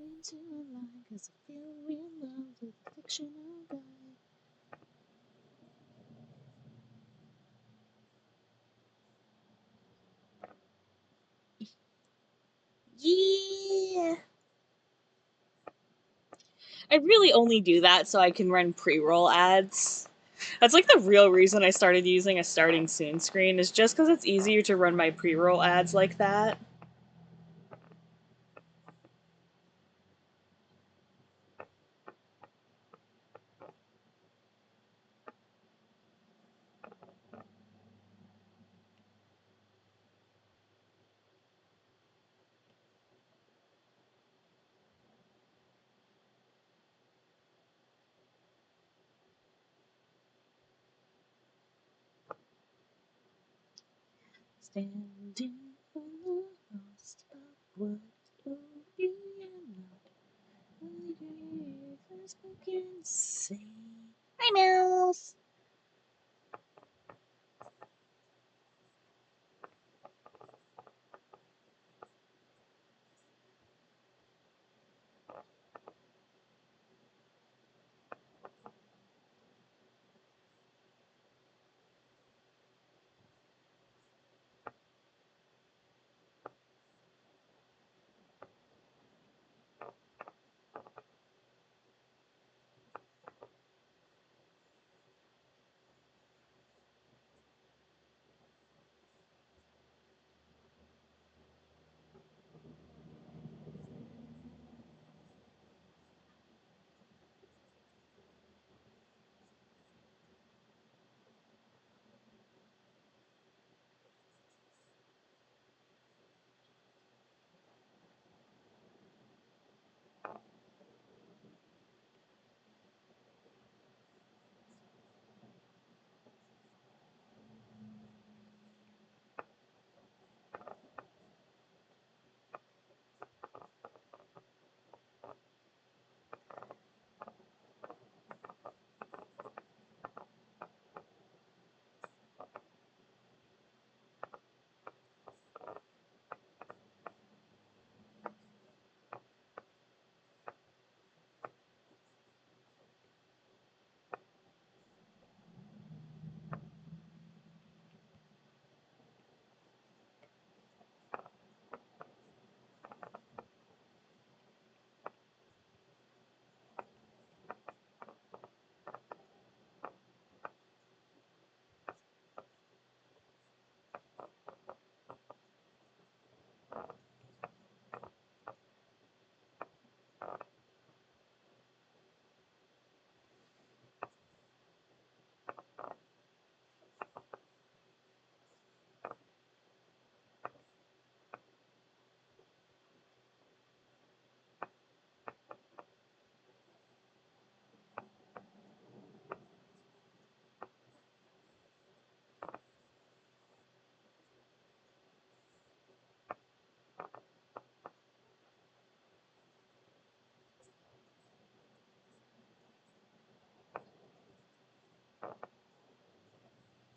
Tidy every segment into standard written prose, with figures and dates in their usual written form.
into a lie, 'cause I feel real love with a fictional guy. Yeah! I really only do that so I can run pre-roll ads. That's like the real reason I started using a starting soon screen, is just because it's easier to run my pre-roll ads like that. Standing on the lost of what will be and not only grief as we can say. Hi, Mouse!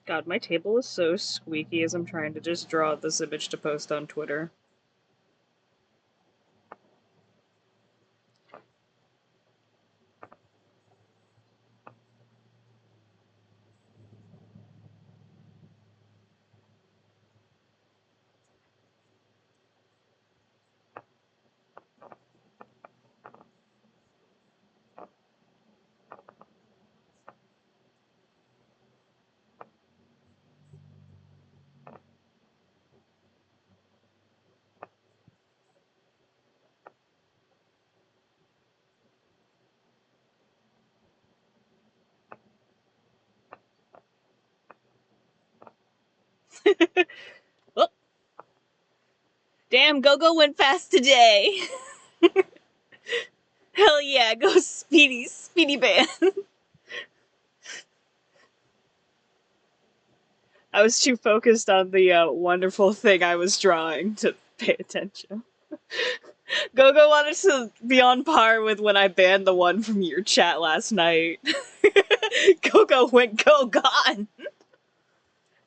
God, my table is so squeaky as I'm trying to just draw this image to post on Twitter. Oh, damn, Go-Go went fast today! Hell yeah, go Speedy, Speedy Ban! I was too focused on the wonderful thing I was drawing to pay attention. Go-Go wanted to be on par with when I banned the one from your chat last night. Go-Go went go-gone!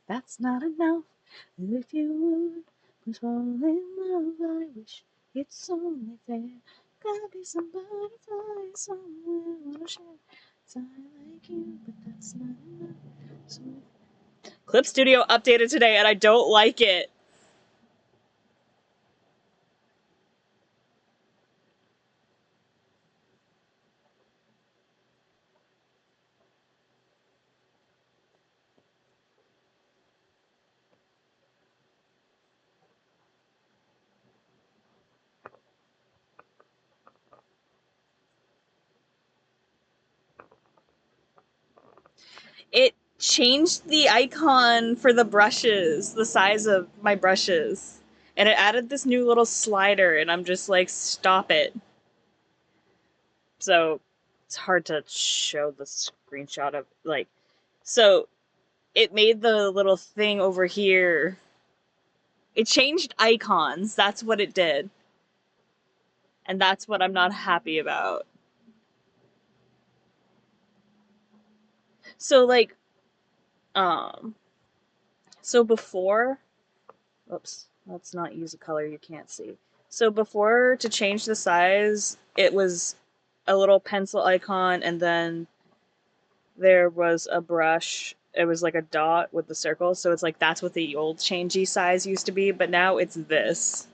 That's not enough. If you would, please fall in love. I wish it's only fair. Gotta be some butterfly somewhere on a share. I like you, but that's not enough. So Clip Studio updated today, and I don't like it. It changed the icon for the brushes, the size of my brushes. And it added this new little slider, and I'm just like, stop it. So it's hard to show the screenshot of, like, so it made the little thing over here. It changed icons. That's what it did. And that's what I'm not happy about. So, like, so before, oops, let's not use a color you can't see. So before, to change the size, it was a little pencil icon, and then there was a brush. It was like a dot with the circle, so it's like that's what the old changey size used to be, but now it's this.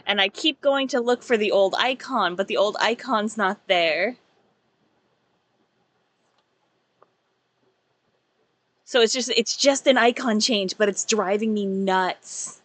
And I keep going to look for the old icon, but the old icon's not there. So it's just an icon change, but it's driving me nuts.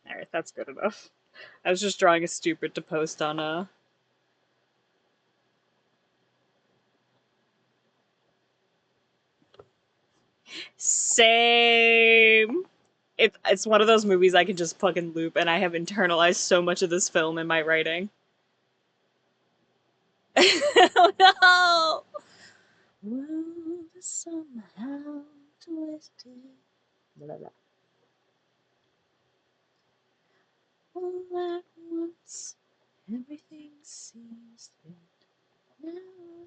Alright, that's good enough. I was just drawing a stupid to post on a. Same. It's one of those movies I can just fucking loop, and I have internalized so much of this film in my writing. Oh no! World is somehow twisted. Blah, blah. All at once, everything seems fit. Now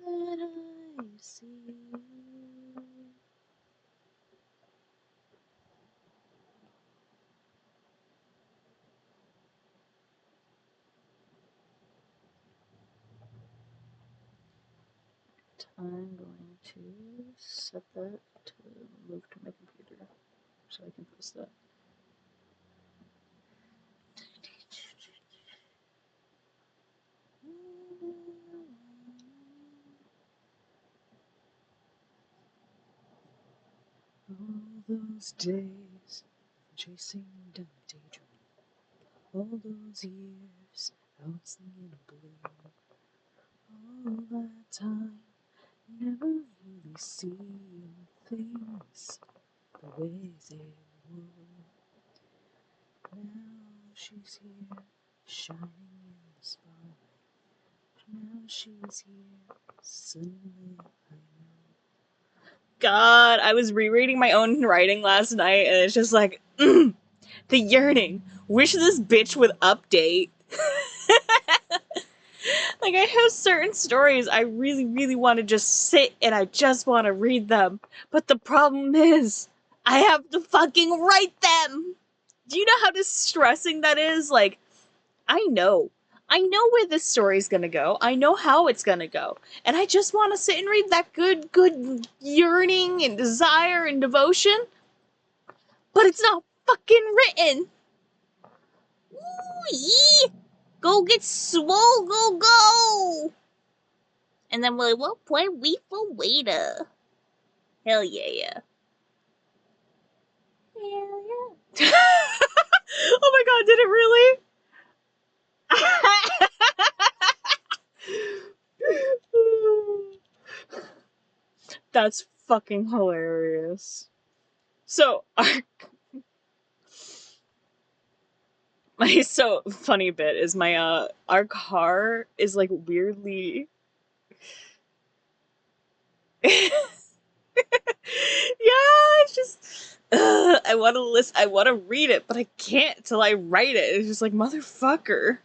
that I see you. I'm going to set that to move to my computer so I can post that. All those days chasing down a daydream, all those years out singing a blue, all that time never really seeing things the way they were. Now she's here, shining in the spotlight. Now she's here, suddenly I know. God, I was rereading my own writing last night, and it's just like, the yearning. Wish this bitch would update. Like, I have certain stories I really, really want to just sit and I just want to read them. But the problem is, I have to fucking write them! Do you know how distressing that is? Like, I know. I know where this story's gonna go. I know how it's gonna go. And I just want to sit and read that good yearning and desire and devotion. But it's not fucking written! Ooh, yee! Go get swole, go! And then we'll play We for Waiter. Hell yeah. Hell yeah. Oh my god, did it really? That's fucking hilarious. So, my so funny bit is our car is like weirdly yeah, it's just I want to listen, I want to read it, but I can't till I write it. It's just like, motherfucker.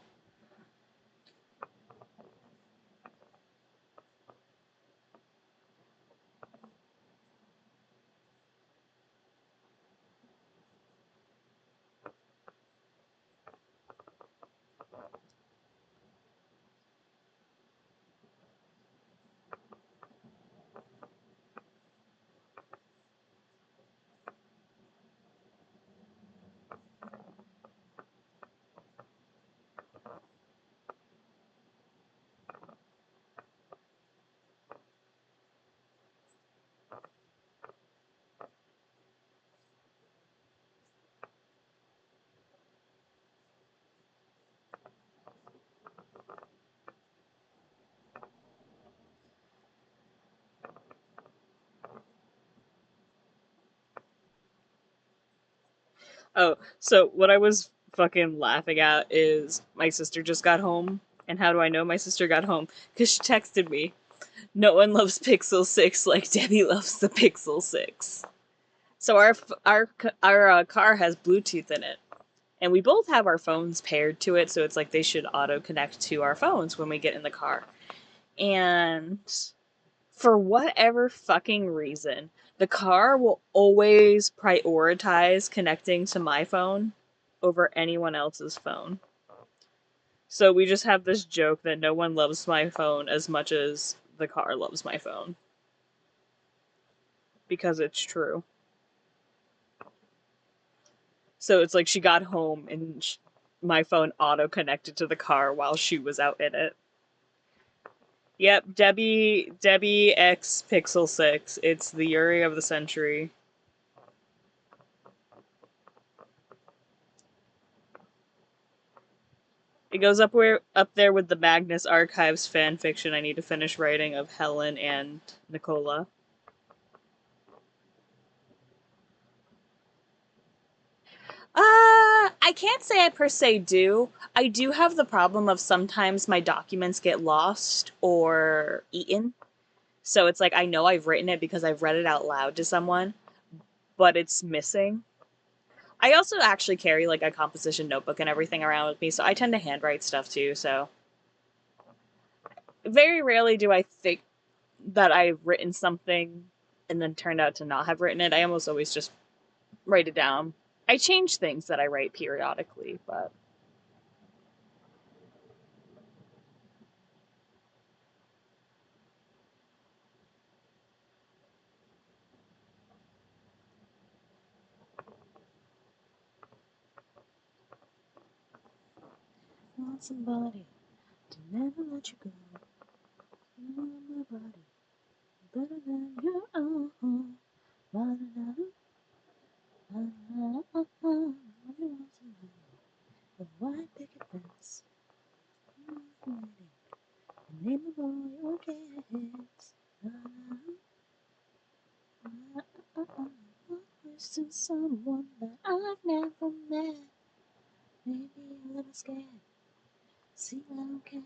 Oh, so what I was fucking laughing at is my sister just got home. And how do I know my sister got home? Because she texted me, no one loves Pixel 6 like Debbie loves the Pixel 6. So our car has Bluetooth in it. And we both have our phones paired to it, so it's like they should auto connect to our phones when we get in the car. And for whatever fucking reason, the car will always prioritize connecting to my phone over anyone else's phone. So we just have this joke that no one loves my phone as much as the car loves my phone. Because it's true. So it's like she got home and my phone auto connected to the car while she was out in it. Yep, Debbie X Pixel 6. It's the Yuri of the century. It goes up there with the Magnus Archives fan fiction I need to finish writing of Helen and Nicola. I can't say I per se do. I do have the problem of sometimes my documents get lost or eaten. So it's like I know I've written it because I've read it out loud to someone, but it's missing. I also actually carry like a composition notebook and everything around with me, so I tend to handwrite stuff too, so very rarely do I think that I've written something and then turned out to not have written it. I almost always just write it down. I change things that I write periodically, but I want somebody to never let you go. You want my body better than your own. I want somebody, a white picket fence. Name of all your kids. Wish to someone that I've never met. Maybe a little scared. See, I don't care.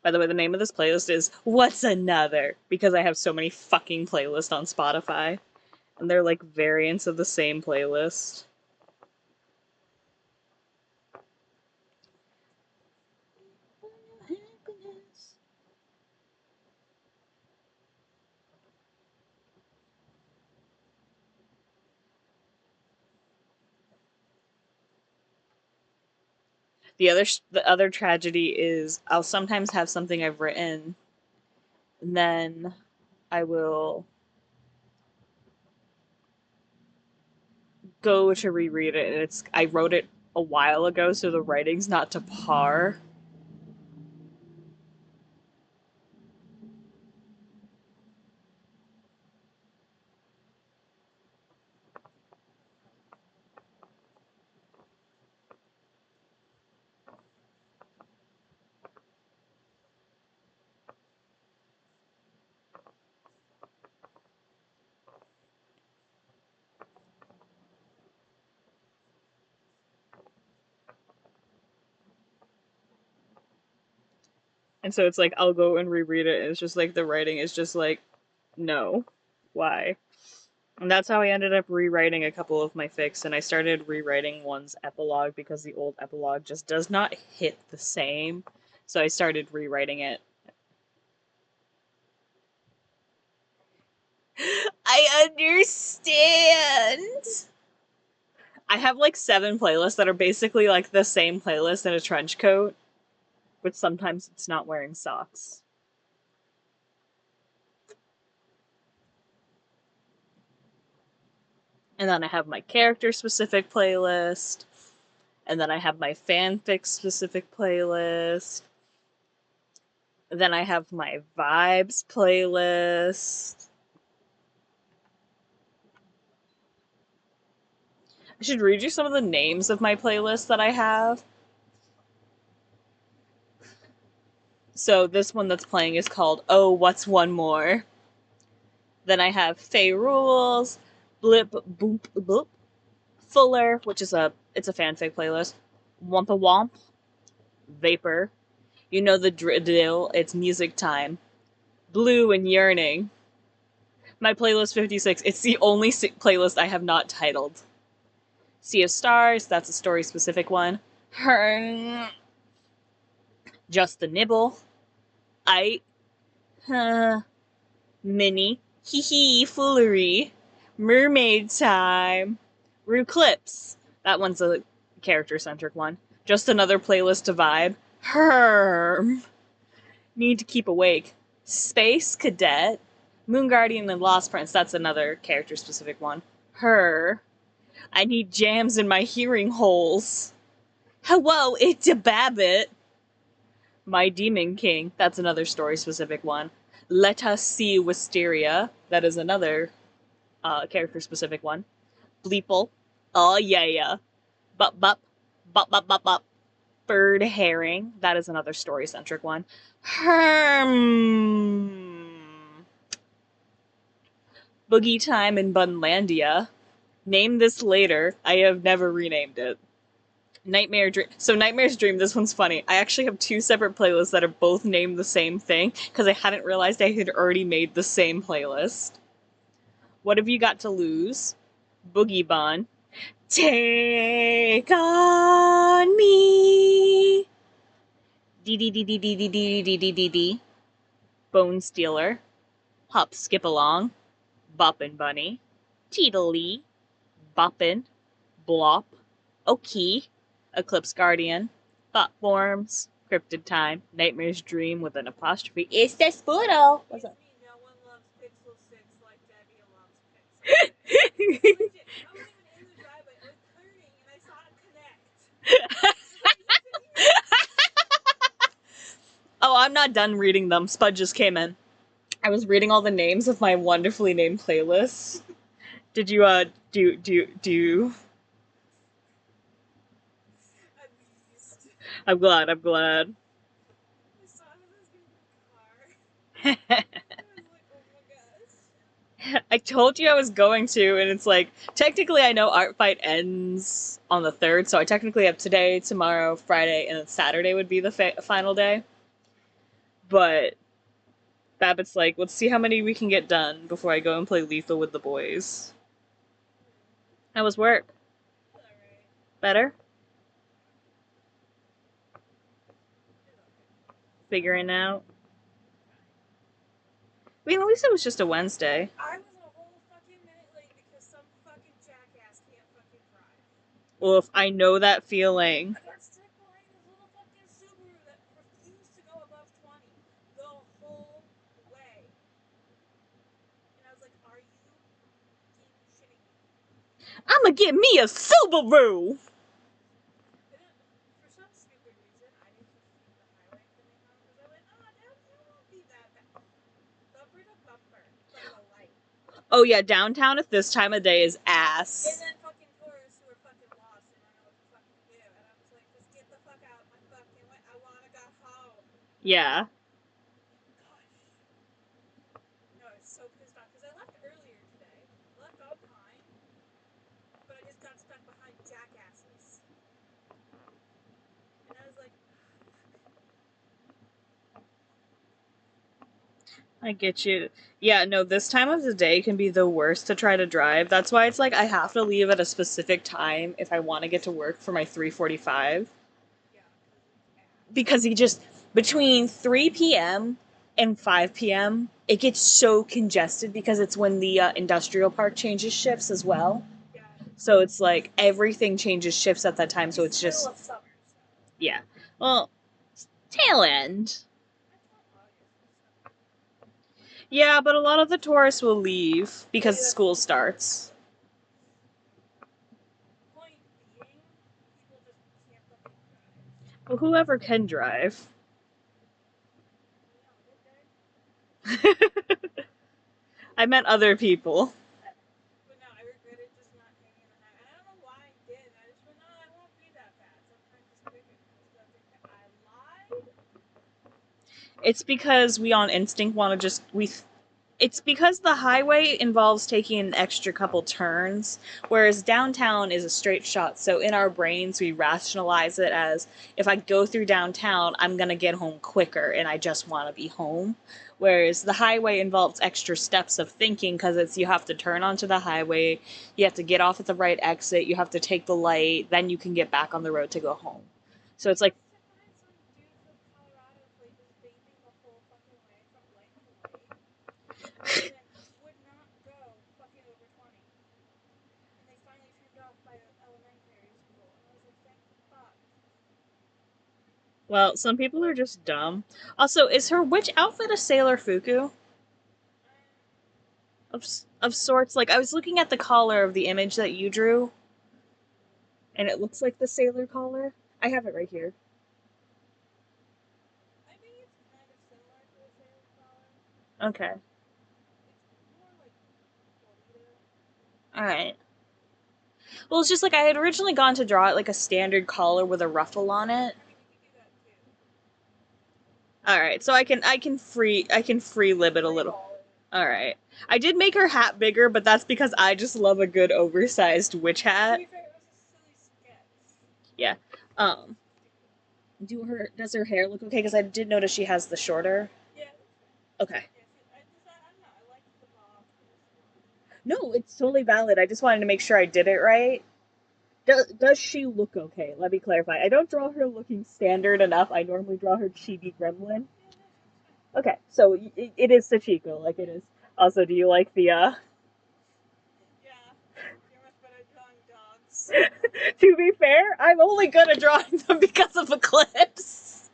By the way, the name of this playlist is What's Another? Because I have so many fucking playlists on Spotify. And they're like variants of the same playlist. The other tragedy is I'll sometimes have something I've written, and then I will go to reread it, and I wrote it a while ago, so the writing's not to par. And so it's like I'll go and reread it, and it's just like the writing is just like, no, why? And that's how I ended up rewriting a couple of my fics, and I started rewriting one's epilogue because the old epilogue just does not hit the same. So I started rewriting it. I understand! I have like 7 playlists that are basically like the same playlist in a trench coat, but sometimes it's not wearing socks. And then I have my character-specific playlist, and then I have my fanfic-specific playlist, then I have my vibes playlist. I should read you some of the names of my playlists that I have. So this one that's playing is called Oh, What's One More? Then I have Faye Rules, Blip Boop Boop, Fuller, which is it's a fanfic playlist, Wampa Womp, Vapor, You Know the Drill, it's music time, Blue and Yearning. My playlist 56, it's the only playlist I have not titled. Sea of Stars, that's a story-specific one. Just the Nibble. Mini. Hee hee, Foolery. Mermaid Time. Rue Clips. That one's a character-centric one. Just another playlist to vibe. Herm. Need to Keep Awake. Space Cadet. Moon Guardian and Lost Prince. That's another character-specific one. Her. I Need Jams in My Hearing Holes. Hello, it's a Babbit. My Demon King. That's another story-specific one. Let Us See Wisteria. That is another character-specific one. Bleeple. Oh yeah. Bup bup. Bup bup bup bup. Bird Herring. That is another story-centric one. Boogie Time in Bunlandia. Name This Later. I have never renamed it. Nightmare Dream. So Nightmare's Dream, this one's funny. I actually have 2 separate playlists that are both named the same thing, because I hadn't realized I had already made the same playlist. What Have You Got to Lose? Boogie Bon. Take on me. D. Bone Stealer. Hop Skip Along. Boppin' Bunny. Teedlee. Boppin'. Blop. Okay. Eclipse Guardian. Platforms. Cryptid Time. Nightmare's Dream with an apostrophe. It's Despudo. What's up? No one loves Pixel 6 like Debbie loves Pixel 6. I wasn't even in the driveway. I was turning and I saw it connect. Oh, I'm not done reading them. Spud just came in. I was reading all the names of my wonderfully named playlists. Did you, do... I'm glad. I saw him in the car. I was like, oh my gosh. I told you I was going to, and it's like, technically I know Artfight ends on the 3rd, so I technically have today, tomorrow, Friday, and then Saturday would be the final day. But Babbitt's like, let's see how many we can get done before I go and play Lethal with the boys. How was work? Alright. Better? Figuring out. I mean, at least it was just a Wednesday. I was a whole fucking minute late because some fucking jackass can't fucking drive. Well, I know that feeling. I got stuck behind this little fucking Subaru that refused to go above 20 the whole way. And I was like, are you shitting me? I'ma get me a Subaru! And then, for some stupid reason, I didn't just see the highway coming home because I went, downtown won't be that bad. Bumper to bumper, but at a light. Oh yeah, downtown at this time of day is ass. And then fucking tourists who are fucking lost and don't know what to fucking do. And I was like, just get the fuck out of my fucking way. I wanna go home. Yeah. Gosh. No, I was so pissed off because I left earlier today. Left on time. But I just got stuck behind jackasses. And I was like, I get you. Yeah, no, this time of the day can be the worst to try to drive. That's why it's like I have to leave at a specific time if I want to get to work for my 3:45. yeah, Because he just between 3 p.m. and 5 p.m. it gets so congested because it's when the industrial park changes shifts as well. yeah. So it's like everything changes shifts at that time. So it's just Middle of summer, so. yeah. Well, tail end. I thought August was summer. Yeah, but a lot of the tourists will leave because school starts. Point being, people just can't fucking drive. Well, whoever can drive. Yeah, okay. I meant other people. But no, I regretted just not hanging the night. And I don't know why I did. I just went, no, I won't be that bad. Sometimes it's quicker. I lied. It's because we on instinct want to just it's because the highway involves taking an extra couple turns, whereas downtown is a straight shot. So in our brains, we rationalize it as if I go through downtown, I'm going to get home quicker and I just want to be home. Whereas the highway involves extra steps of thinking because it's you have to turn onto the highway, you have to get off at the right exit, you have to take the light, then you can get back on the road to go home. So it's like, To find some dude from Colorado who like was vaping the whole fucking way from light to light. And then would not go fucking over 20. And they finally turned off by elementary school. And I was like, thank fuck. well, some people are just dumb. Also, is her witch outfit a Sailor Fuku? Of sorts. Like, I was looking at the collar of the image that you drew, and it looks like the sailor collar. I have it right here. I think it's kind of similar to a sailor collar. Okay. It's more like Florida. Alright. Well, it's just like I had originally gone to draw it like a standard collar with a ruffle on it. I mean, you could do that too. Alright, so I can free lib it a little. Alright. I did make her hat bigger, but that's because I just love a good oversized witch To hat. be fair, it was a silly sketch. Yeah. Does her hair look okay? Because I did notice she has the shorter. Yeah. Okay. Yeah, I don't know. I like the bob. No, it's totally valid. I just wanted to make sure I did it right. Does she look okay? Let me clarify. I don't draw her looking standard enough. I normally draw her chibi gremlin. Okay, so it is Sachiko, like it is. Also, do you like the, Yeah. You're much better at drawing dogs. To be fair, I'm only good at drawing them because of Eclipse.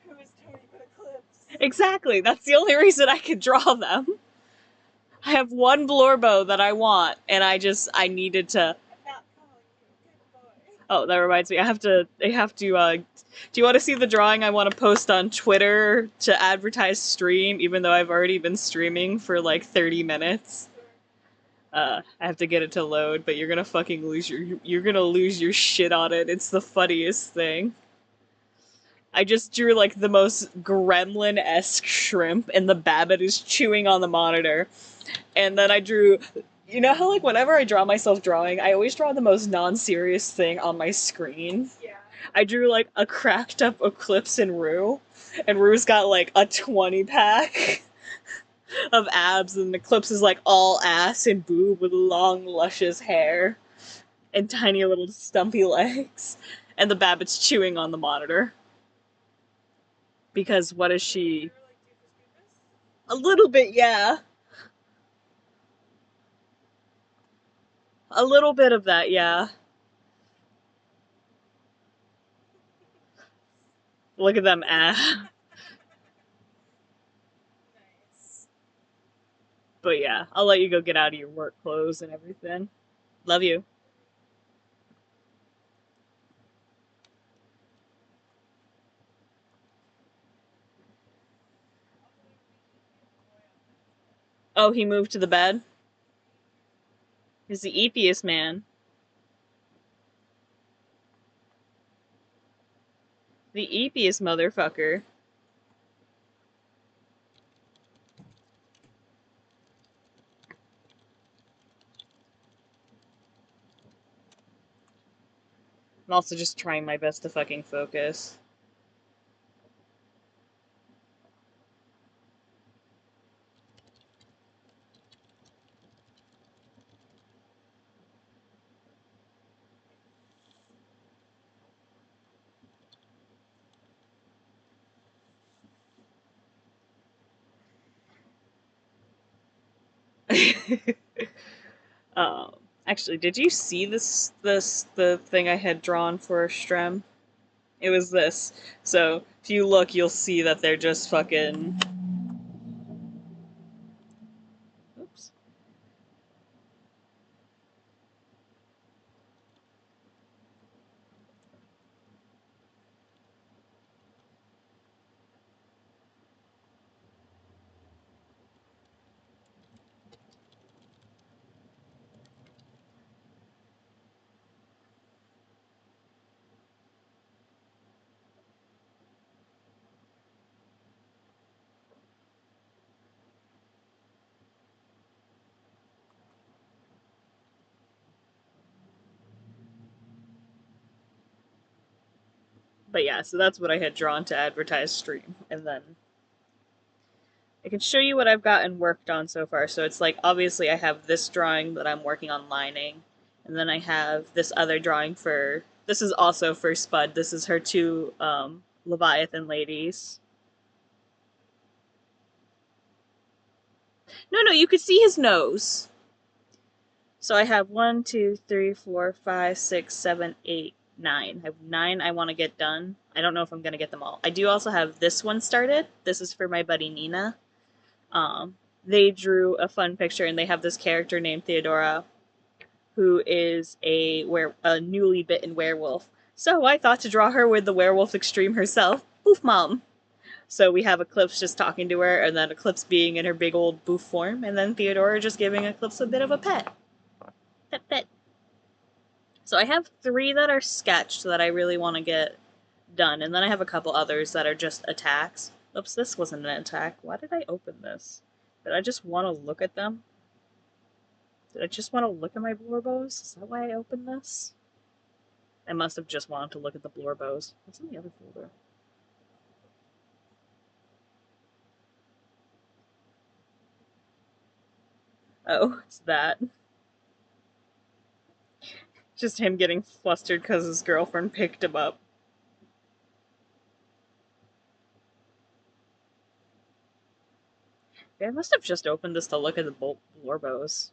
Who is Tony but Eclipse? Exactly, that's the only reason I can draw them. I have one Blorbo that I want, and I needed to... I'm not calling you a good boy. Oh, that reminds me, I have to, do you want to see the drawing I want to post on Twitter to advertise stream, even though I've already been streaming for like 30 minutes? I have to get it to load, but you're gonna fucking you're gonna lose your shit on it. It's the funniest thing. I just drew like the most gremlin-esque shrimp, and the Babbitt is chewing on the monitor. And then I drew, you know how like whenever I draw myself drawing, I always draw the most non-serious thing on my screen. Yeah. I drew like a cracked up Eclipse in Rue, and Rue's got like a 20 pack of abs, and Eclipse is like all ass and boob with long, luscious hair and tiny little stumpy legs. And the Babbitt's chewing on the monitor. Because what is she? A little bit, yeah. A little bit of that, yeah. Look at them abs. Nice. But yeah, I'll let you go get out of your work clothes and everything. Love you. Oh, he moved to the bed? He's the eepiest man. The eepiest motherfucker. I'm also just trying my best to fucking focus. um, Actually, did you see the thing I had drawn for Strem? It was this. So if you look, you'll see that they're just fucking. Oops. But yeah, so that's what I had drawn to advertise stream, and then I can show you what I've gotten worked on so far. So it's like, obviously I have this drawing that I'm working on lining, and then I have this other drawing for, this is also for Spud. This is her two Leviathan ladies. No, you could see his nose. So I have 1, 2, 3, 4, 5, 6, 7, 8, 9. I have 9 I want to get done. I don't know if I'm going to get them all. I do also have this one started. This is for my buddy Nina. Um, they drew a fun picture, and they have this character named Theodora, who is a newly bitten werewolf. So I thought to draw her with the werewolf extreme herself. Boof mom. So we have Eclipse just talking to her, and then Eclipse being in her big old boof form, and then Theodora just giving Eclipse a bit of a pet. Pet. So I have 3 that are sketched that I really want to get done, and then I have a couple others that are just attacks. Oops, this wasn't an attack. Why did I open this? Did I just want to look at them? Did I just want to look at my Blorbos? Is that why I opened this? I must have just wanted to look at the Blorbos. What's in the other folder? Oh, it's that. Just him getting flustered because his girlfriend picked him up. Yeah, I must have just opened this to look at the Blorbos.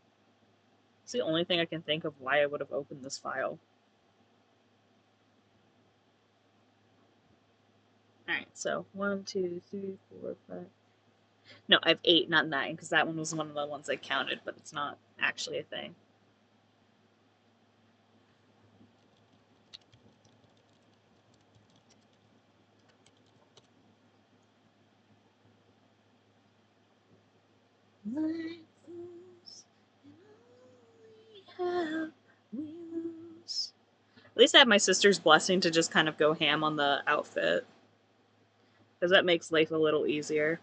It's the only thing I can think of why I would have opened this file. Alright, so 1, 2, 3, 4, 5. No, I have 8, not 9, because that one was one of the ones I counted, but it's not actually a thing. Like fools, and all we have, we lose. At least I have my sister's blessing to just kind of go ham on the outfit, because that makes life a little easier.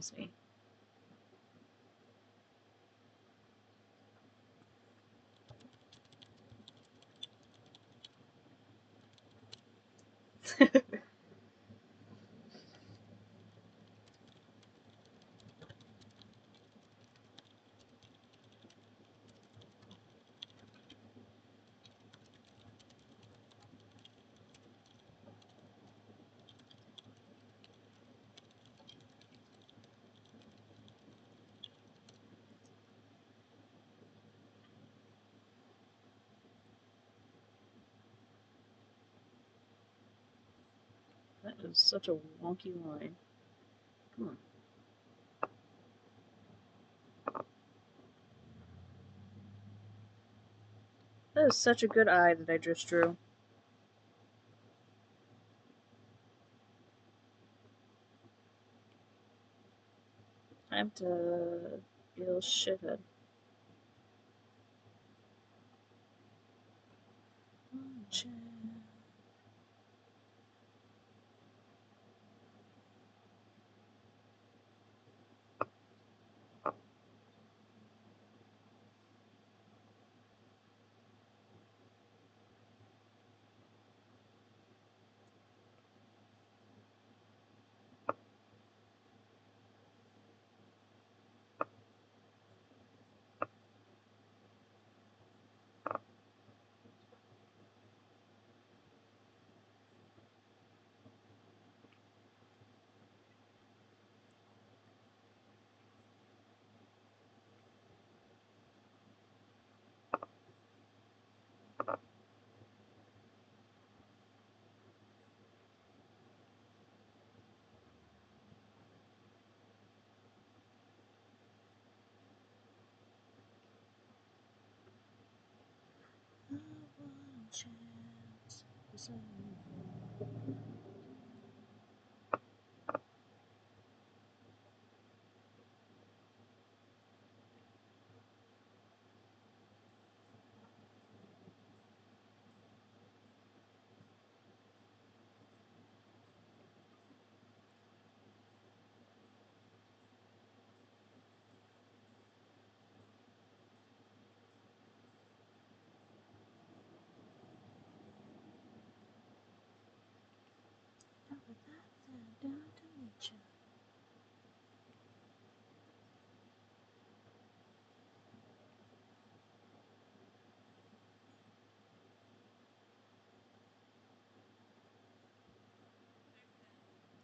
Excuse me. That is such a wonky line. Come on. That is such a good eye that I just drew. Time to feel shithead.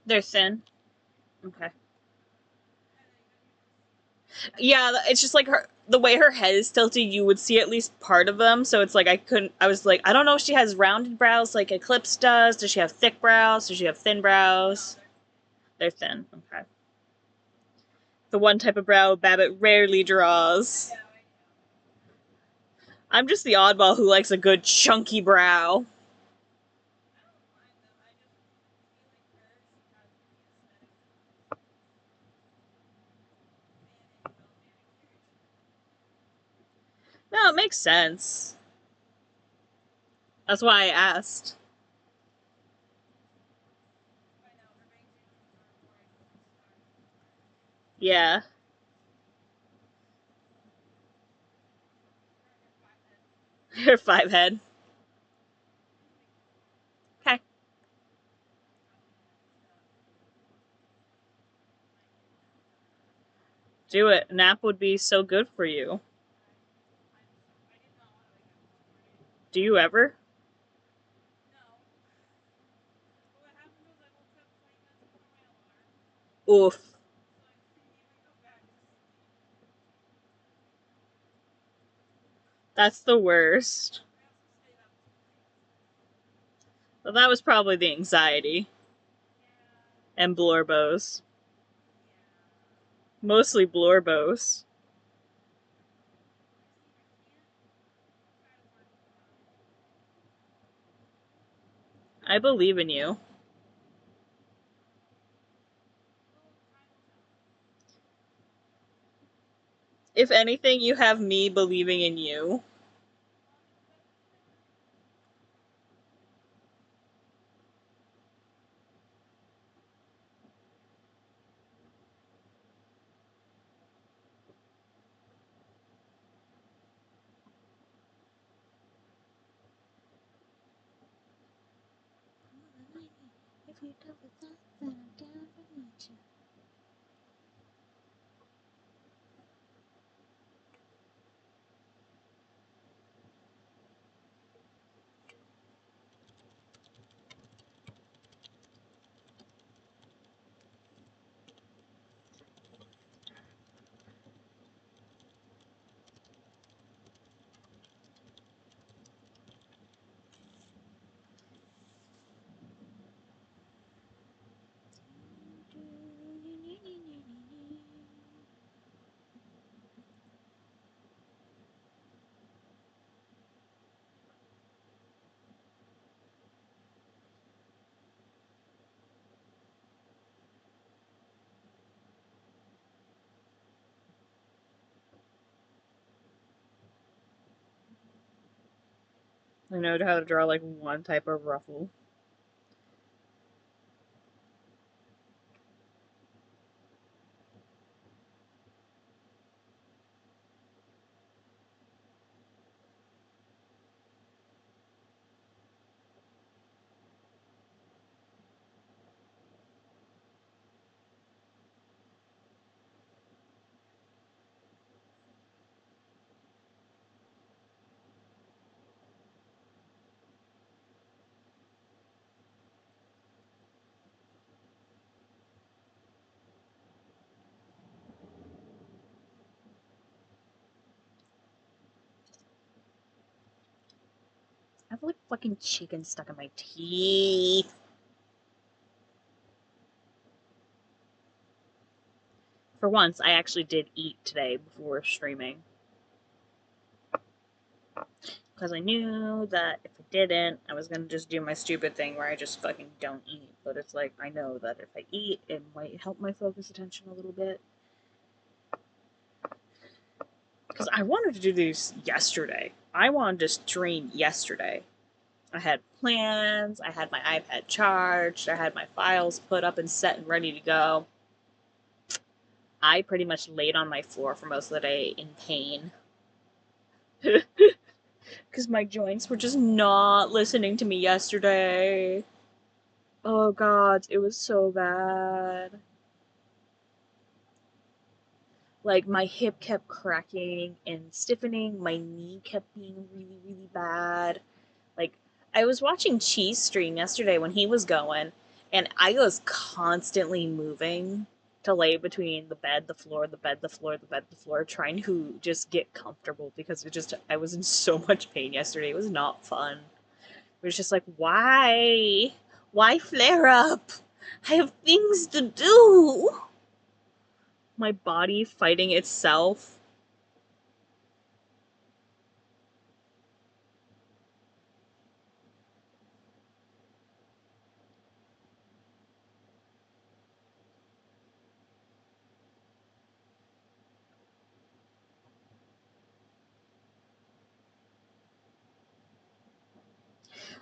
They're thin. Okay. Yeah, it's just like the way her head is tilted, you would see at least part of them. So it's like I was like, I don't know if she has rounded brows like Eclipse does. Does she have thick brows? Does she have thin brows? They're thin. Okay. The one type of brow Babbitt rarely draws. I'm just the oddball who likes a good chunky brow. No, it makes sense. That's why I asked. Yeah. Her 5 head. Okay. Do it. Nap would be so good for you. Do you ever? Oof. That's the worst. Well, that was probably the anxiety. And Blorbos. Mostly Blorbos. I believe in you. If anything, you have me believing in you. If you double that, then I'm down to meet you. I know how to draw like one type of ruffle. I have like fucking chicken stuck in my teeth. For once, I actually did eat today before streaming. Because I knew that if I didn't, I was gonna just do my stupid thing where I just fucking don't eat. But it's like, I know that if I eat, it might help my focus attention a little bit. Because I wanted to do these yesterday. I wanted to stream yesterday. I had plans, I had my iPad charged, I had my files put up and set and ready to go. I pretty much laid on my floor for most of the day in pain. Because my joints were just not listening to me yesterday. Oh god, it was so bad. Like, my hip kept cracking and stiffening, my knee kept being really, really bad. Like, I was watching Cheese stream yesterday when he was going, and I was constantly moving to lay between the bed, the floor, the bed, the floor, the bed, the floor, trying to just get comfortable because I was in so much pain yesterday. It was not fun. It was just like, why? Why flare up? I have things to do. My body fighting itself.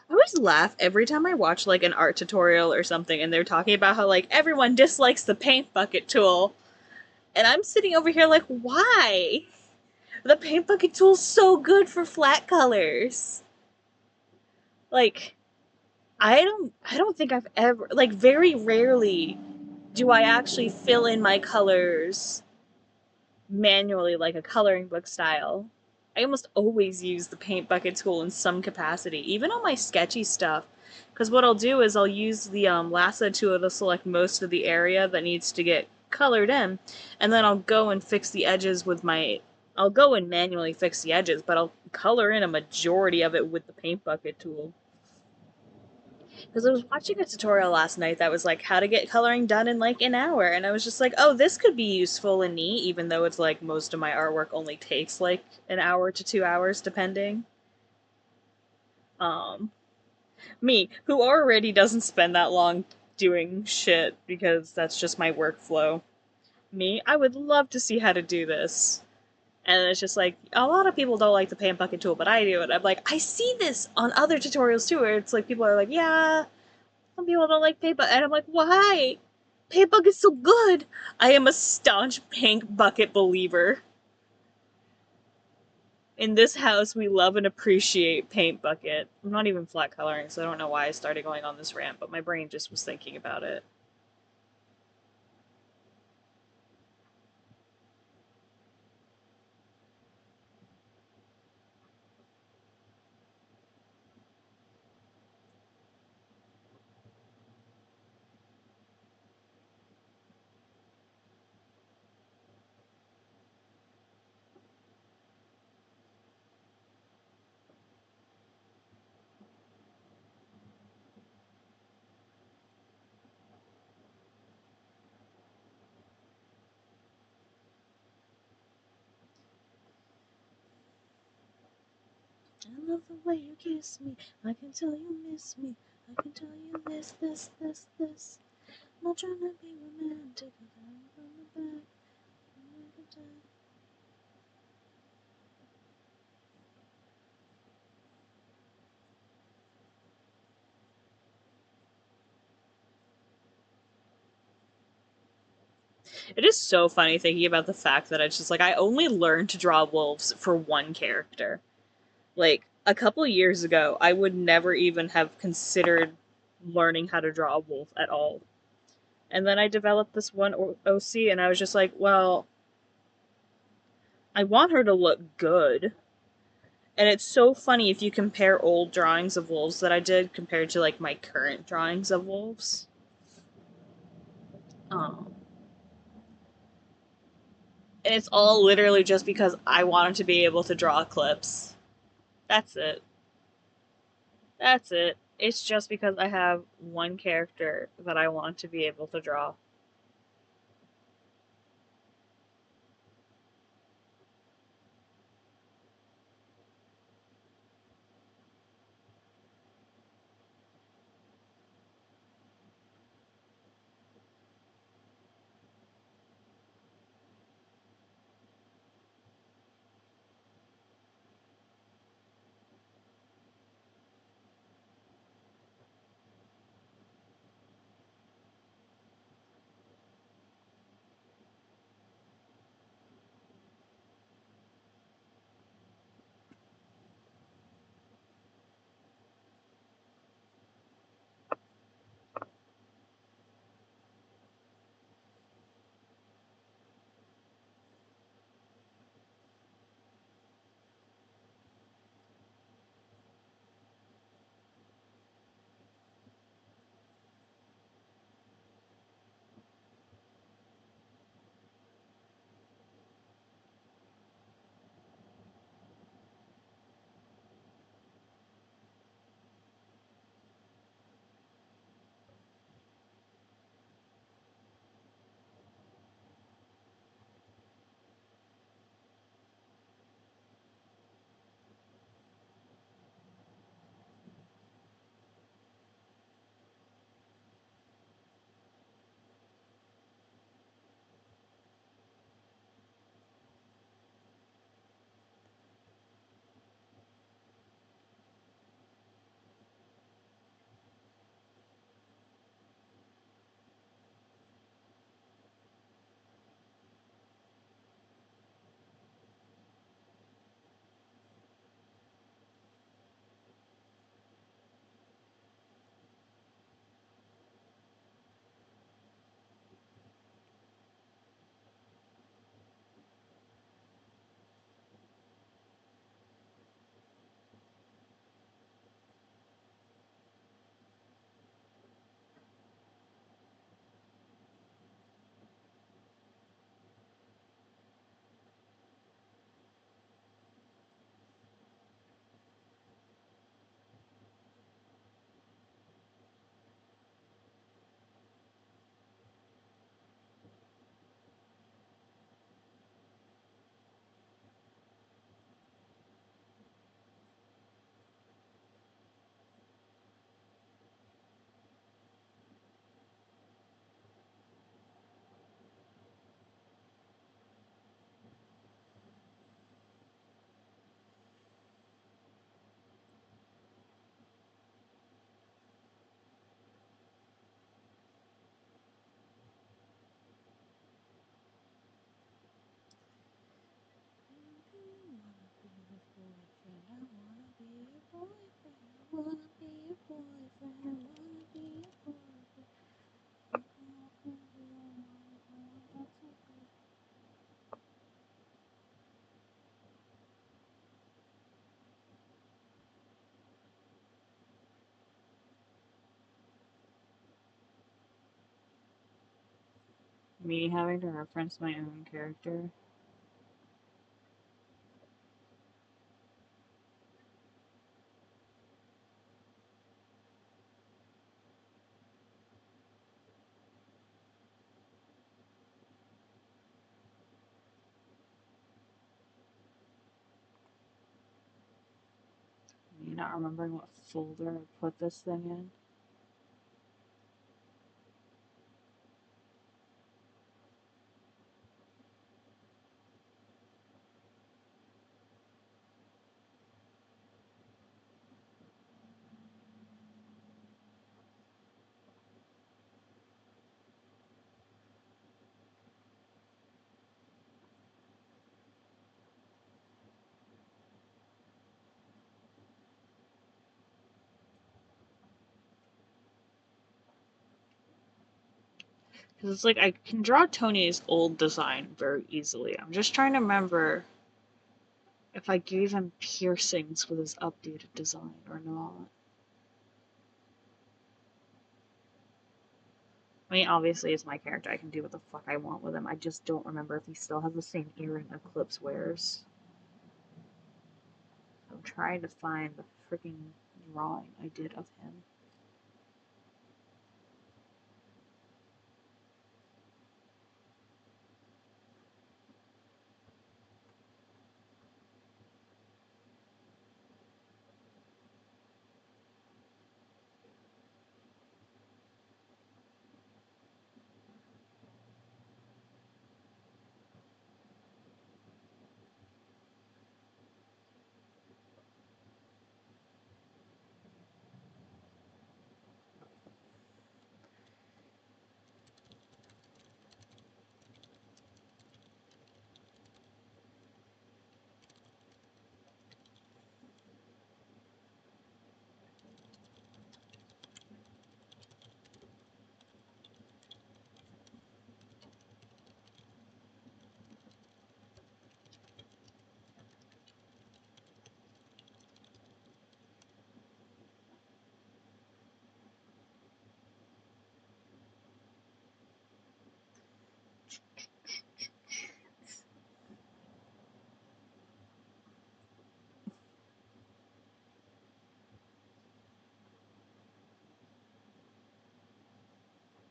I always laugh every time I watch like an art tutorial or something and they're talking about how like everyone dislikes the paint bucket tool. And I'm sitting over here like, why? The paint bucket tool's so good for flat colors. Like, I don't think I've ever, like, very rarely do I actually fill in my colors manually like a coloring book style. I almost always use the paint bucket tool in some capacity, even on my sketchy stuff. Because what I'll do is I'll use the lasso tool to select most of the area that needs to get colored in, and then I'll go and fix the edges with my. I'll go and manually fix the edges, but I'll color in a majority of it with the paint bucket tool. Because I was watching a tutorial last night that was like how to get coloring done in like an hour, and I was just like, oh, this could be useful and neat, even though it's like most of my artwork only takes like an hour to 2 hours, depending. Um, Me, who already doesn't spend that long doing shit because that's just my workflow. Me, I would love to see how to do this. And it's just like, a lot of people don't like the paint bucket tool, but I do it. I'm like, I see this on other tutorials too, where it's like people are like, yeah, some people don't like paint bucket, and I'm like, why? Paint bucket's so good. I am a staunch paint bucket believer. In this house, we love and appreciate Paint Bucket. I'm not even flat coloring, so I don't know why I started going on this rant, but my brain just was thinking about it. I love the way you kiss me. I can tell you miss me. I can tell you this. I'm not trying to be romantic. I'm from the back. It is so funny thinking about the fact that it's just like I only learned to draw wolves for one character. Like a couple of years ago, I would never even have considered learning how to draw a wolf at all. And then I developed this one OC, and I was just like, well, I want her to look good. And it's so funny if you compare old drawings of wolves that I did compared to like my current drawings of wolves. Um, and it's all literally just because I wanted to be able to draw clips. That's it. That's it. It's just because I have one character that I want to be able to draw. Me having to reference my own character. Me not remembering what folder I put this thing in. Because it's like I can draw Tony's old design very easily. I'm just trying to remember if I gave him piercings with his updated design or not. I mean, obviously, it's my character. I can do what the fuck I want with him. I just don't remember if he still has the same earring Eclipse wears. I'm trying to find the freaking drawing I did of him.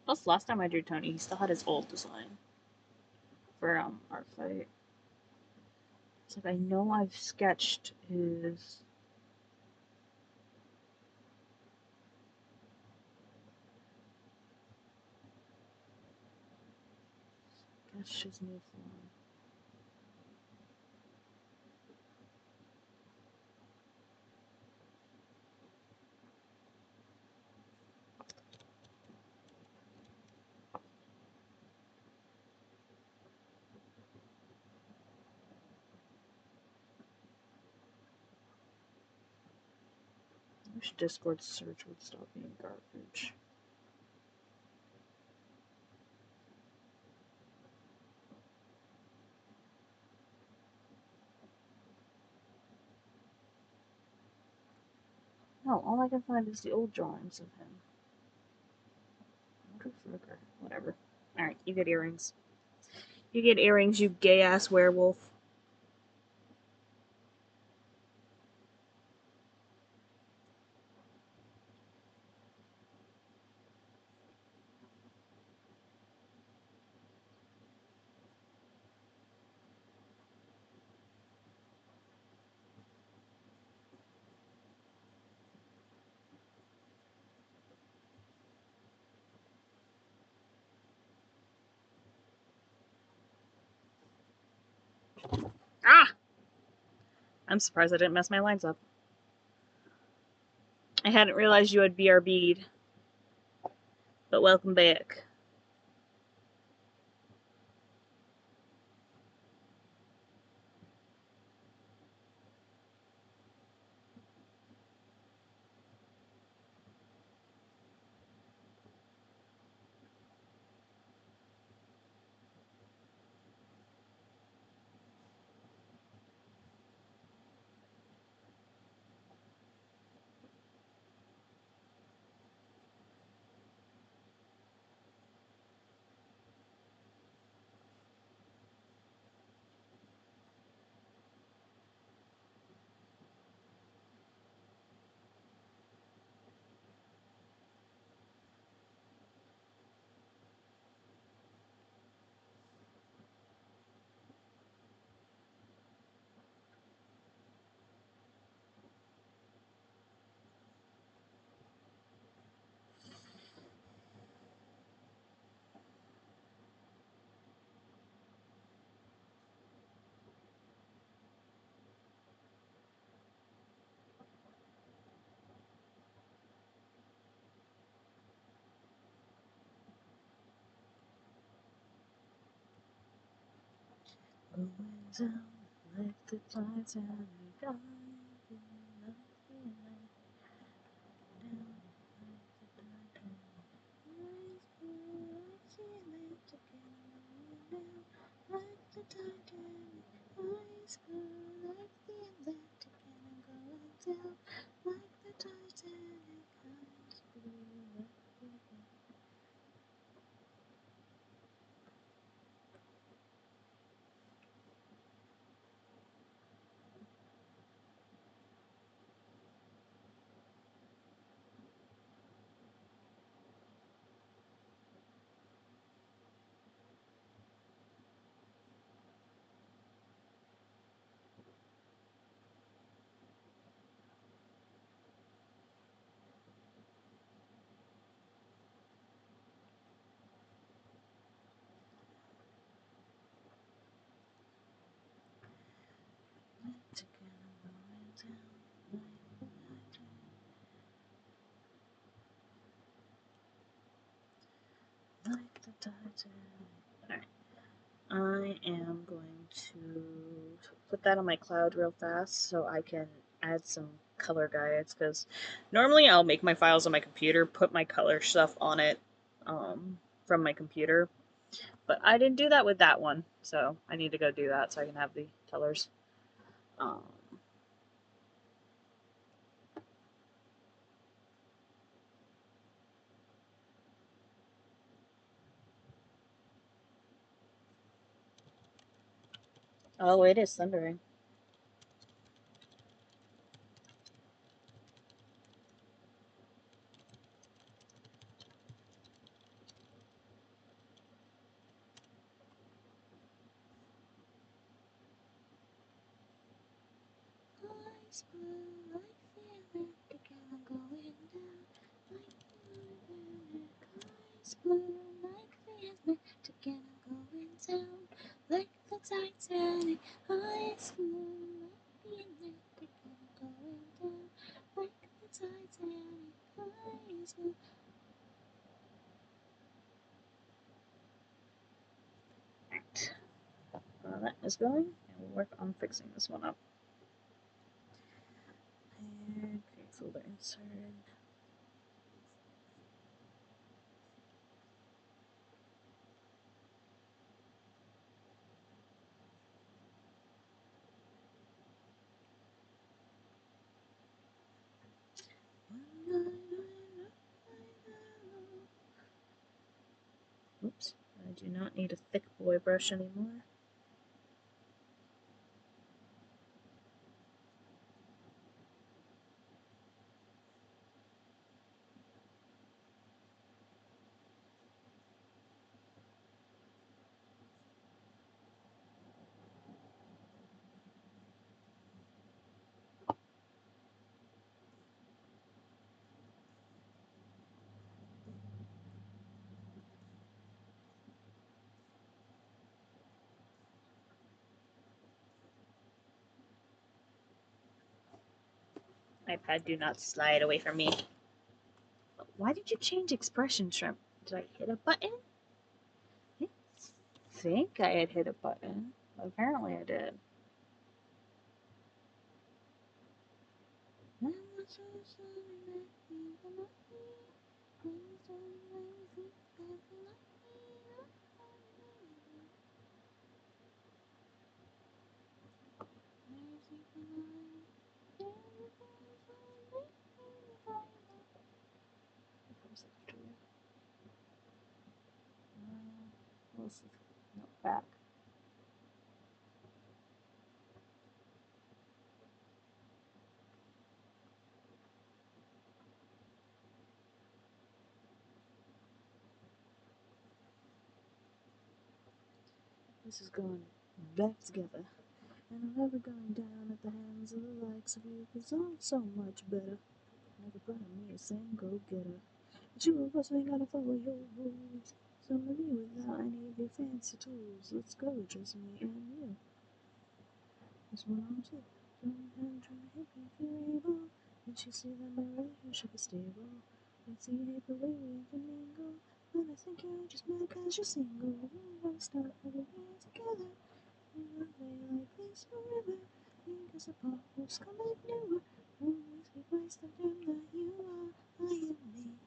Plus, last time I drew Tony, he still had his old design for Artfight. It's like I know I've sketched his. Sketched his new form. I wish Discord search would stop being garbage. No, all I can find is the old drawings of him. Whatever. Alright, you get earrings. You get earrings, you gay ass werewolf. Ah! I'm surprised I didn't mess my lines up. I hadn't realized you had BRB'd. But welcome back. Going down like the Titanic. Like the Titanic. Alright. I am going to put that on my cloud real fast so I can add some color guides, because normally I'll make my files on my computer, put my color stuff on it from my computer, but I didn't do that with that one, so I need to go do that so I can have the colors. Oh, it is thundering. Eyes blue like the Atlantic and I'm going down like the Eyes blue like the Atlantic and I'm going down like the Titanic. Eyes blue like the Atlantic and I'm going down like the Titanic. Eyes blue. Right. While that is going, and we'll work on fixing this one up. And create folder inserted. Oops, I do not need a thick boy brush anymore. iPad, do not slide away from me. Why did you change expression, Shrimp? Did I hit a button? I think I had hit a button. Apparently I did. No, back. This is going back together. And I'm never going down at the hands of the likes of you, 'cause I'm so much better. Never brought me a single getter. But you of us ain't gotta follow your rules. So maybe without any of your fancy tools, let's go, just me and you. That's what I'm saying. I'm trying to help you if you're able. Can't you see that my relationship is stable? Can't see you hate the way we intermingle. But I think you're just mad 'cause you're single. We gotta start living here together. like this forever. Because the bubbles come back never. Always be Christ of them that you are. I am me.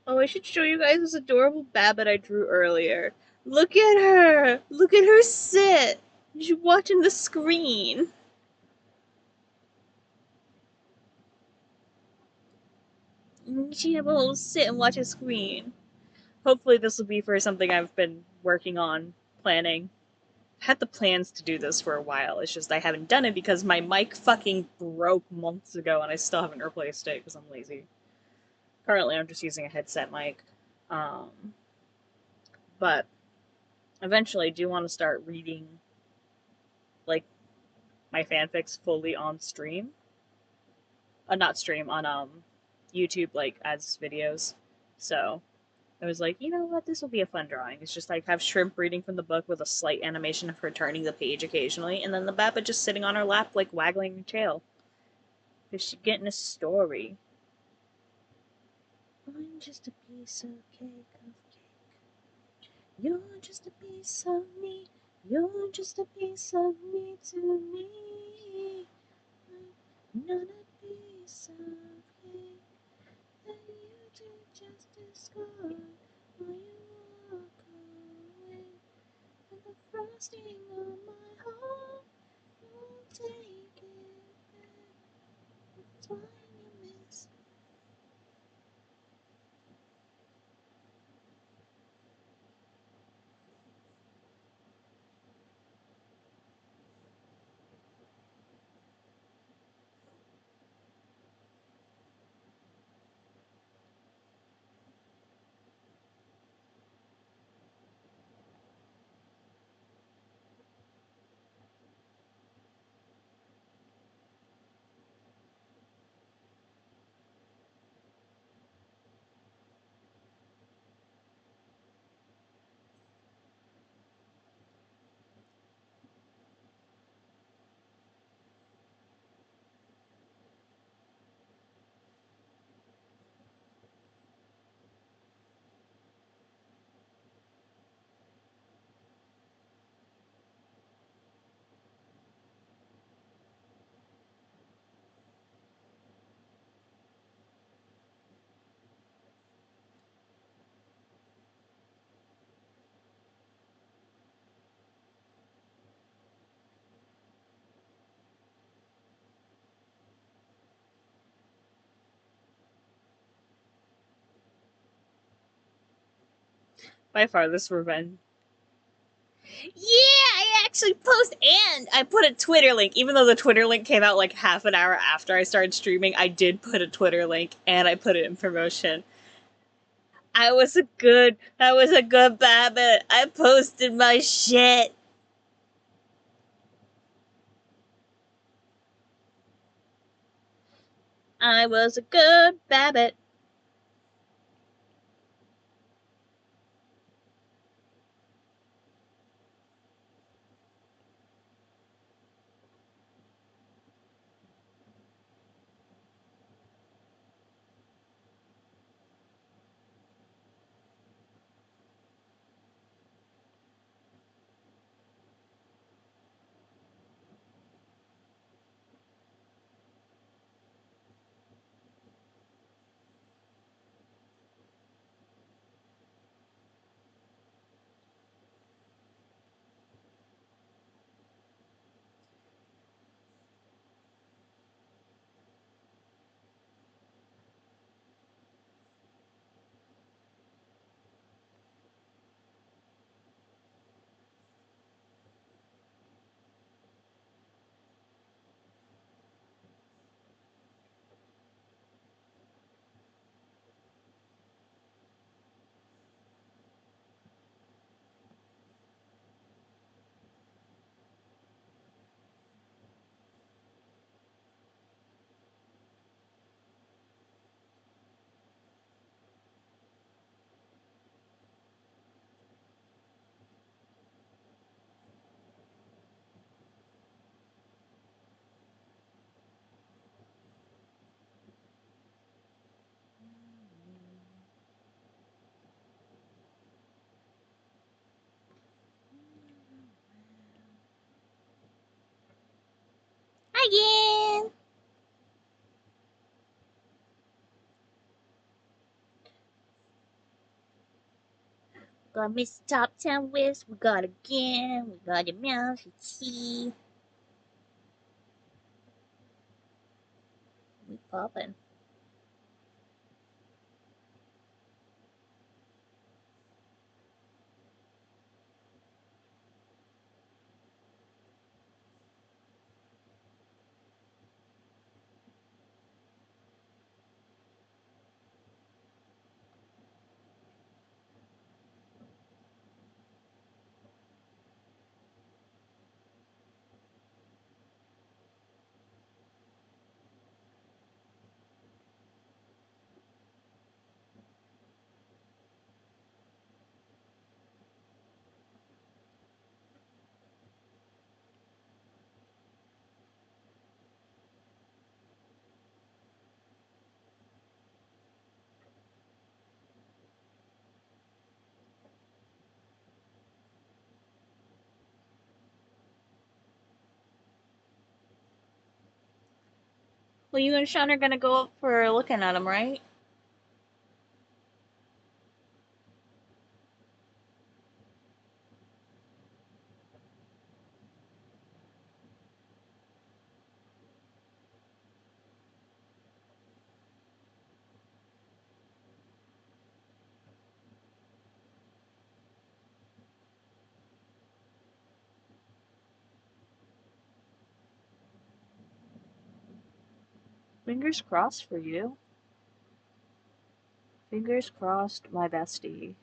Oh, I should show you guys this adorable Babbitt I drew earlier. Look at her! Look at her sit! She's watching the screen. She have a little sit and watch a screen. Hopefully this will be for something I've been working on, planning. I had the plans to do this for a while, it's just I haven't done it because my mic fucking broke months ago and I still haven't replaced it because I'm lazy. Currently I'm just using a headset mic. Um, but eventually I do want to start reading like my fanfics fully on stream. Not stream, on YouTube, like as videos. So I was like, you know what, this will be a fun drawing. It's just like have Shrimp reading from the book with a slight animation of her turning the page occasionally, and then the Babbitt just sitting on her lap, like waggling her tail. Because she's getting a story. I'm just a piece of cake of cake. You're just a piece of me. You're just a piece of me to me. I'm not a piece of cake that you do just discard while you walk away. And the frosting on my heart won't take it back. That's why you miss. My farthest revenge. Yeah, I actually and I put a Twitter link. Even though the Twitter link came out like half an hour after I started streaming, I did put a Twitter link and I put it in promotion. I was a good Babbit. I posted my shit. I was a good Babbit. Again. Got Miss Top 10 Whiz. We got again. We got the mouse. Tea. We poppin'. Well, you and Sean are gonna go up for looking at them, right? Fingers crossed for you. Fingers crossed, my bestie.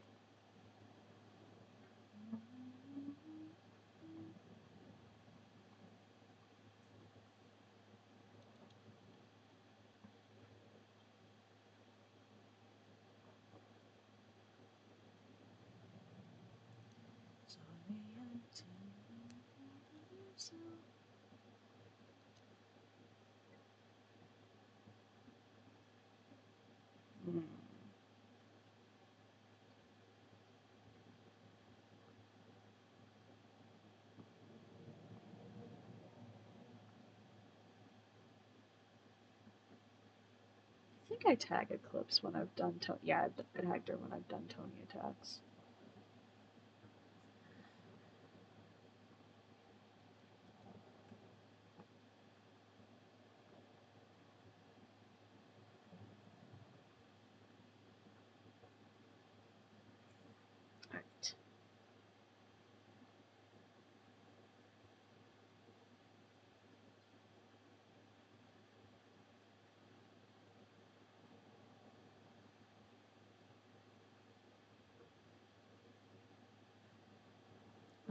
I think I tag Eclipse when I've done yeah, I've tagged her when I've done Tony attacks.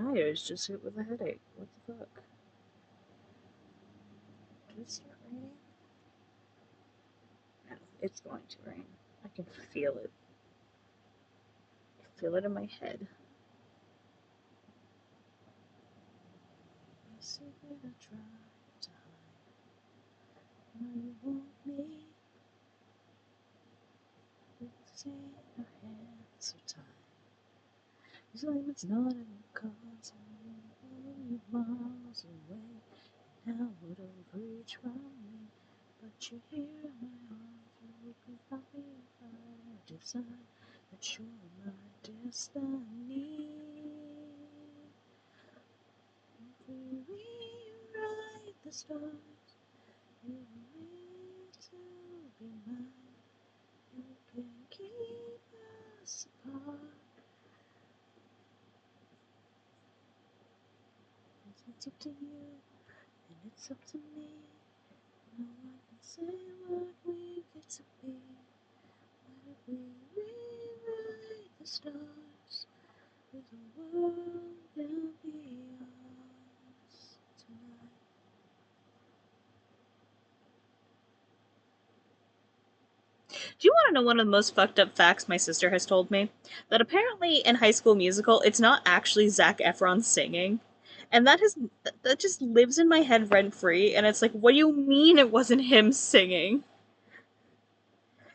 I was just hit with a headache. What the fuck? Did it start raining? No, it's going to rain. I can feel it. I can feel it in my head. A secret I tried to hide. Now you want me. Losing our hands so tight. These limits not in the cards. You miles away. Now would have reached from me. But you're here in my arms. You can find me if I decide that you're my destiny. If we rewrite the stars, you were meant to be mine. You can keep us apart. It's up to you, and it's up to me. No one can say what we get to be. What if we rewrite the stars? With a world that'll be ours tonight. Do you want to know one of the most fucked up facts my sister has told me? That apparently in High School Musical, it's not actually Zac Efron singing. And that just lives in my head rent free, and it's like, what do you mean it wasn't him singing?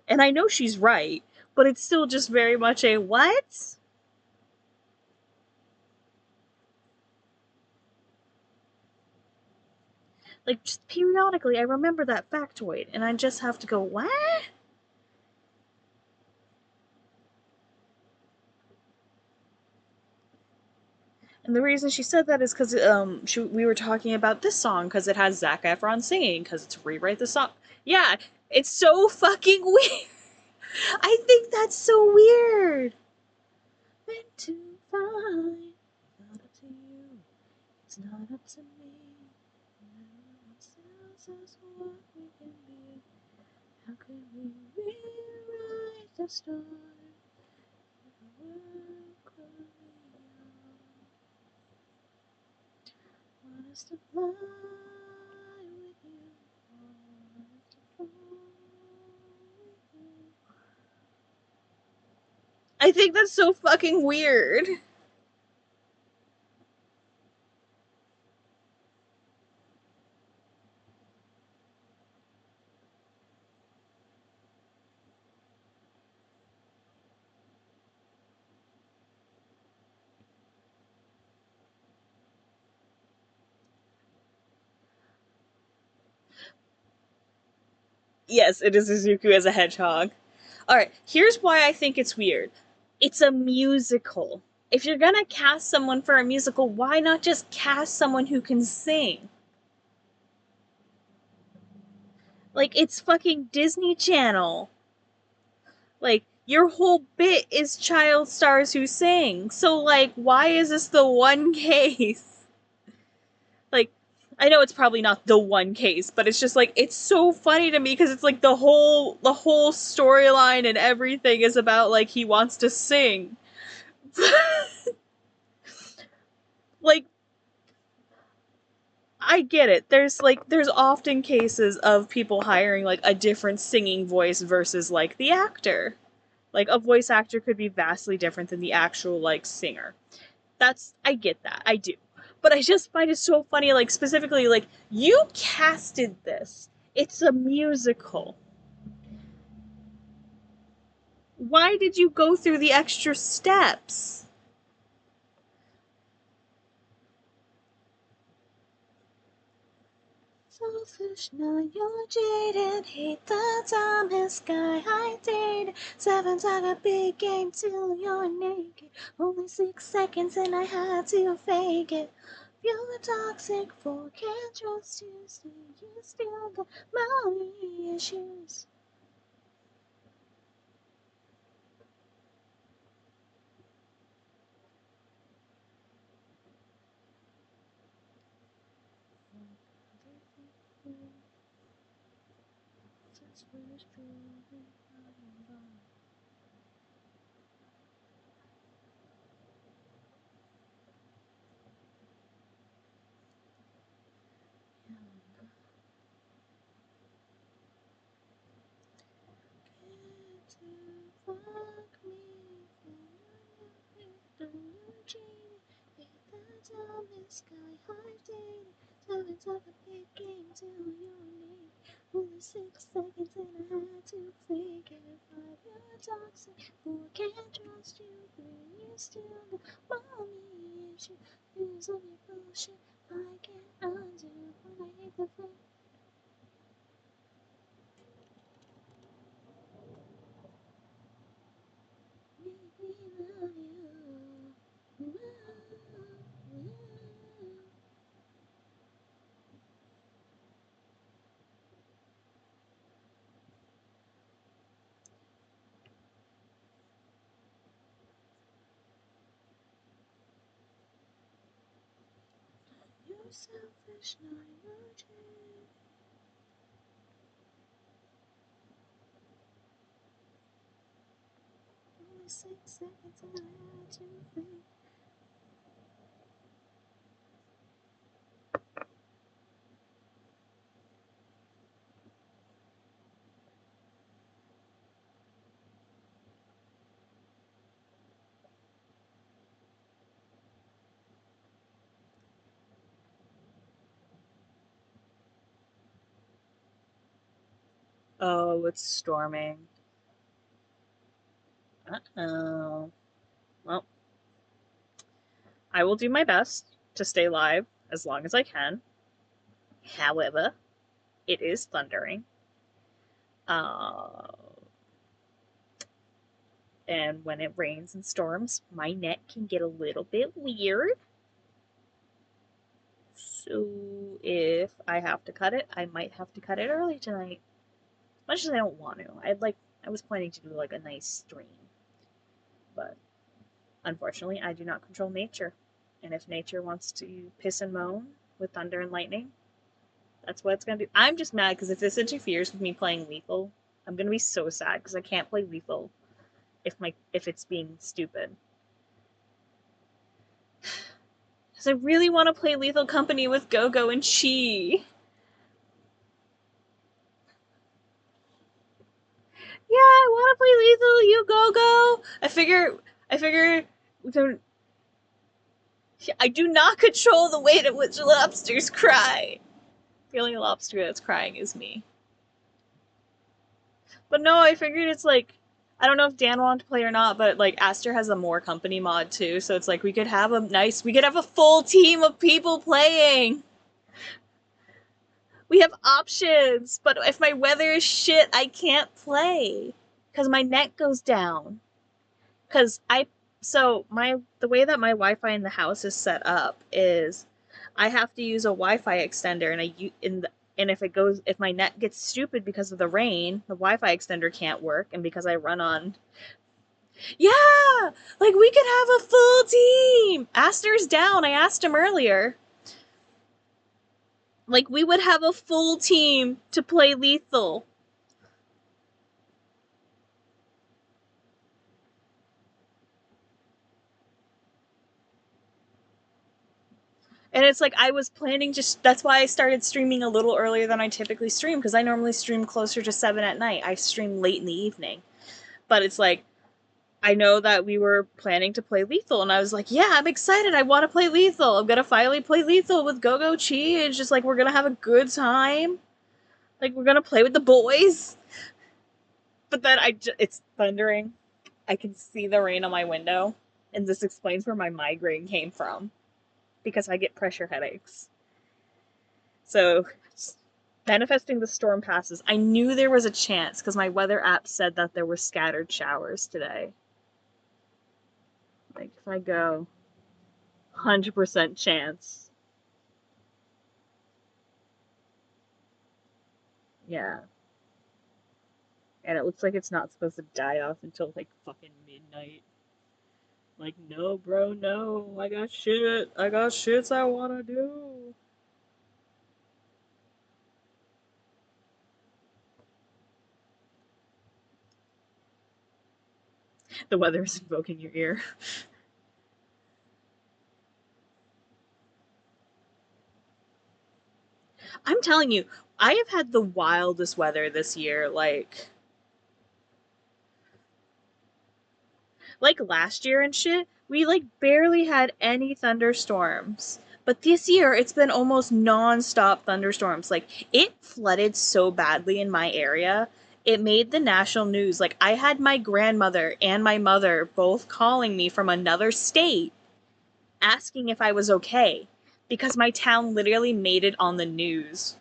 And I know she's right, but it's still just very much a what? Like, just periodically I remember that factoid, and I just have to go, what? And the reason she said that is because we were talking about this song because it has Zac Efron singing because it's Rewrite the Song. Yeah, it's so fucking weird. I think that's so weird. Meant to find, not up to you, it's not up to me. No one tells us what we can be. How can we rewrite the story? The world could be want us to fly with you. Want us to fly with you. I think that's so fucking weird. Yes, it is Izuku as a hedgehog. Alright, here's why I think it's weird. It's a musical. If you're gonna cast someone for a musical, why not just cast someone who can sing? Like, it's fucking Disney Channel. Like, your whole bit is child stars who sing. So, like, why is this the one case? Like, I know it's probably not the one case, but it's just like it's so funny to me because it's like the whole storyline and everything is about like he wants to sing. Like, I get it. There's often cases of people hiring like a different singing voice versus like the actor. Like a voice actor could be vastly different than the actual like singer. I get that. I do. But I just find it so funny, like, specifically, like, you casted this. It's a musical. Why did you go through the extra steps? Selfish, now you're jaded. Hate the dumbest guy I dated. 7 times a big game till you're naked. Only 6 seconds and I had to fake it. You're toxic for can't trust you. See, you still got mommy issues. sky high day. Seven it came to your name. Only 6 seconds and I had to fake it. 5 you're toxic, 4 can't trust you. 3 you still got mommy issues. Use of your bullshit I can't undo when I hate the flame. Make me love you. You're selfish, not emotive. Only 6 seconds and I had to think. Oh, it's storming. Uh-oh. Well, I will do my best to stay live as long as I can. However, it is thundering. Uh, and when it rains and storms, my net can get a little bit weird. So if I have to cut it, I might have to cut it early tonight. As much as I don't want to. I was planning to do like a nice stream. But unfortunately, I do not control nature. And if nature wants to piss and moan with thunder and lightning, that's what it's gonna do. I'm just mad because if this interferes with me playing lethal, I'm gonna be so sad because I can't play lethal if it's being stupid. Because I really want to play Lethal Company with Go-Go and Chi. Yeah, I want to play Lethal. You Go-Go. I figure we can. I do not control the way at which lobsters cry. The only lobster that's crying is me. But no, I figured it's like, I don't know if Dan wanted to play or not, but like Aster has a more company mod too, so it's like we could have a full team of people playing. We have options, but if my weather is shit, I can't play because my net goes down. Because the way that my Wi-Fi in the house is set up is I have to use a Wi-Fi extender, and if my net gets stupid because of the rain, the Wi-Fi extender can't work, and because I run on. Yeah, like we could have a full team. Aster's down. I asked him earlier. Like we would have a full team to play lethal. And it's like I was planning that's why I started streaming a little earlier than I typically stream, because I normally stream closer to 7 at night. I stream late in the evening. But it's like, I know that we were planning to play Lethal, and I was like, yeah, I'm excited. I want to play Lethal. I'm going to finally play Lethal with Go-Go Chi. It's just like, we're going to have a good time. Like, we're going to play with the boys. But then it's thundering. I can see the rain on my window. And this explains where my migraine came from. Because I get pressure headaches. So, manifesting the storm passes. I knew there was a chance because my weather app said that there were scattered showers today. Like, if I go 100% chance. Yeah. And it looks like it's not supposed to die off until like fucking midnight. Like, no, bro, no. I got shit. I got shits I wanna do. The weather is invoking your ear. I'm telling you, I have had the wildest weather this year. Like last year and shit, we like barely had any thunderstorms. But this year, it's been almost non-stop thunderstorms. Like, it flooded so badly in my area. It made the national news. Like, I had my grandmother and my mother both calling me from another state asking if I was okay because my town literally made it on the news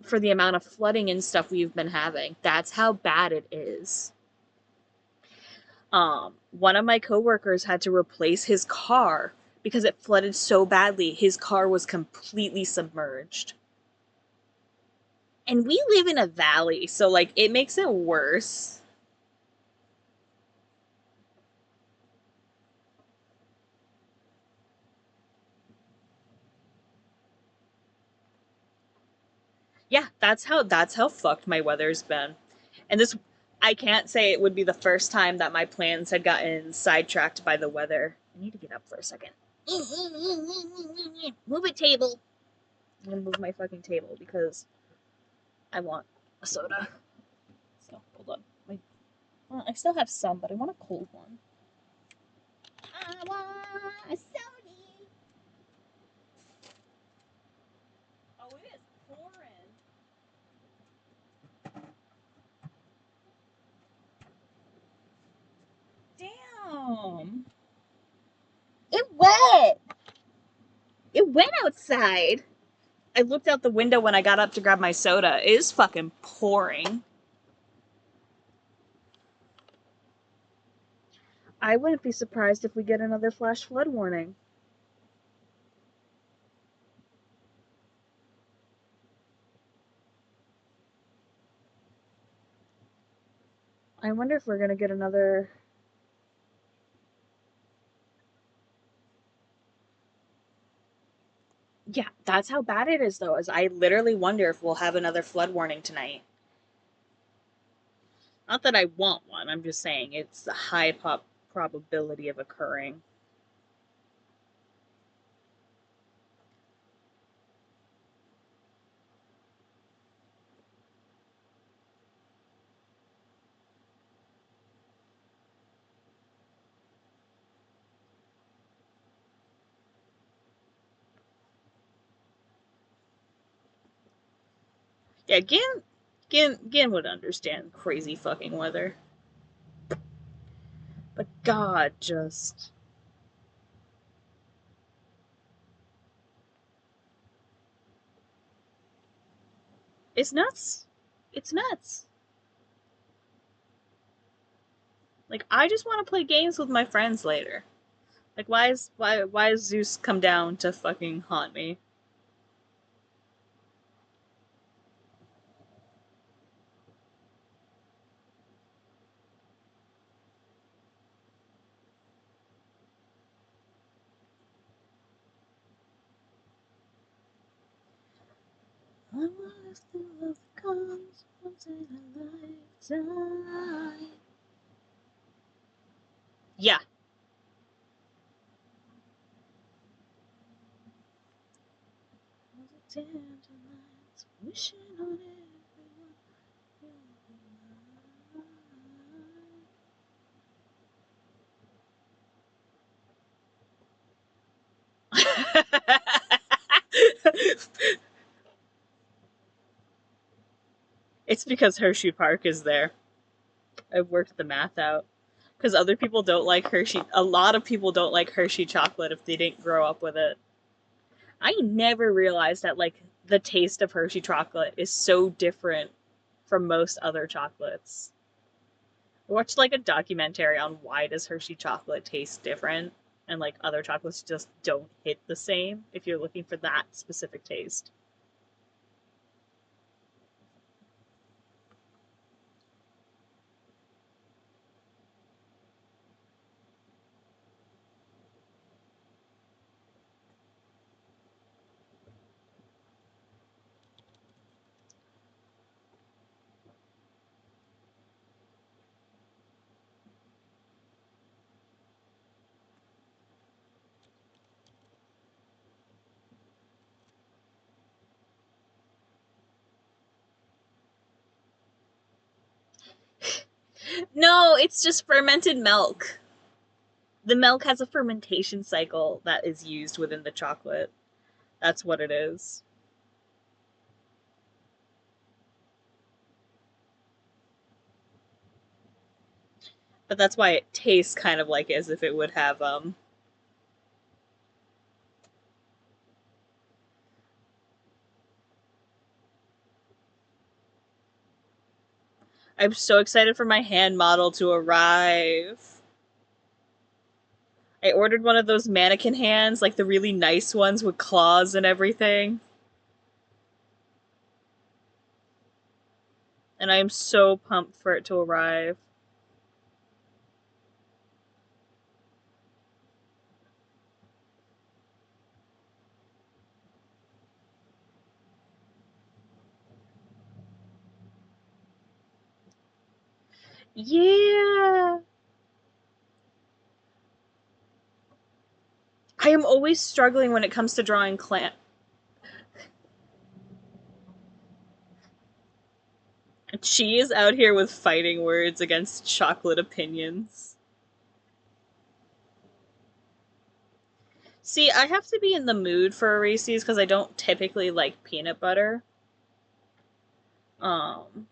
for the amount of flooding and stuff we've been having. That's how bad it is. One of my coworkers had to replace his car because it flooded so badly. His car was completely submerged. And we live in a valley, so like it makes it worse. Yeah, that's how fucked my weather's been. And this I can't say it would be the first time that my plans had gotten sidetracked by the weather. I need to get up for a second. Move it, table. I'm gonna move my fucking table because I want a soda. So hold on. Well, I still have some, but I want a cold one. I want a soda. Oh, it is pouring. Damn. It wet. It went outside. I looked out the window when I got up to grab my soda. It is fucking pouring. I wouldn't be surprised if we get another flash flood warning. I wonder if we're gonna get another. Yeah, that's how bad it is, though. Is I literally wonder if we'll have another flood warning tonight. Not that I want one. I'm just saying it's a high probability of occurring. Yeah, Gin would understand crazy fucking weather. But God, just. It's nuts. It's nuts. Like, I just want to play games with my friends later. Like, why is Zeus come down to fucking haunt me? I want to love comes once in a lifetime. Yeah. Wishing on everyone. It's because Hershey Park is there. I've worked the math out. Because other people don't like Hershey. A lot of people don't like Hershey chocolate if they didn't grow up with it. I never realized that, like, the taste of Hershey chocolate is so different from most other chocolates. I watched, like, a documentary on why does Hershey chocolate taste different, and, like, other chocolates just don't hit the same if you're looking for that specific taste. No, it's just fermented milk. The milk has a fermentation cycle that is used within the chocolate. That's what it is. But that's why it tastes kind of like as if it would have I'm so excited for my hand model to arrive. I ordered one of those mannequin hands, like the really nice ones with claws and everything. And I am so pumped for it to arrive. Yeah! I am always struggling when it comes to drawing clam. She is out here with fighting words against chocolate opinions. See, I have to be in the mood for a Reese's because I don't typically like peanut butter. Um,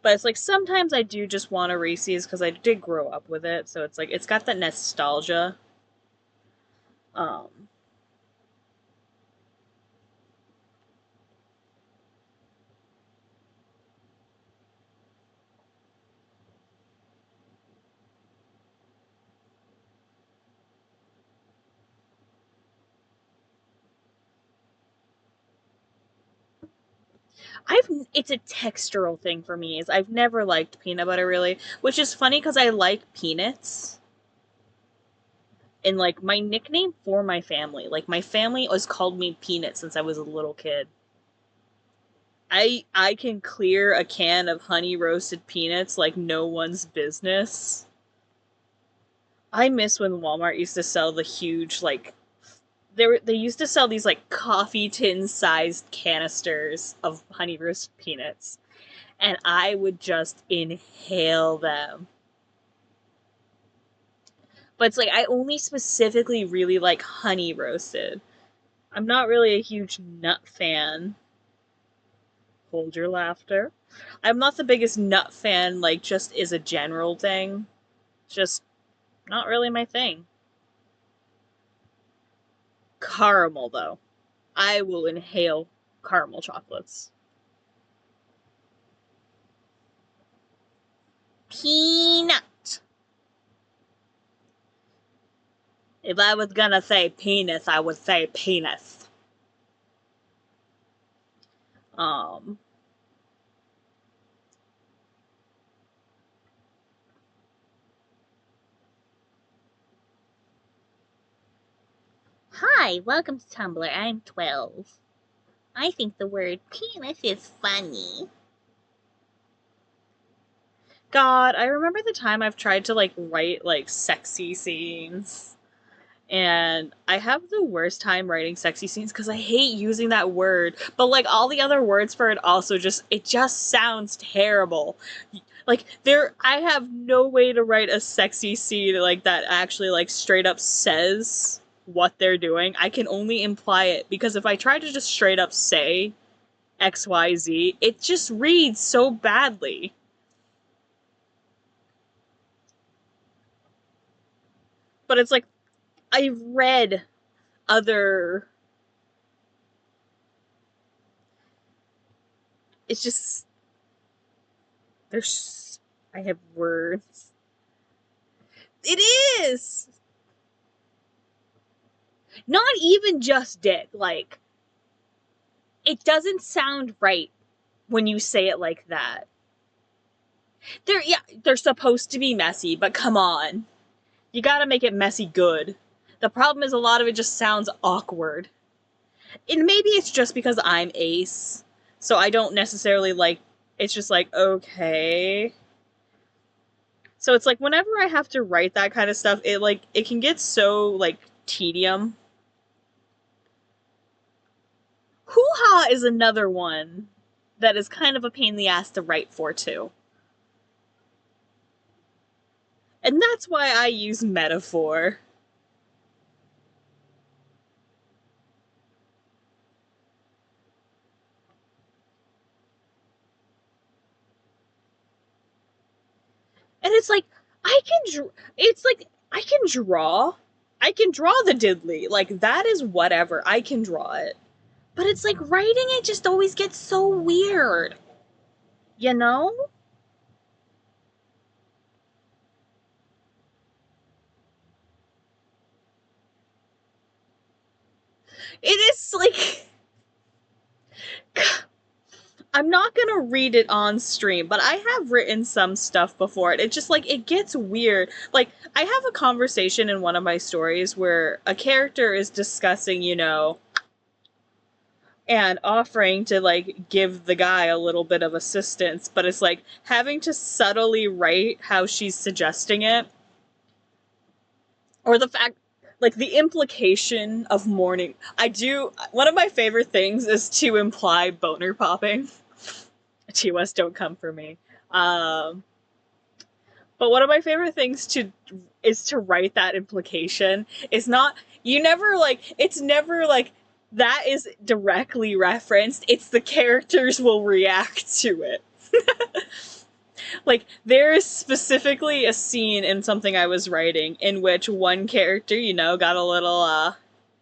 but it's like sometimes I do just want a Reese's because I did grow up with it, so it's like it's got that nostalgia. Um, I've it's a textural thing for me. Is I've never liked peanut butter really, which is funny because I like peanuts. And like my nickname for my family, like my family has called me Peanut since I was a little kid. I can clear a can of honey roasted peanuts like no one's business. I miss when Walmart used to sell the huge like they used to sell these like coffee tin sized canisters of honey roasted peanuts, and I would just inhale them. But it's like I only specifically really like honey roasted. I'm not really a huge nut fan. Hold your laughter. I'm not the biggest nut fan, like just is a general thing. Just not really my thing. Caramel though. I will inhale caramel chocolates. Peanut. If I was gonna say penis, I would say penis. Um, Hi, welcome to Tumblr. I'm 12. I think the word penis is funny. God, I remember the time I've tried to like write like sexy scenes. And I have the worst time writing sexy scenes because I hate using that word. But like all the other words for it also just sounds terrible. Like I have no way to write a sexy scene like that actually like straight up says what they're doing. I can only imply it because if I try to just straight up say XYZ, it just reads so badly. But it's like I've read other it's just there's I have words. It is not even just dick. Like it doesn't sound right when you say it like that. They're supposed to be messy, but come on. You gotta make it messy good. The problem is a lot of it just sounds awkward. And maybe it's just because I'm ace, so I don't necessarily like it's just like, okay. So it's like whenever I have to write that kind of stuff, it can get so like tedium. Hoo-ha is another one that is kind of a pain in the ass to write for too. And that's why I use metaphor. And it's like, it's like, I can draw. I can draw the diddly. Like, that is whatever. I can draw it. But it's like, writing it just always gets so weird. You know? It is like, I'm not gonna read it on stream, but I have written some stuff before it. It just like it gets weird. Like I have a conversation in one of my stories where a character is discussing, and offering to like give the guy a little bit of assistance, but it's like having to subtly write how she's suggesting it, or the fact like the implication of mourning. I do one of my favorite things is to imply boner popping. TOS don't come for me. Um, but one of my favorite things to is to write that implication. It's not you never like it's never like that is directly referenced. It's the characters will react to it. Like there is specifically a scene in something I was writing in which one character, got a little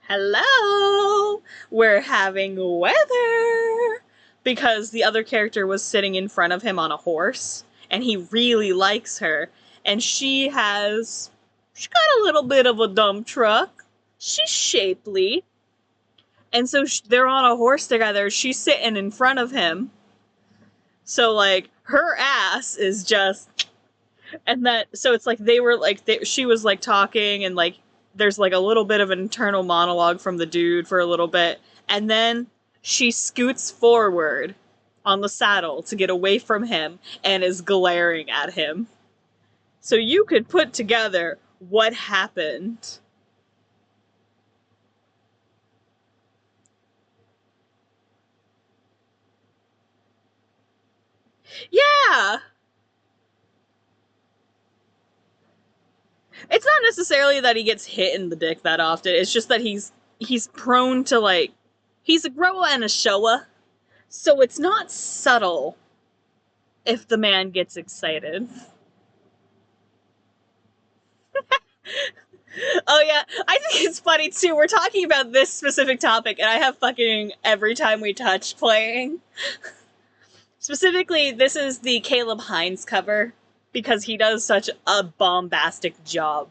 hello, we're having weather, because the other character was sitting in front of him on a horse and he really likes her, and she got a little bit of a dump truck. She's shapely. And so they're on a horse together. She's sitting in front of him. So like her ass is just, and that, so it's like they were like she was like talking, and like there's like a little bit of an internal monologue from the dude for a little bit, and then she scoots forward on the saddle to get away from him and is glaring at him. So you could put together what happened. Yeah, it's not necessarily that he gets hit in the dick that often. It's just that he's prone to like he's a grower and a shower, so it's not subtle if the man gets excited. Oh yeah, I think it's funny too. We're talking about this specific topic, and I have fucking Every Time We Touch playing. Specifically, this is the Caleb Hines cover because he does such a bombastic job.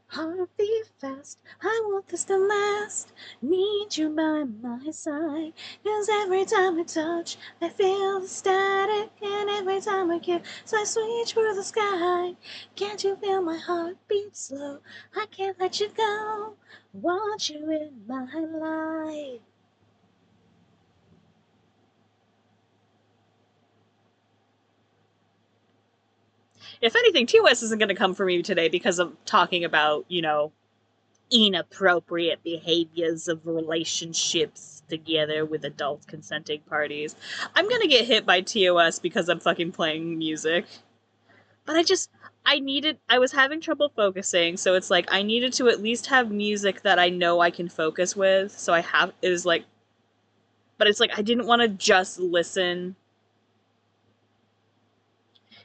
Heart beat fast, I want this to last. Need you by my side. Cause every time we touch, I feel the static. And every time I kiss, I switch through the sky. Can't you feel my heart beat slow? I can't let you go. Want you in my life. If anything, TOS isn't going to come for me today because I'm talking about, inappropriate behaviors of relationships together with adult consenting parties. I'm gonna get hit by TOS because I'm fucking playing music. But I was having trouble focusing, so it's like I needed to at least have music that I know I can focus with. So it is like, but it's like I didn't want to just listen.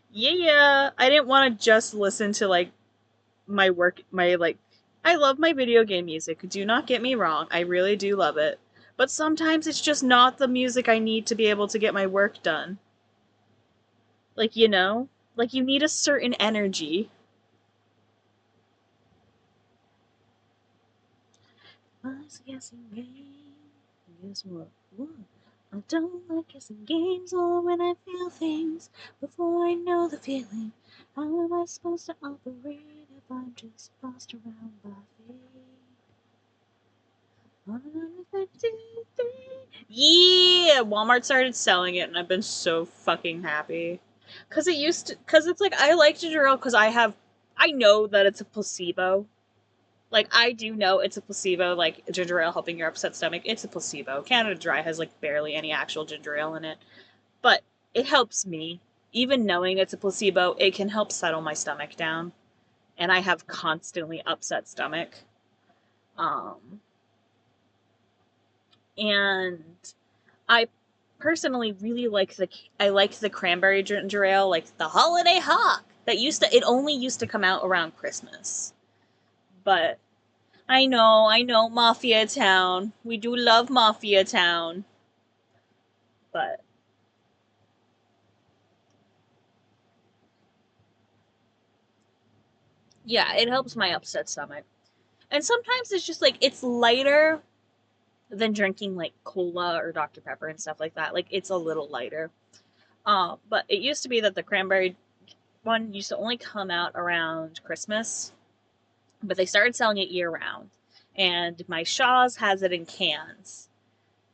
Yeah, I didn't want to just listen to like my work, my like, I love my video game music. Do not get me wrong. I really do love it. But sometimes it's just not the music I need to be able to get my work done. Like, like you need a certain energy. What's a guessing game? Guess what? What? I don't like guessing games or when I feel things before I know the feeling. How am I supposed to operate if I'm just bossed around by fate? Yeah, Walmart started selling it, and I've been so fucking happy. Cause it's like I like ginger ale because I know that it's a placebo. Like I do know it's a placebo. Like ginger ale helping your upset stomach, it's a placebo. Canada Dry has like barely any actual ginger ale in it, but it helps me. even knowing it's a placebo, it can help settle my stomach down. And I have constantly upset stomach. And I personally really like the cranberry ginger ale, like the Holiday Hawk. It only used to come out around Christmas. But I know, Mafia Town. We do love Mafia Town. But yeah, it helps my upset stomach. And sometimes it's just like, it's lighter than drinking like cola or Dr. Pepper and stuff like that. Like, it's a little lighter. But it used to be that the cranberry one used to only come out around Christmas, but they started selling it year round. And my Shaw's has it in cans.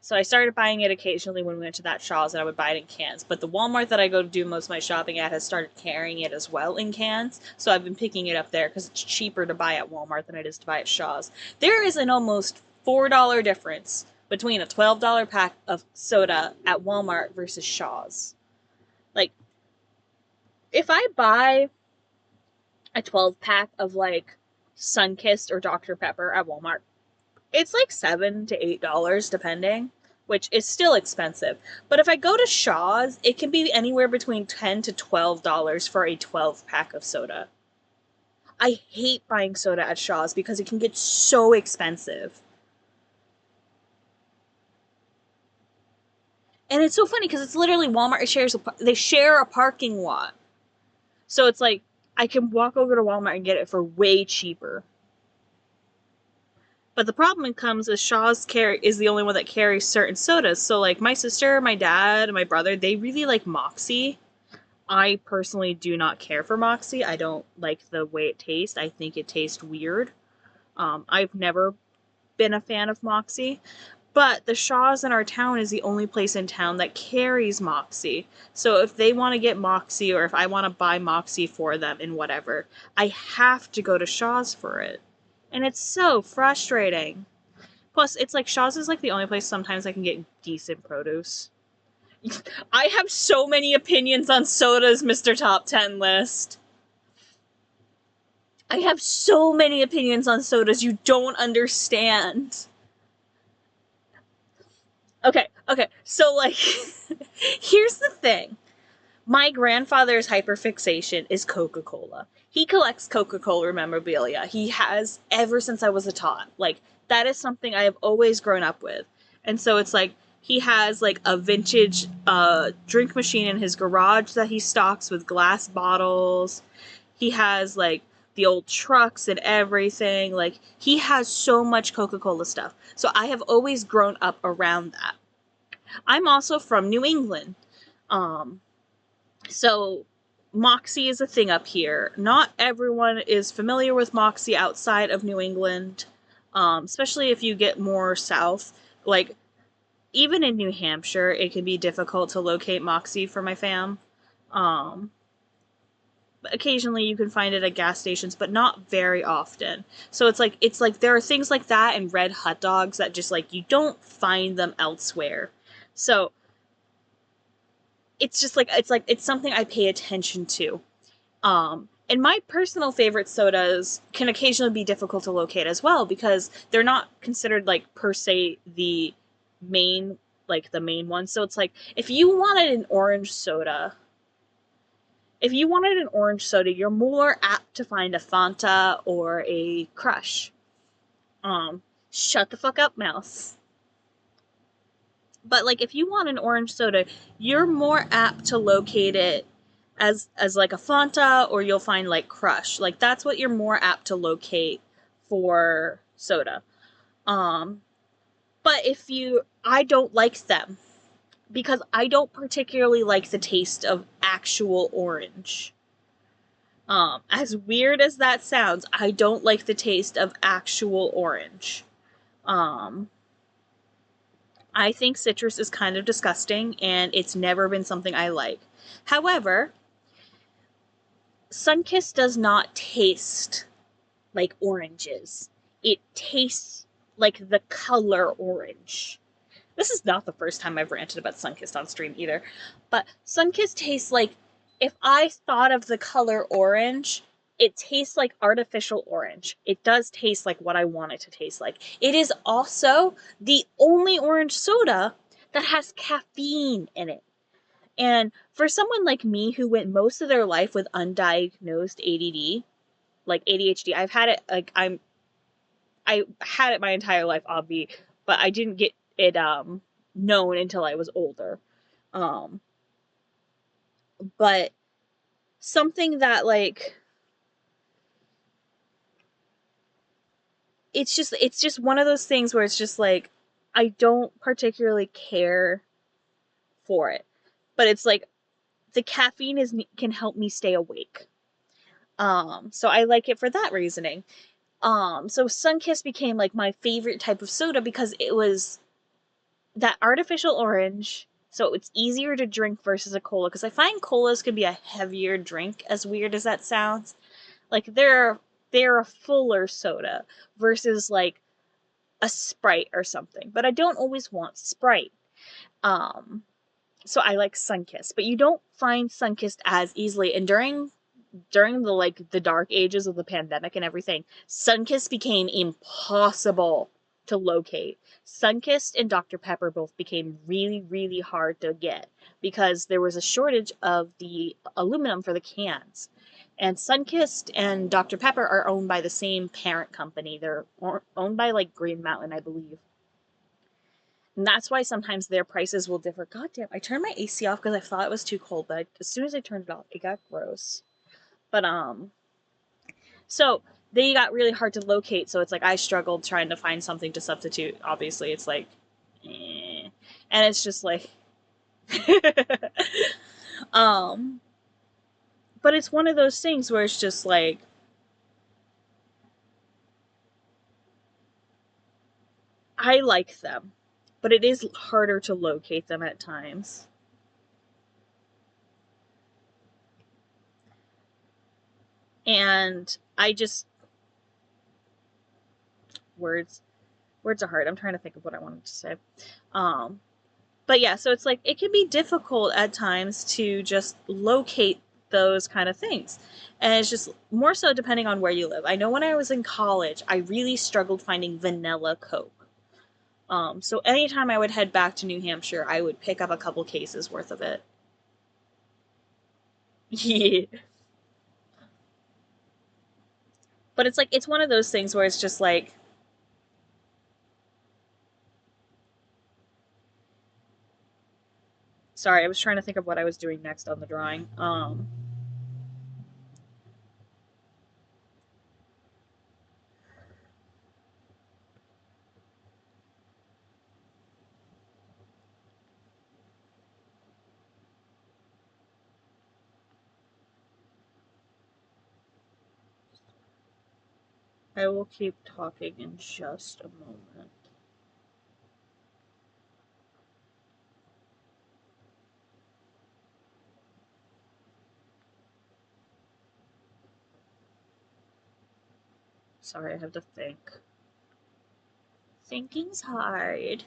So I started buying it occasionally when we went to that Shaw's, and I would buy it in cans. But the Walmart that I go to do most of my shopping at has started carrying it as well in cans. So I've been picking it up there because it's cheaper to buy at Walmart than it is to buy at Shaw's. There is an almost $4 difference between a $12 pack of soda at Walmart versus Shaw's. Like, if I buy a 12 pack of like Sunkist or Dr. Pepper at Walmart, it's like $7 to $8 depending, which is still expensive. But if I go to Shaw's, it can be anywhere between $10 to $12 for a 12 pack of soda. I hate buying soda at Shaw's because it can get so expensive. And it's so funny because it's literally Walmart. They share a parking lot. So it's like, I can walk over to Walmart and get it for way cheaper. But the problem comes is Shaw's is the only one that carries certain sodas. So like my sister, my dad, and my brother, they really like Moxie. I personally do not care for Moxie. I don't like the way it tastes. I think it tastes weird. I've never been a fan of Moxie. But the Shaw's in our town is the only place in town that carries Moxie. So if they want to get Moxie, or if I want to buy Moxie for them and whatever, I have to go to Shaw's for it. And it's so frustrating. Plus, it's like Shaw's is like the only place sometimes I can get decent produce. I have so many opinions on sodas, Mr. Top 10 list. I have so many opinions on sodas you don't understand. Okay, so like, here's the thing. My grandfather's hyperfixation is Coca-Cola. He collects Coca-Cola memorabilia. He has ever since I was a tot. Like, that is something I have always grown up with. And so it's like, he has like a vintage drink machine in his garage that he stocks with glass bottles. He has like the old trucks and everything. Like, he has so much Coca-Cola stuff. So I have always grown up around that. I'm also from New England. So Moxie is a thing up here. Not everyone is familiar with Moxie outside of New England, especially if you get more south. Like, even in New Hampshire, it can be difficult to locate Moxie for my fam. Occasionally you can find it at gas stations, but not very often. So it's like there are things like that and red hot dogs that just like you don't find them elsewhere. So it's just like it's something I pay attention to. And my personal favorite sodas can occasionally be difficult to locate as well because they're not considered like per se the main one. So it's like if you wanted an orange soda, you're more apt to find a Fanta or a Crush. Shut the fuck up, mouse. But like if you want an orange soda, you're more apt to locate it as like a Fanta, or you'll find like Crush. Like that's what you're more apt to locate for soda. But I don't like them because I don't particularly like the taste of actual orange. As weird as that sounds, I don't like the taste of actual orange. I think citrus is kind of disgusting, and it's never been something I like. However, Sunkist does not taste like oranges. It tastes like the color orange. This is not the first time I've ranted about Sunkist on stream either, but Sunkist tastes like if I thought of the color orange, it tastes like artificial orange. It does taste like what I want it to taste like. It is also the only orange soda that has caffeine in it. And for someone like me who went most of their life with undiagnosed ADD, like ADHD, I had it my entire life, obvi, but I didn't get it known until I was older. Um but something that like it's just one of those things where it's just like I don't particularly care for it. But it's like the caffeine can help me stay awake. So I like it for that reasoning. So Sunkist became like my favorite type of soda because it was that artificial orange, so it's easier to drink versus a cola, because I find colas can be a heavier drink, as weird as that sounds. Like they're a fuller soda versus like a Sprite or something. But I don't always want Sprite. Um so I like Sunkist, but you don't find Sunkist as easily. And during the like the dark ages of the pandemic and everything, Sunkist became impossible to locate. Sunkist and Dr. Pepper both became really, really hard to get because there was a shortage of the aluminum for the cans. And Sunkist and Dr. Pepper are owned by the same parent company. They're owned by like Green Mountain, I believe. And that's why sometimes their prices will differ. God damn, I turned my AC off because I thought it was too cold, but as soon as I turned it off, it got gross. But so they got really hard to locate. So it's like I struggled trying to find something to substitute. Obviously, it's like, and it's just like, um, but it's one of those things where it's just like, I like them, but it is harder to locate them at times. And I just words words are hard. I'm trying to think of what I wanted to say. Um, but yeah, so it's like it can be difficult at times to just locate those kind of things. And it's just more so depending on where you live. I know when I was in college, I really struggled finding vanilla Coke. So anytime I would head back to New Hampshire, I would pick up a couple cases worth of it. Yeah. But it's like, it's one of those things where it's just like, sorry, I was trying to think of what I was doing next on the drawing. I will keep talking in just a moment. Sorry, I have to think. Thinking's hard.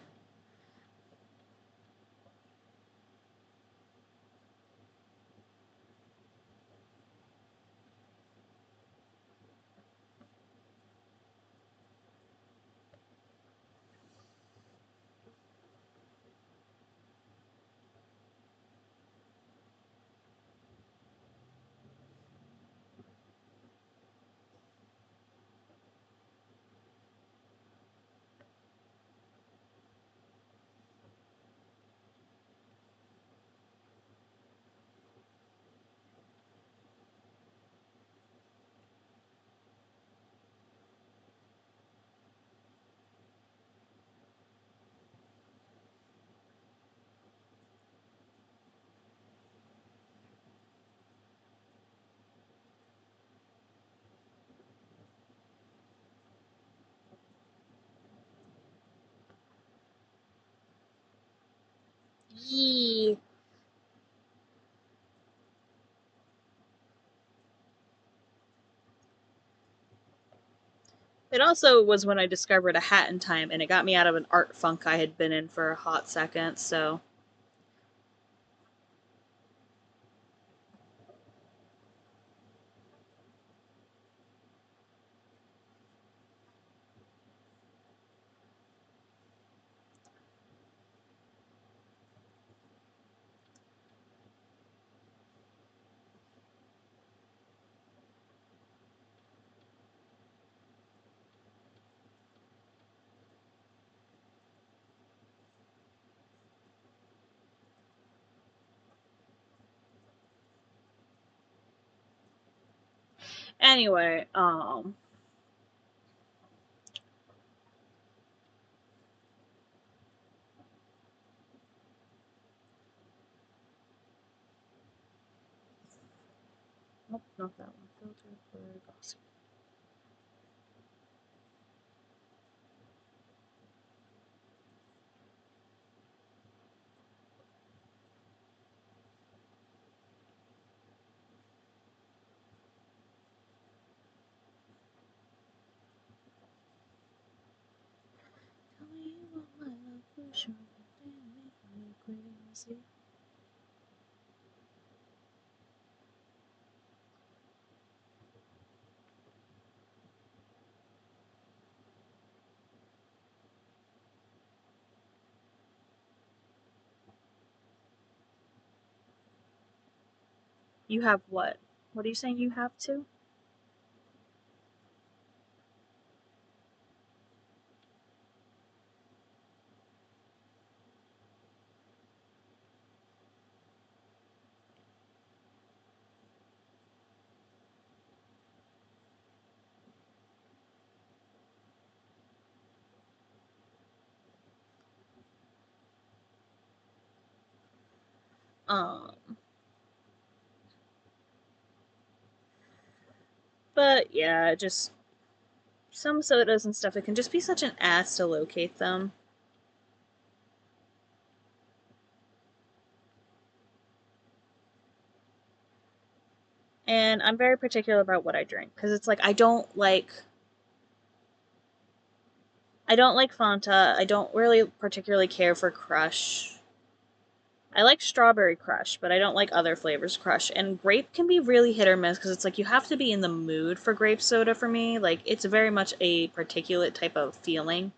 Yee. It also was when I discovered a hat in time, and it got me out of an art funk I had been in for a hot second, so. Anyway, nope, not that one. Filter for glossy. Tell me what my love will show you, make me crazy. You have what? What are you saying you have to? Um, but yeah, just some sodas and stuff, it can just be such an ass to locate them. And I'm very particular about what I drink because it's like I don't like Fanta. I don't really particularly care for Crush. I like Strawberry Crush, but I don't like other flavors Crush. And grape can be really hit or miss because it's like you have to be in the mood for grape soda for me. Like it's very much a particulate type of feeling.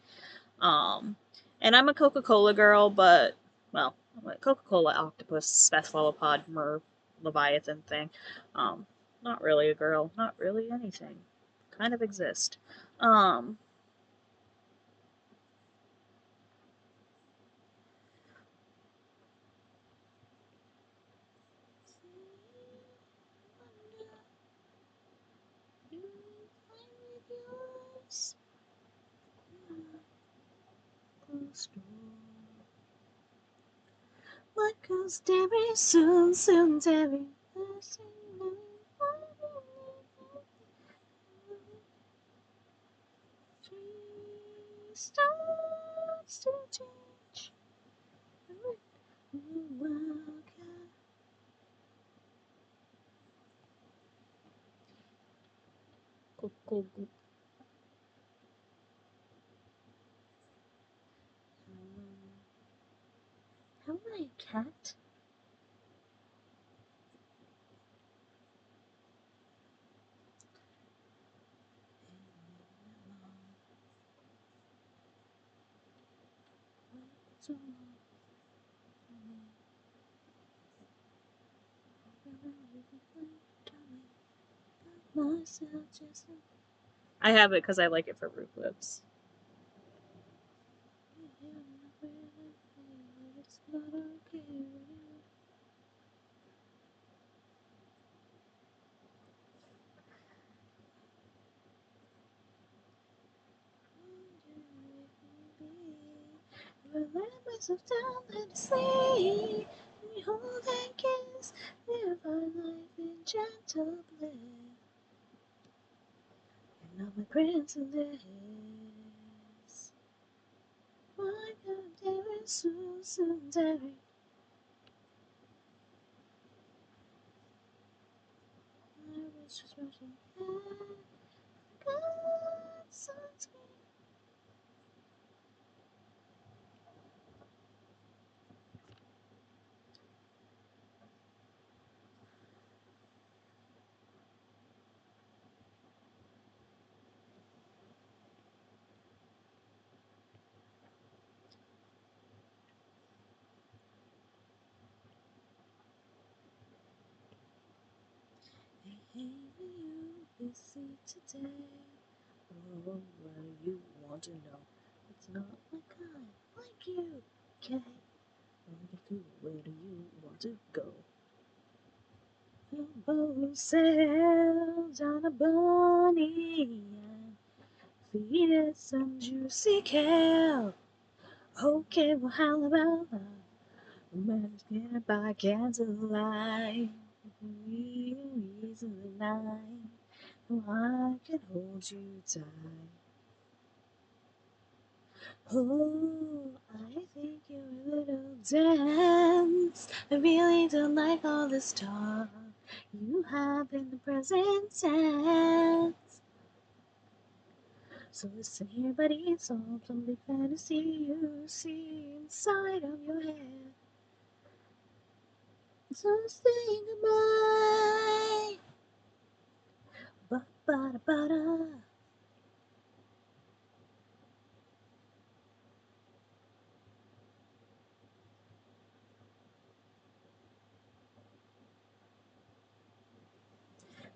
Um, and I'm a Coca-Cola girl, but well, I'm a Coca-Cola octopus, cephalopod, mer, leviathan thing. Not really a girl, not really anything. Kind of exist. Um, what goes very soon, soon, very. Starts to change. How am I a cat? I have it because I like it for Root Lips. I let myself down and sleep. We hold and kiss, live our life in gentle bliss. You're not my prince of this. My God, there is Susan Derry. I was just rushing God's sunscreen. Hey, you busy today? Oh, what do you want to know? It's not like I like you, okay? Where do you want to go? boat sails on a bonny feed it some juicy kale. Okay, well, how about that? Let's get it by candlelight. Easily night. Oh, I can hold you tight. Oh, I think you're a little dense. I really don't like all this talk you have in the present tense. So listen here, buddy, it's all some big fantasy you see inside of your head. So say goodbye. Ba-ba-da-ba-da.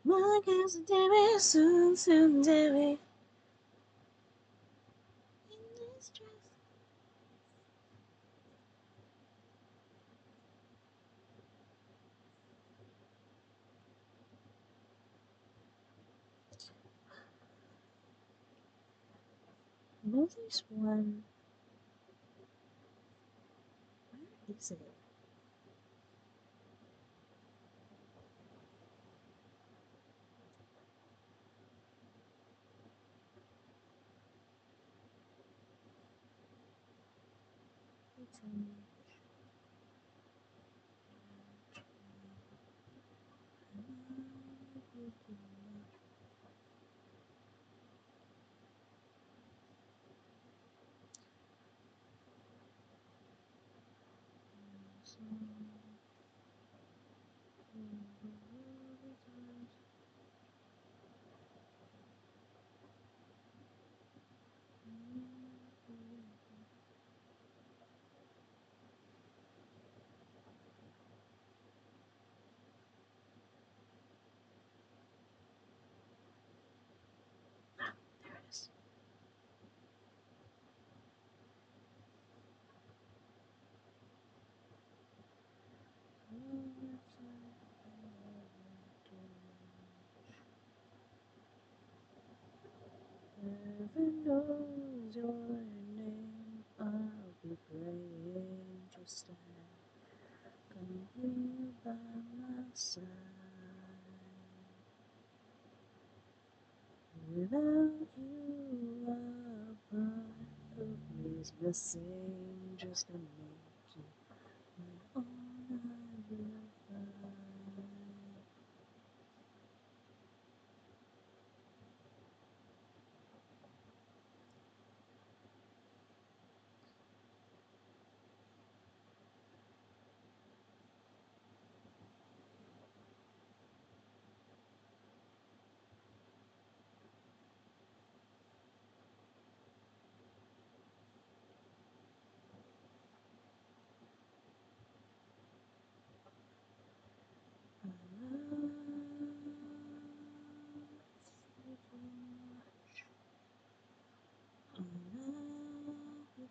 My girl's a dairy, soon, soon dairy. In this dress. I know there's one. Where is it? It's in there it is. Heaven knows your name. I'll be praying just to have company by my side. Without you, a part of me is missing. Just a minute, when all I will find.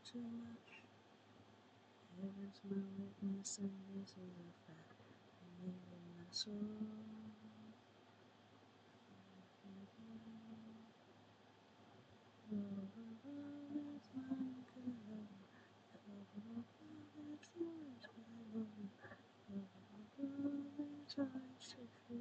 Too much. Heaven's my witness, and this is a fact. I live in my soul. That's my girl. That's yours, I love you. That's I should feel.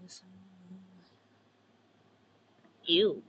That's all. Ew.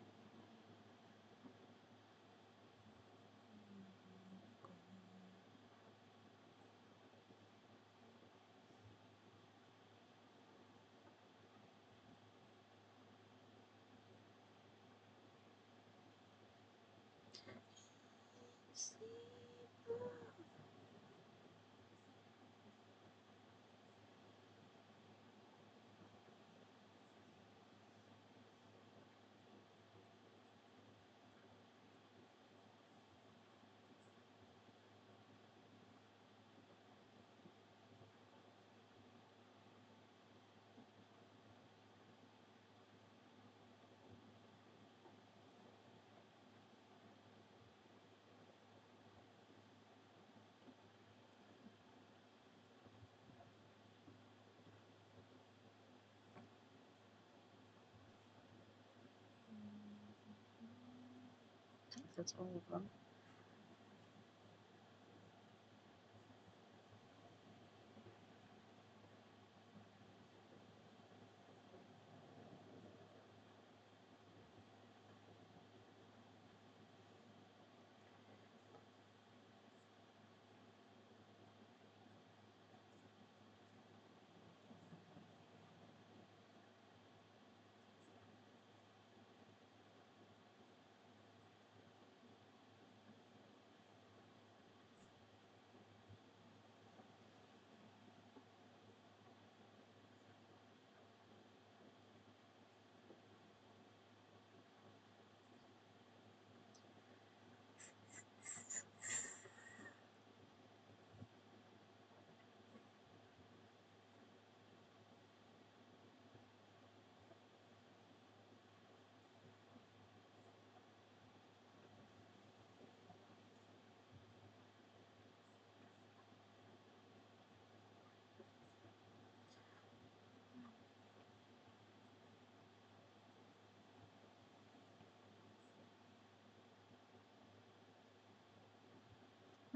that's all of them.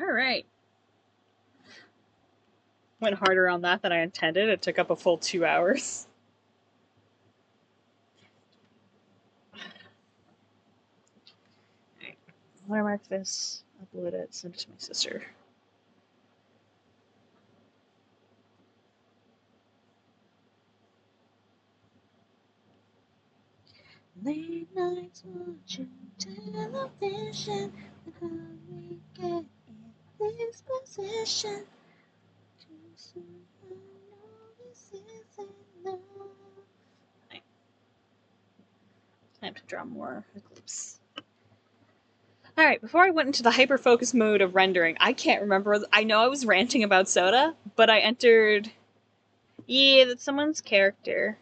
Alright. Went harder on that than I intended. It took up a full 2 hours. Alright. Watermark this, upload it, send it to my sister. Late nights watching television, and how we get in this position. Too soon, I know this isn't love. Right. Time to draw more eclipse. Alright, before I went into the hyper-focus mode of rendering, I can't remember. I know I was ranting about soda, but I entered. Yeah, that's someone's character.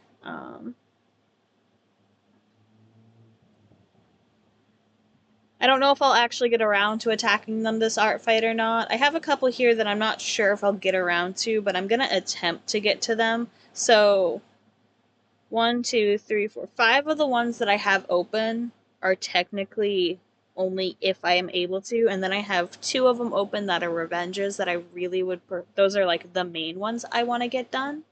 I don't know if I'll actually get around to attacking them this art fight or not. I have a couple here that I'm not sure if I'll get around to, but I'm gonna attempt to get to them. So, 1, 2, 3, 4, 5 of the ones that I have open are technically only if I am able to, and then I have 2 of them open that are revenges that I really would. Those are like the main ones I want to get done.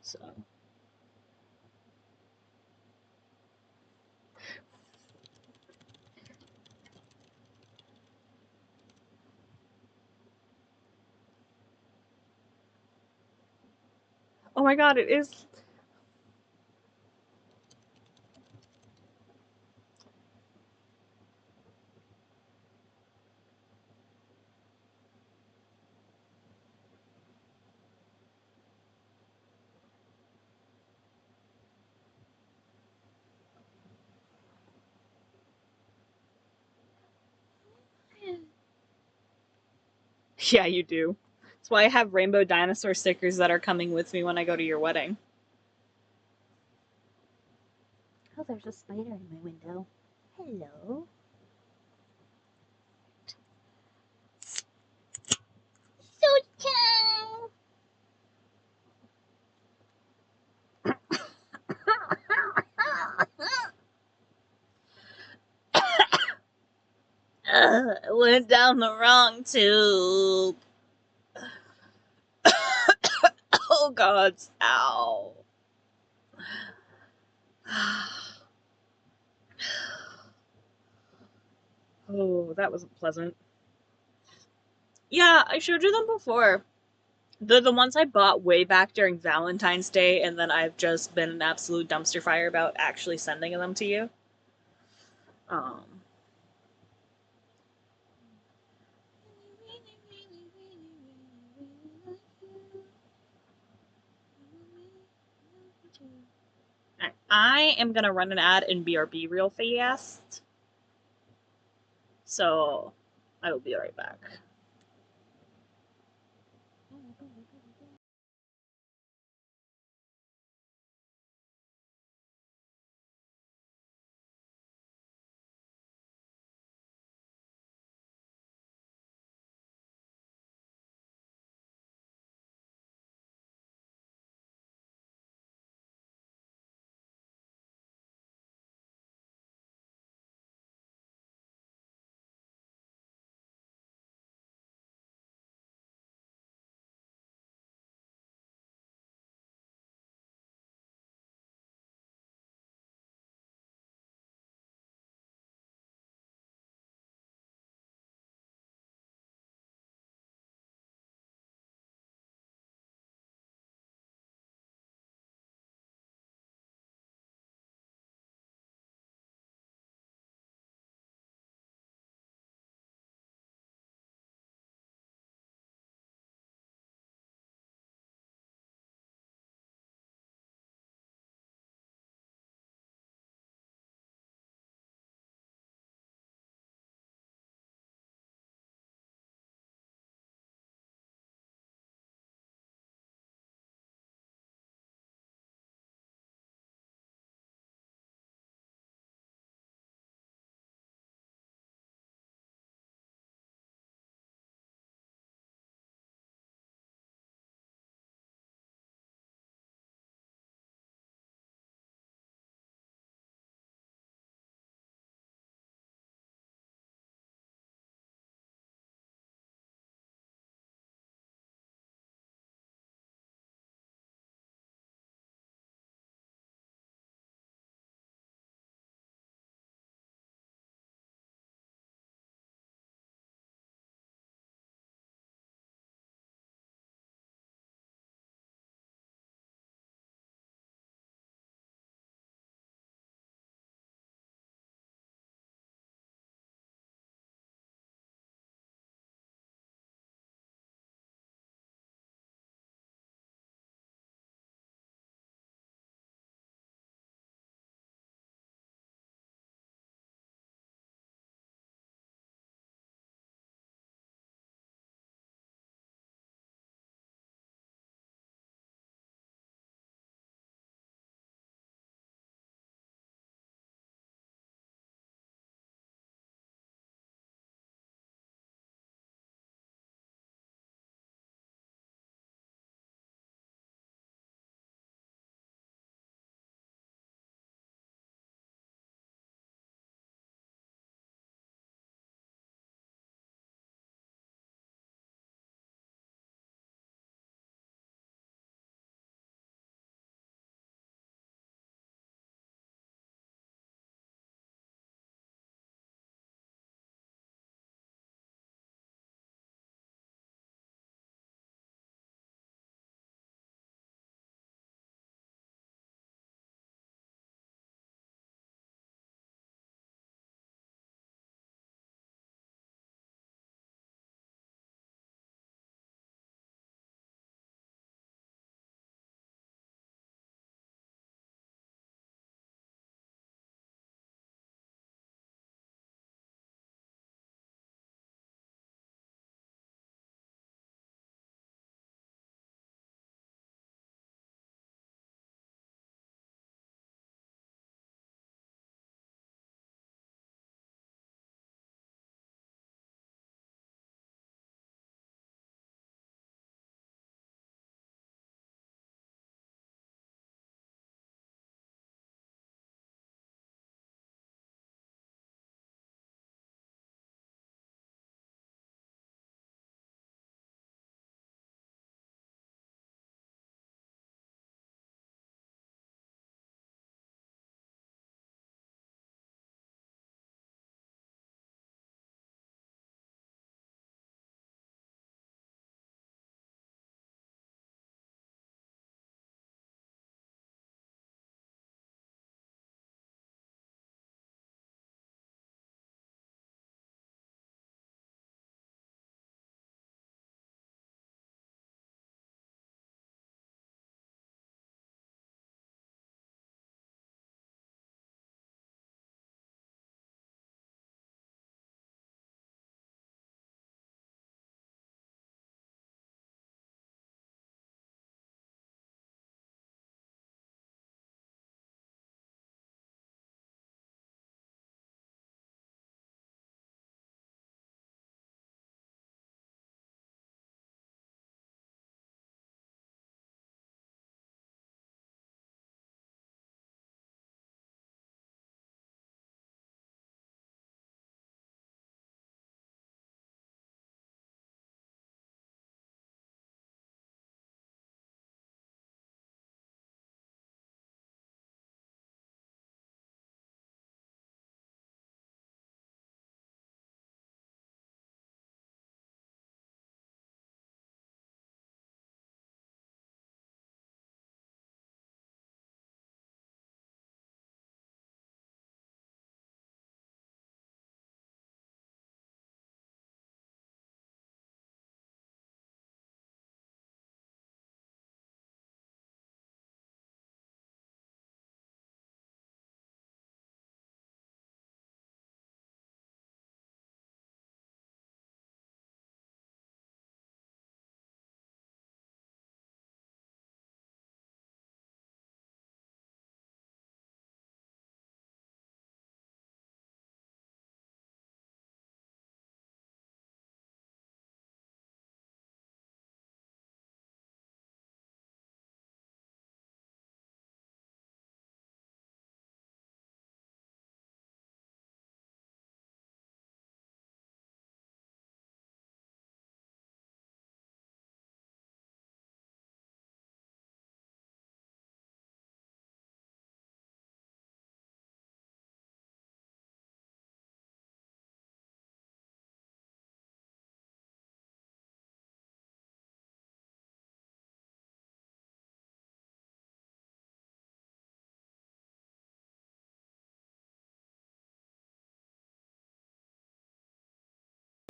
So. Oh my god, it is. Yeah, you do. That's why I have rainbow dinosaur stickers that are coming with me when I go to your wedding. Oh, there's a spider in my window. Hello. So ciao. Went down the wrong tube. Oh god, ow. Oh, that wasn't pleasant. Yeah, I showed you them before. They're the ones I bought way back during Valentine's Day, and then I've just been an absolute dumpster fire about actually sending them to you. I am gonna run an ad in BRB real fast. So I will be right back.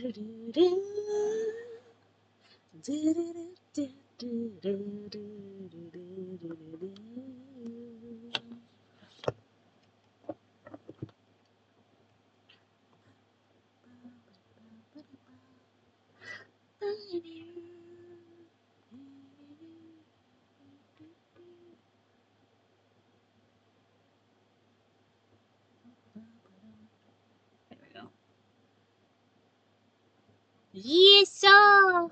There we go. Yes, sir.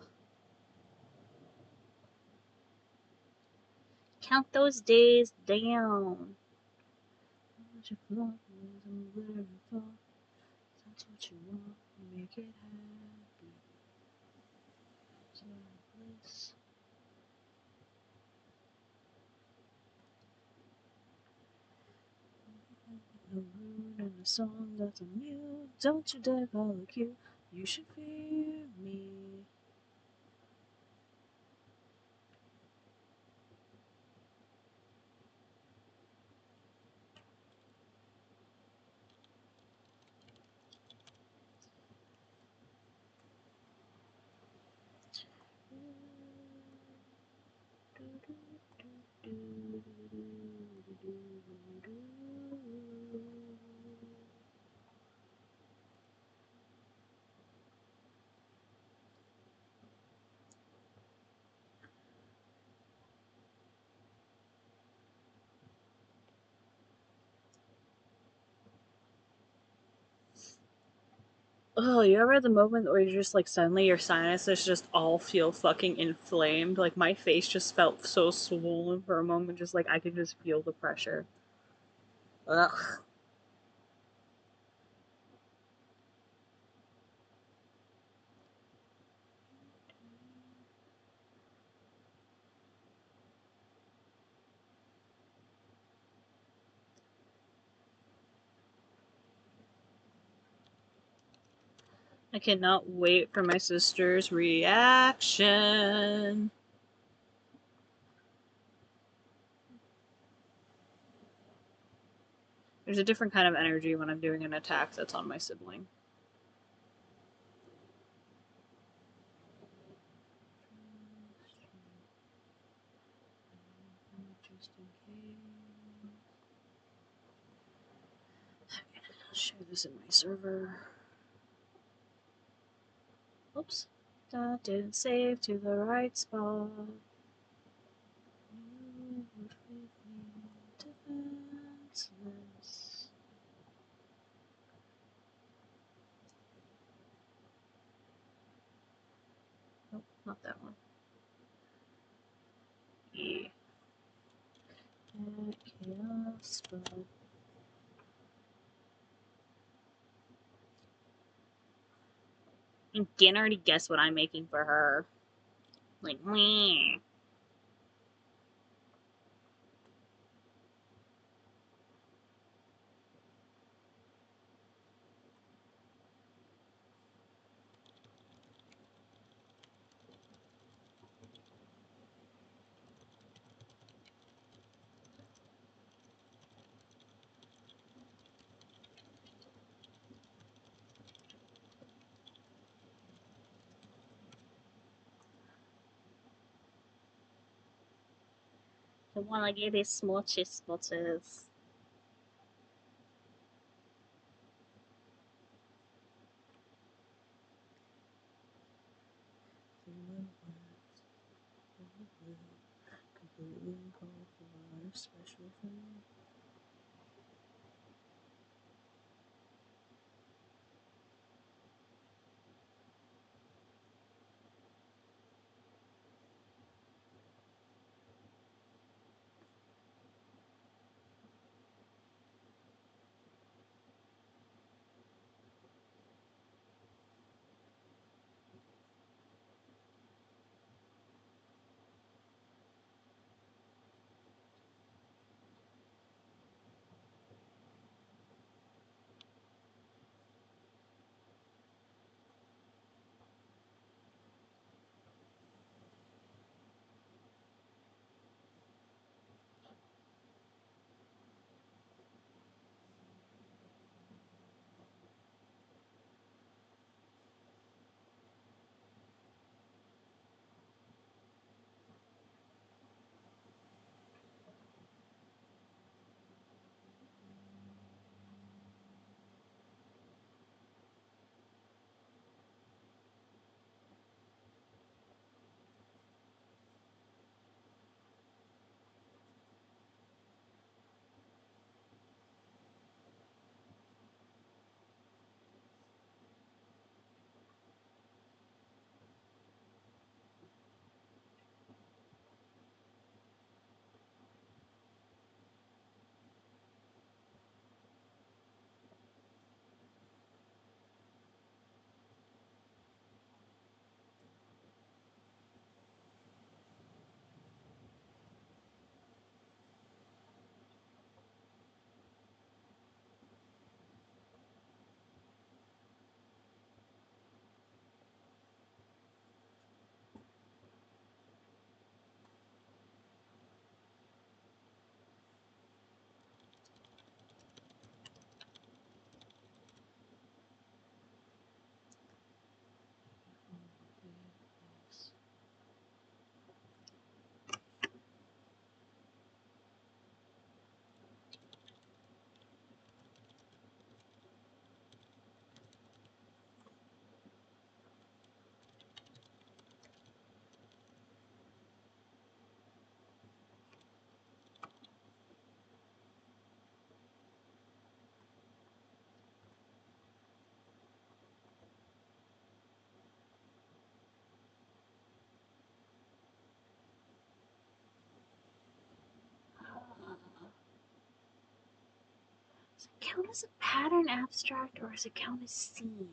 Count those days down. That's what you want. Make it happy. Bliss. A word in a song that's on you. Don't you dare call a cue. You should fear me. Oh, you ever had the moment where you just like suddenly your sinuses just all feel fucking inflamed? Like my face just felt so swollen for a moment, just like I could just feel the pressure. Ugh. I cannot wait for my sister's reaction. There's a different kind of energy when I'm doing an attack that's on my sibling. Just in case. I'll share this in my server. Oops. That didn't save to the right spot. You would leave me defenseless. Nope, not that one. Yeah. Chaos spot. You can already guess what I'm making for her. Like, meh. I want to get these small chest butters. Special for me. count as a pattern abstract or does it count as scene?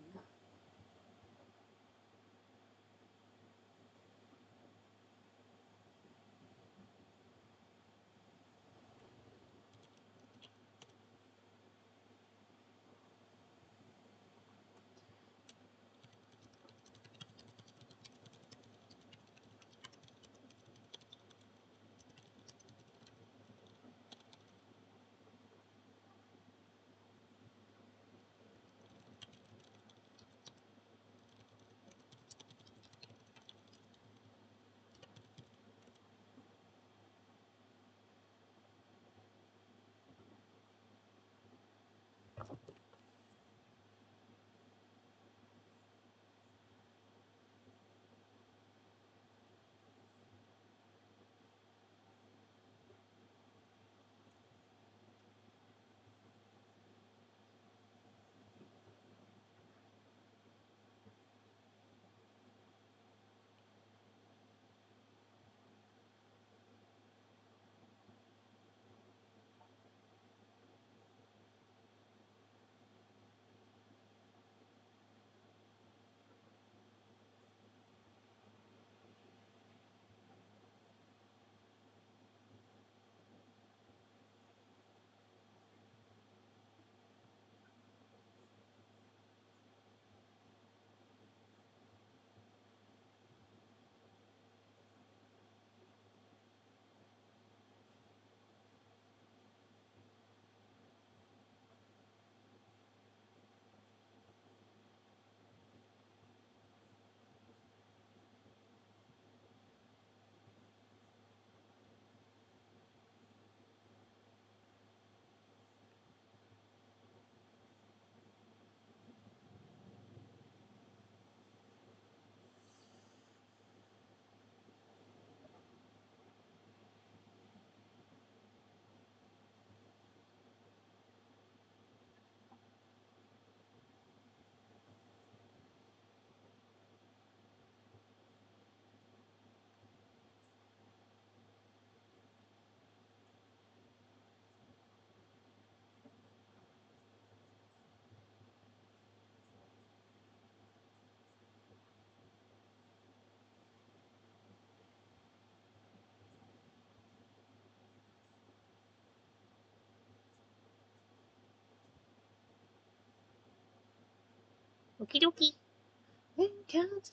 Okie dokie. Count.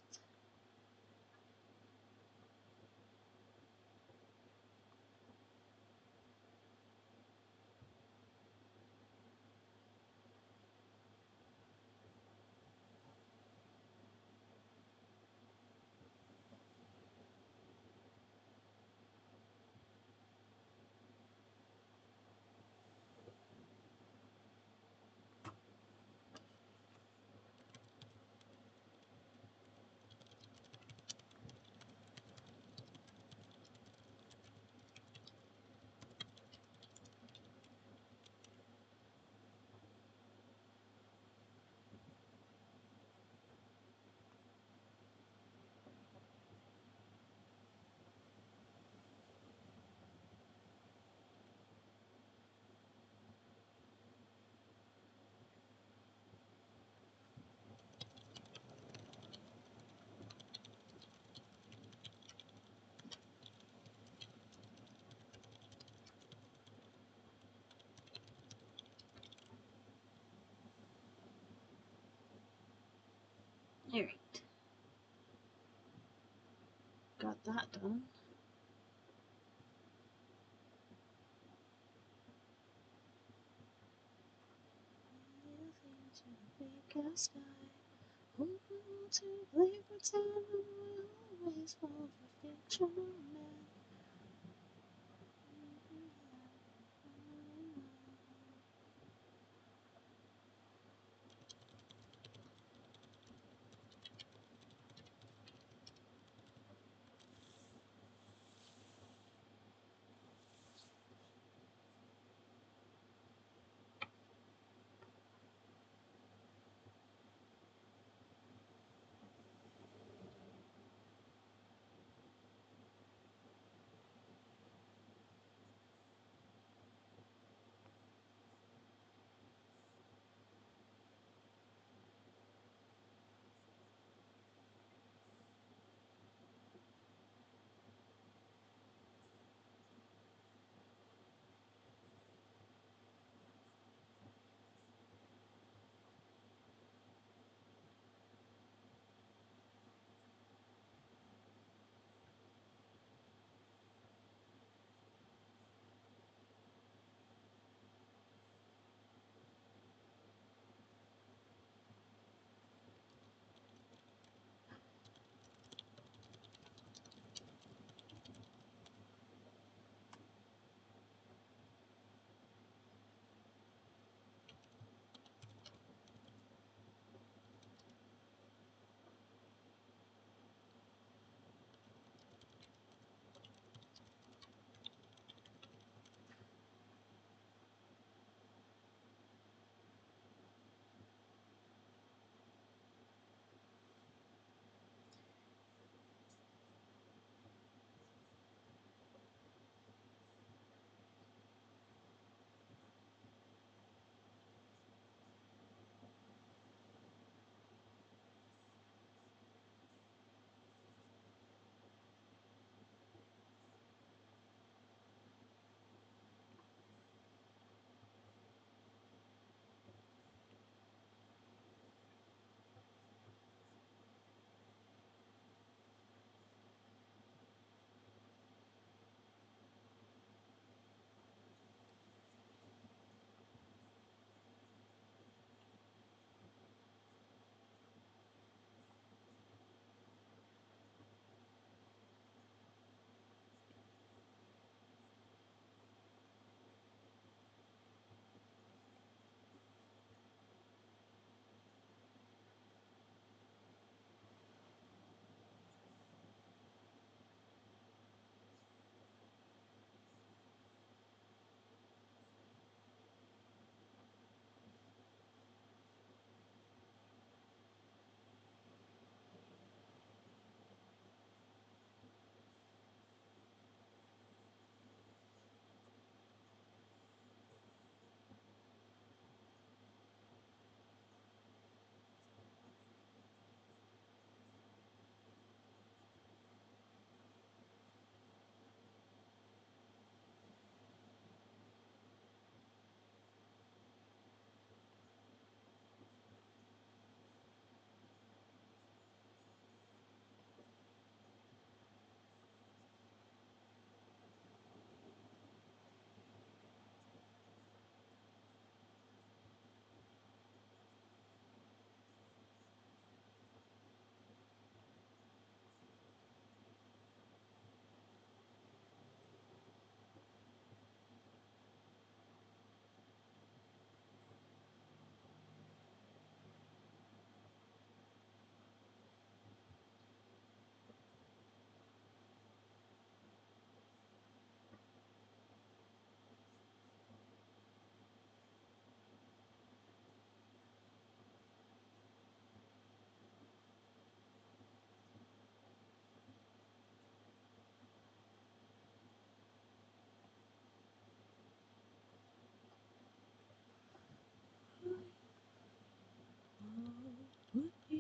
Alright. Got that done. Sky. Hoping to play pretend will always fall for future men.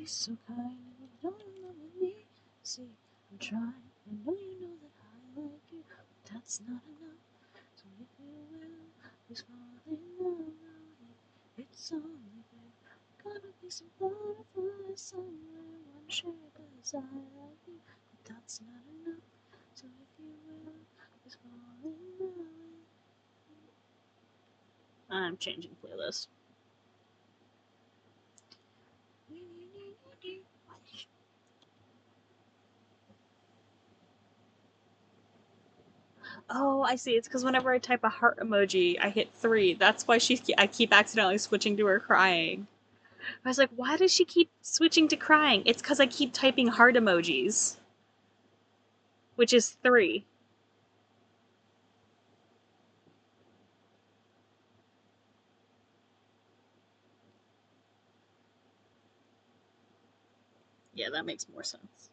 so kind and you don't love me. See, I'm trying. I know you know that I like you, but that's not enough. So if you will, please fall in love with me. It's only fair. Gotta be some butterflies somewhere, one share, 'cause I like you, but that's not enough. So if you will, please fall in love with me. I'm changing playlist. Oh, I see. It's because whenever I type a heart emoji, I hit 3. That's why I keep accidentally switching to her crying. I was like, why does she keep switching to crying? It's because I keep typing heart emojis, which is 3. Yeah, that makes more sense.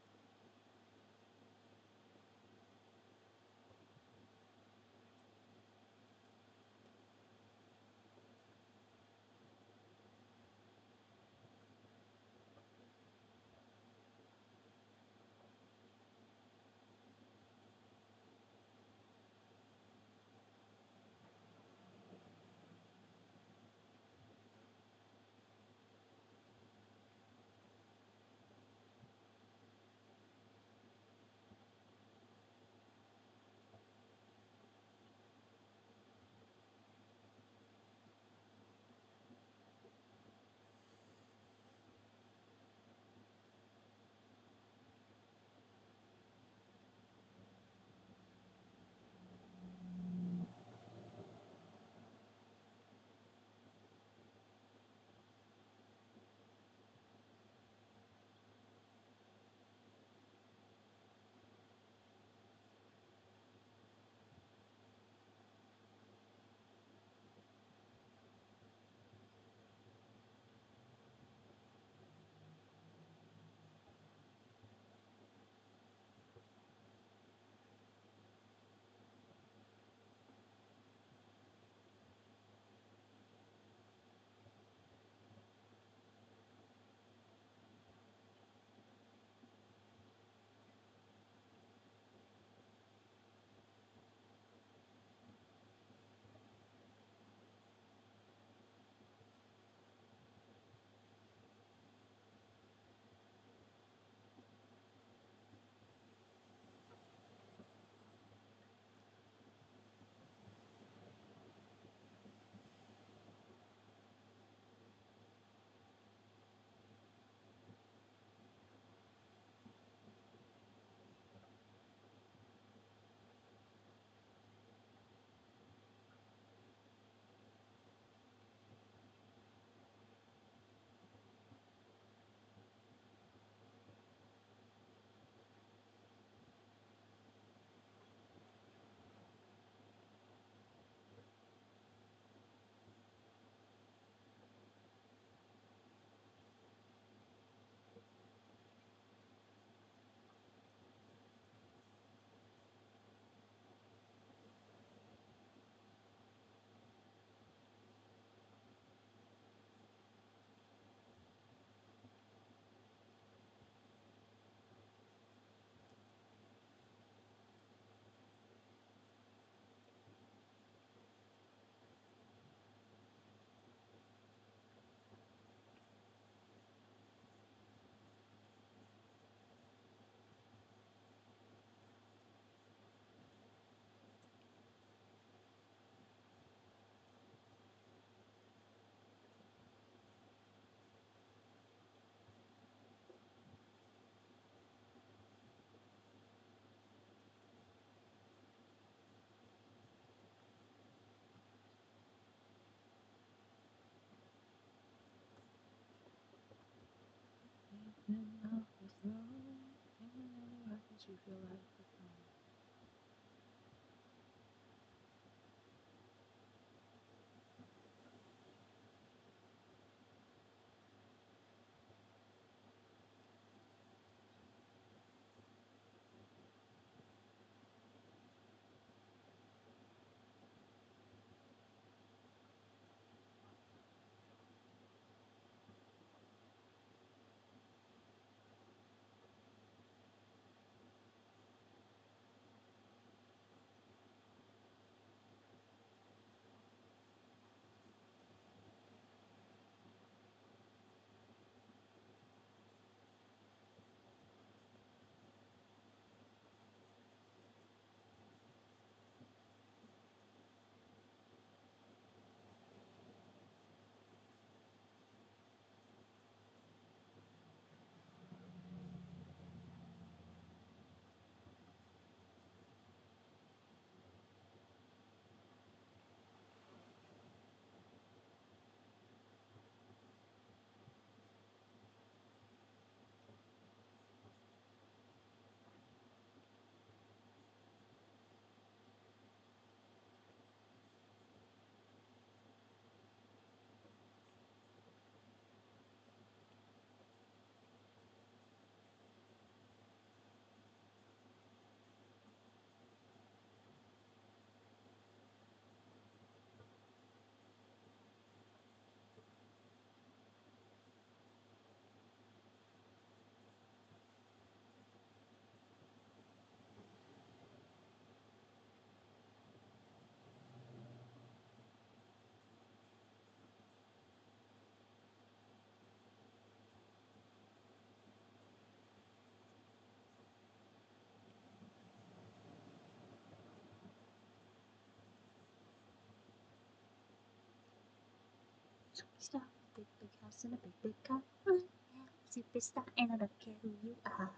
Superstar, big, big house and a big, big car. I am a superstar and I don't care who you are.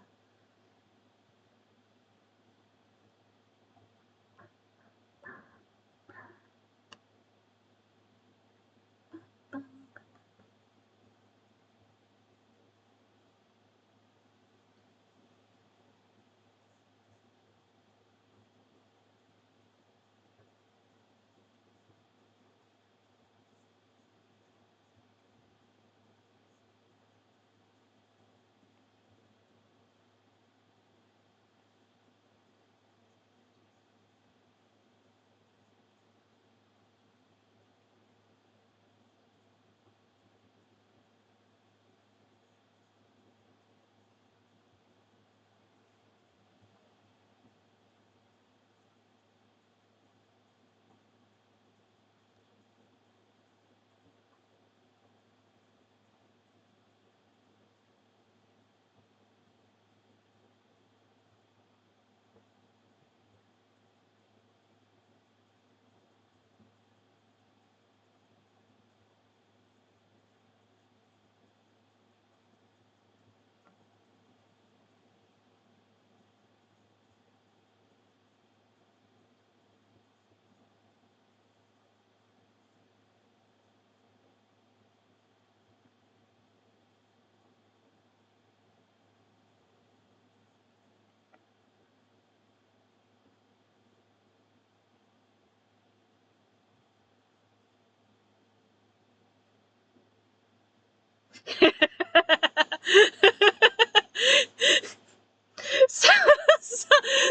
so, so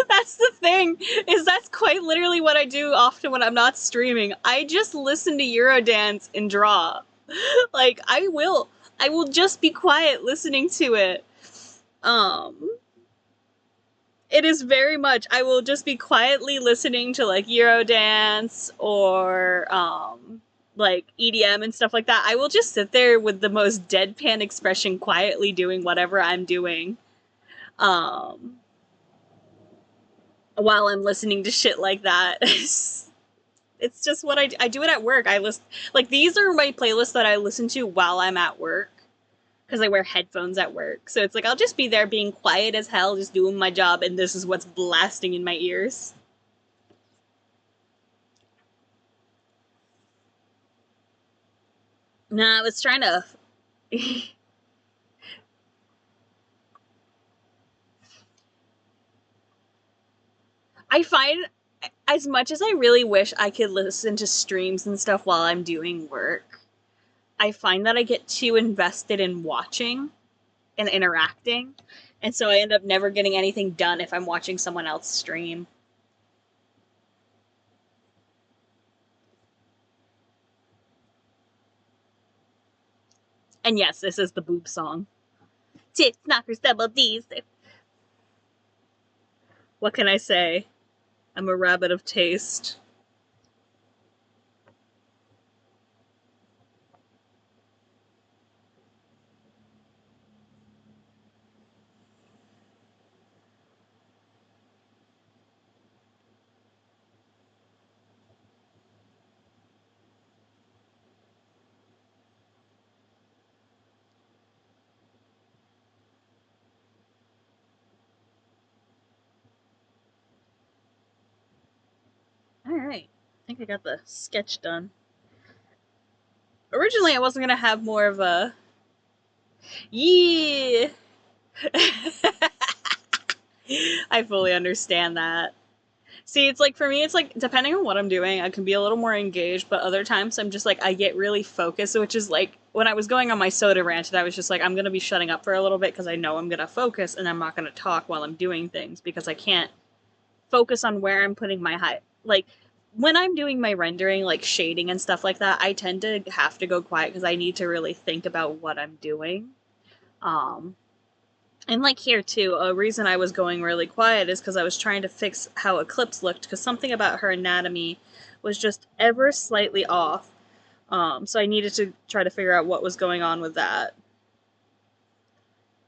that's the thing, is that's quite literally what I do often when I'm not streaming. I just listen to Eurodance and draw. Like, I will just be quiet listening to it. It is very much, I will just be quietly listening to like Eurodance or like EDM and stuff like that. I will just sit there with the most deadpan expression, quietly doing whatever I'm doing. While I'm listening to shit like that. It's just what I do it at work. I listen, like, these are my playlists that I listen to while I'm at work, because I wear headphones at work. So it's like, I'll just be there being quiet as hell, just doing my job, and this is what's blasting in my ears. Nah, I was trying to... I find, as much as I really wish I could listen to streams and stuff while I'm doing work, I find that I get too invested in watching and interacting, and so I end up never getting anything done if I'm watching someone else stream. And yes, this is the boob song. Tits, knockers, double D's. What can I say? I'm a rabbit of taste. Alright. I think I got the sketch done. Originally, I wasn't gonna have more of a... Yeah! I fully understand that. See, it's like, for me, it's like, depending on what I'm doing, I can be a little more engaged, but other times I'm just like, I get really focused, which is like, when I was going on my soda rant, I was just like, I'm gonna be shutting up for a little bit because I know I'm gonna focus and I'm not gonna talk while I'm doing things because I can't focus on where I'm putting my height. Like, when I'm doing my rendering, like shading and stuff like that, I tend to have to go quiet because I need to really think about what I'm doing. And like here too, a reason I was going really quiet is because I was trying to fix how Eclipse looked, because something about her anatomy was just ever slightly off. So I needed to try to figure out what was going on with that.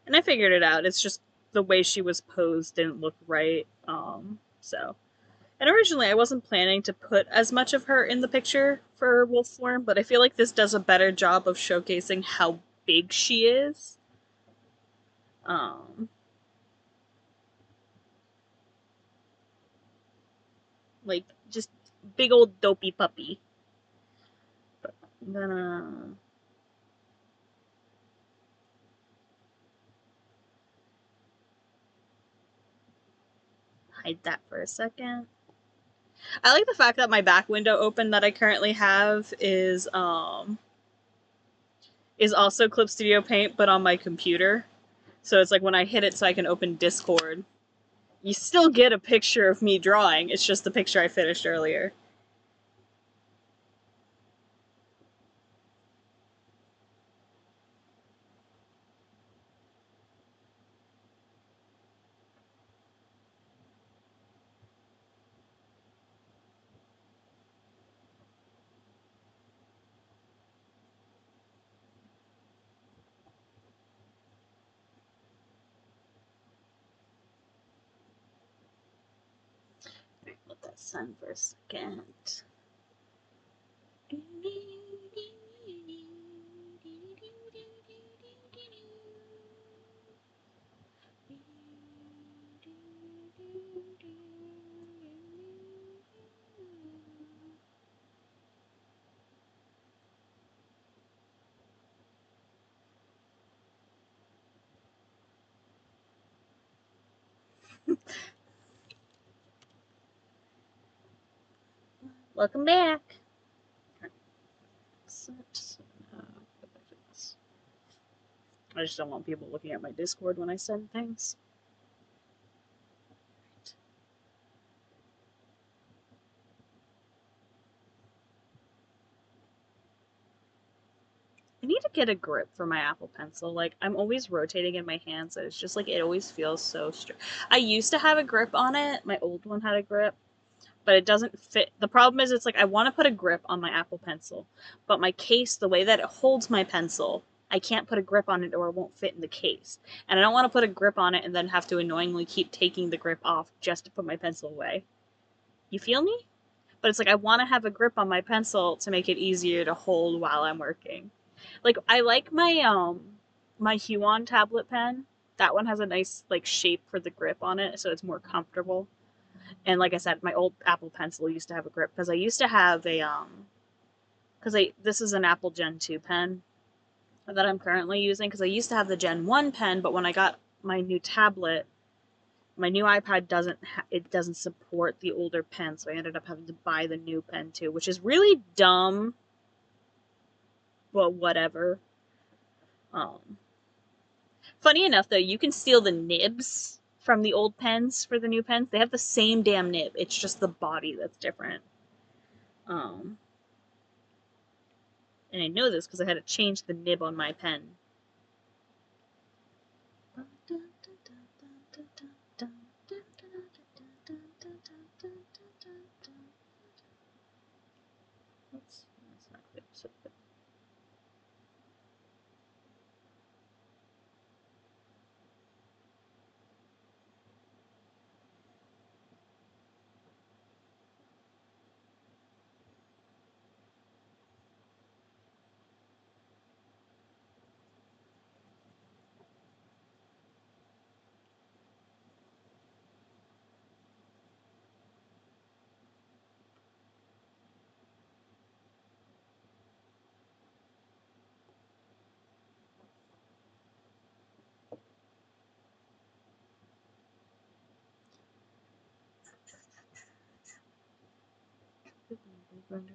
And I figured it out. It's just the way she was posed didn't look right. So And originally I wasn't planning to put as much of her in the picture for wolf form, but I feel like this does a better job of showcasing how big she is. Um, like, just big old dopey puppy. But I'm gonna hide that for a second. I like the fact that my back window open that I currently have is also Clip Studio Paint, but on my computer. So it's like when I hit it so I can open Discord, you still get a picture of me drawing. It's just the picture I finished earlier. Let that sun for a second. Welcome back. I just don't want people looking at my Discord when I send things. I need to get a grip for my Apple Pencil. Like, I'm always rotating in my hands, and it's just like it always feels so strange. I used to have a grip on it. My old one had a grip, but it doesn't fit. The problem is, it's like I want to put a grip on my Apple Pencil, but my case, the way that it holds my pencil, I can't put a grip on it or it won't fit in the case. And I don't want to put a grip on it and then have to annoyingly keep taking the grip off just to put my pencil away. You feel me? But it's like I want to have a grip on my pencil to make it easier to hold while I'm working. Like, I like my Huon tablet pen. That one has a nice like shape for the grip on it, so it's more comfortable. And like I said, my old Apple Pencil used to have a grip because I used to have a because I this is an Apple Gen 2 pen that I'm currently using because I used to have the Gen 1 pen, but when I got my new tablet, my new iPad doesn't support the older pen, so I ended up having to buy the new pen too, which is really dumb, but whatever. Funny enough, though, you can steal the nibs from the old pens for the new pens. They have the same damn nib. It's just the body that's different. Um, and I know this because I had to change the nib on my pen. That's not good. So good. Brenda,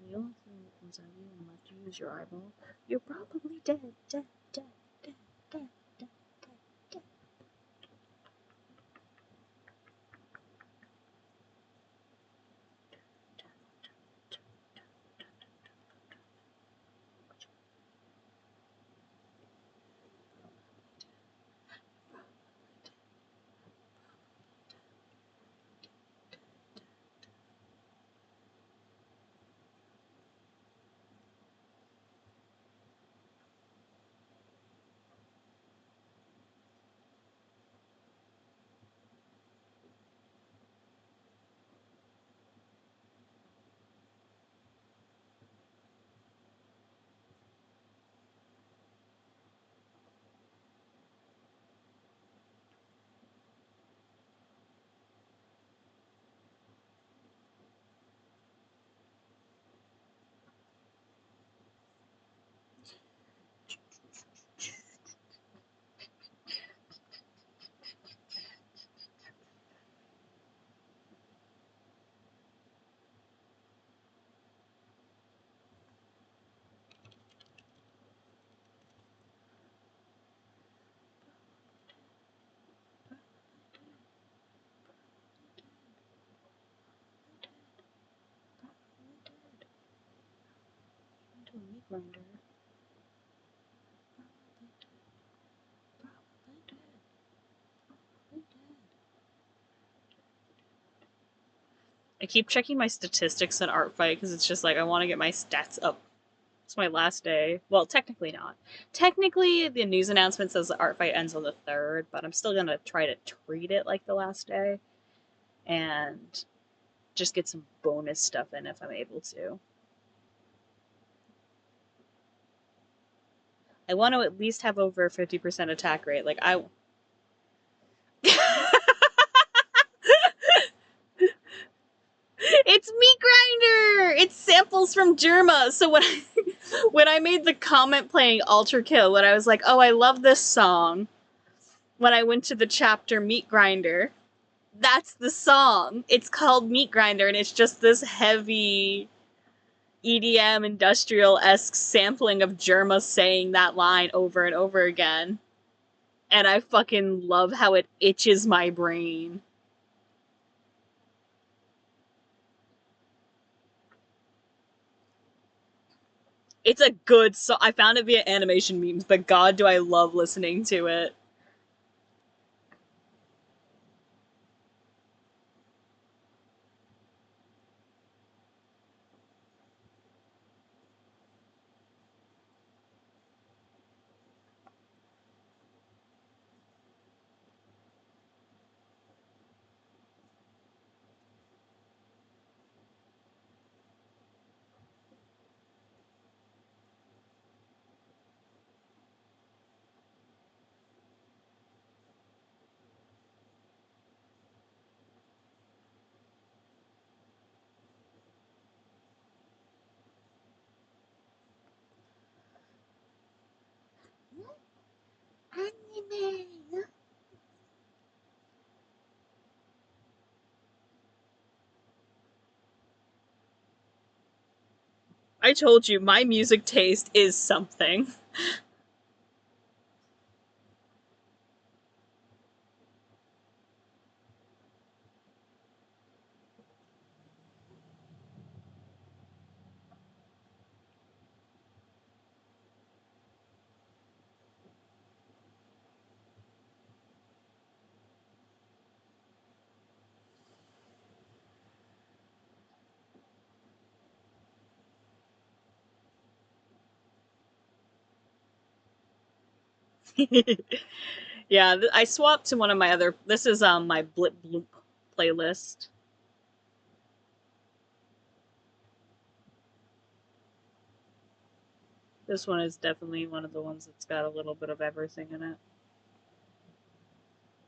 the only thing that comes out of you unless you use your eyeball, you're probably dead, dead, dead, dead, dead, dead, dead, dead. Grinder. I keep checking my statistics in Artfight because it's just like I want to get my stats up. It's my last day. Well, technically not. Technically, the news announcement says the Artfight ends on the 3rd, but I'm still gonna try to treat it like the last day and just get some bonus stuff in if I'm able to. I want to at least have over 50% attack rate. Like I It's Meat Grinder! It's samples from Germa. So when I when I made the comment playing Alter Kill, when I was like, "Oh, I love this song," when I went to the chapter Meat Grinder, that's the song. It's called Meat Grinder, and it's just this heavy EDM industrial-esque sampling of Germa saying that line over and over again. And I fucking love how it itches my brain. It's a good song. I found it via animation memes, but god do I love listening to it. Anime. I told you, my music taste is something. Yeah, I swapped to one of my other. This is my Blip Bloop playlist. This one is definitely one of the ones that's got a little bit of everything in it.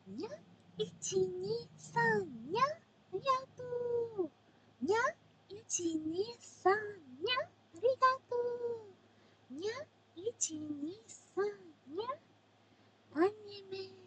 にゃ123にゃありがとうにゃ123にゃありがとうにゃ123にゃアニメ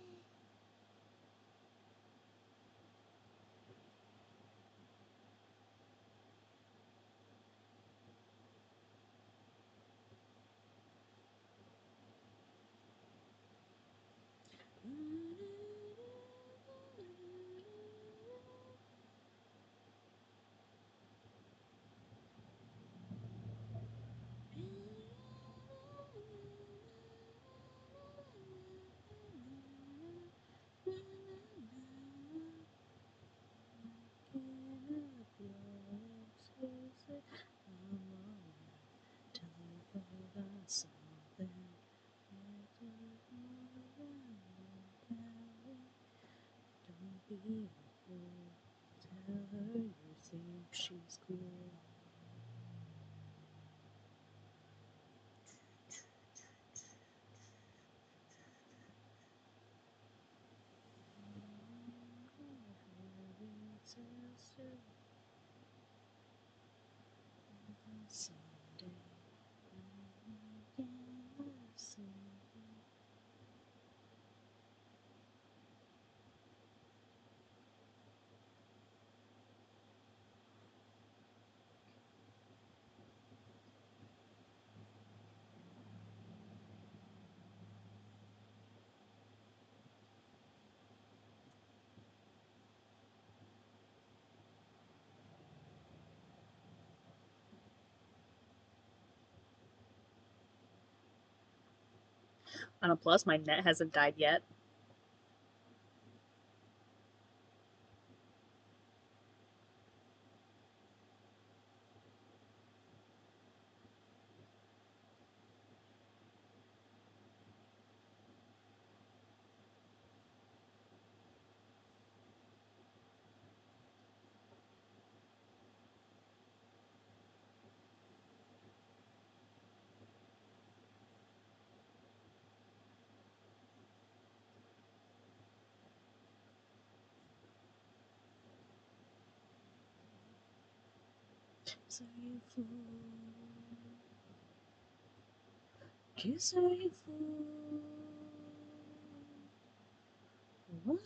Don't be a fool. Tell her you think she's cool. Someday On a plus, my net hasn't died yet. Kiss are you fool? Kiss are you fool? Whoa.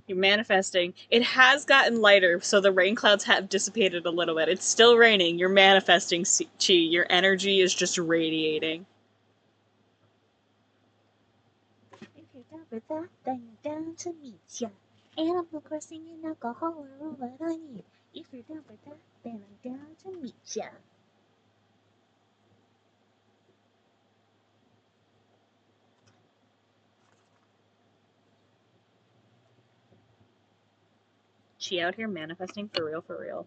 You're manifesting. It has gotten lighter, so the rain clouds have dissipated a little bit. It's still raining. You're manifesting, Chi. Your energy is just radiating. If you're down for that, then you're down to meet ya. Animal Crossing and alcohol are all that I need. If you're down for that, then I'm down to meet ya. Chi out here manifesting for real, for real.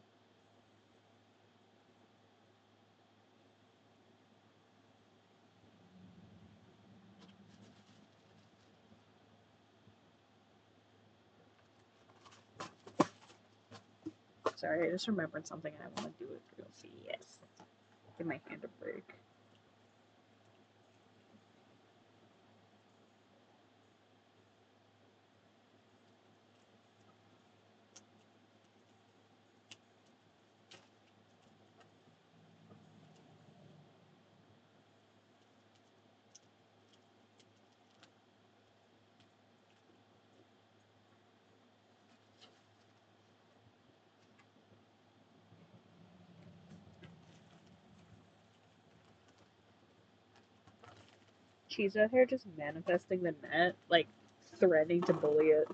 Sorry, I just remembered something and I want to do it real fast. Give my hand a break. She's out here just manifesting the net, like threatening to bully it.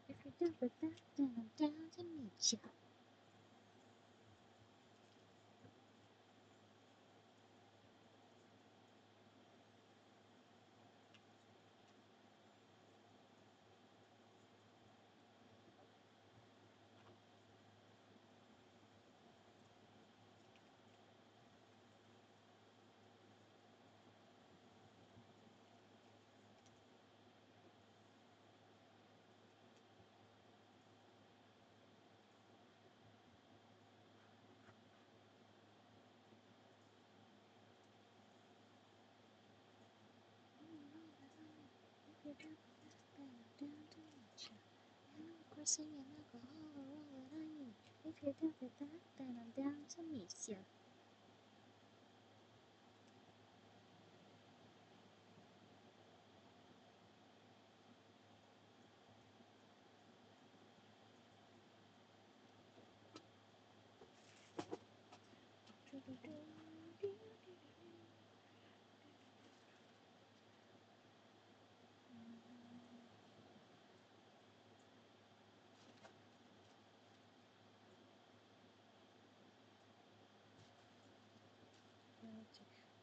If you're down for that, then I'm down to meet ya. If you're down for that, then I'm down to meet ya. Animal Crossing and alcohol are all that I need. If you're down for that, then I'm down to meet ya.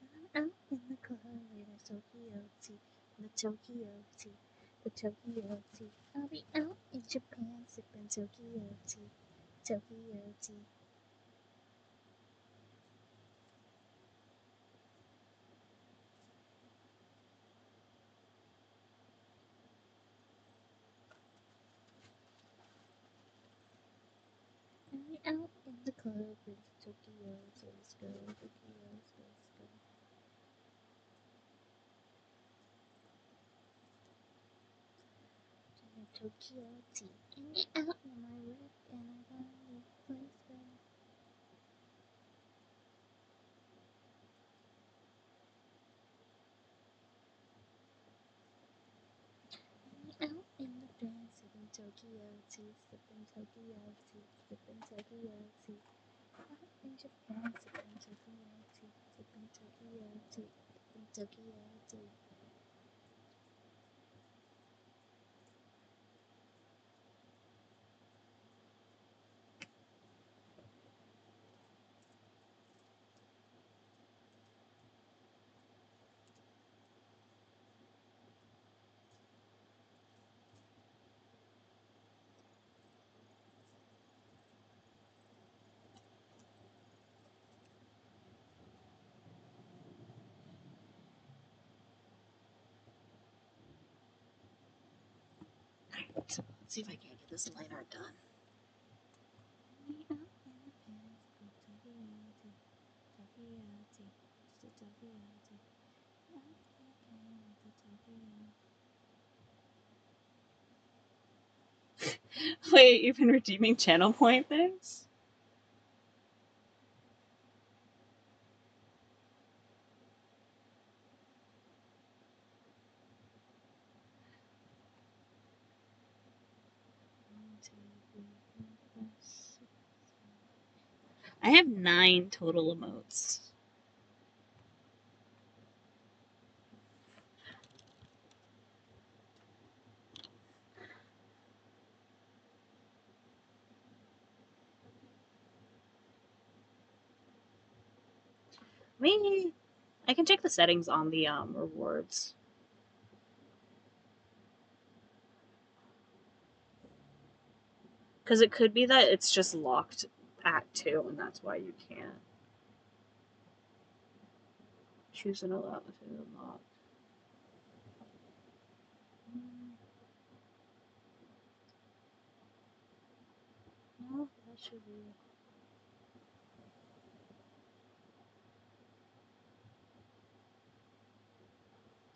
When I'm out in the car with a Tokyo tea, the Tokyo tea. The Tokyo tea. I'll be out in Japan sipping Tokyo tea. Tokyo tea. I'll be out in the club with Tokyo, so let's go, Tokyo, so let's go. Tokyo tea. And get out in my whip and I got a place go. And out in the fan sipping Tokyo tea, sipping Tokyo tea, sipping Tokyo tea. Out in Japan sipping Tokyo tea, sipping Tokyo tea, sipping Tokyo tea. So let's see if I can get this line art done. Wait, you've been redeeming channel point things? I have 9 total emotes. Maybe I can check the settings on the rewards. Because it could be that it's just locked at 2, and that's why you can't. Choose an allow to unlock. No, that should be.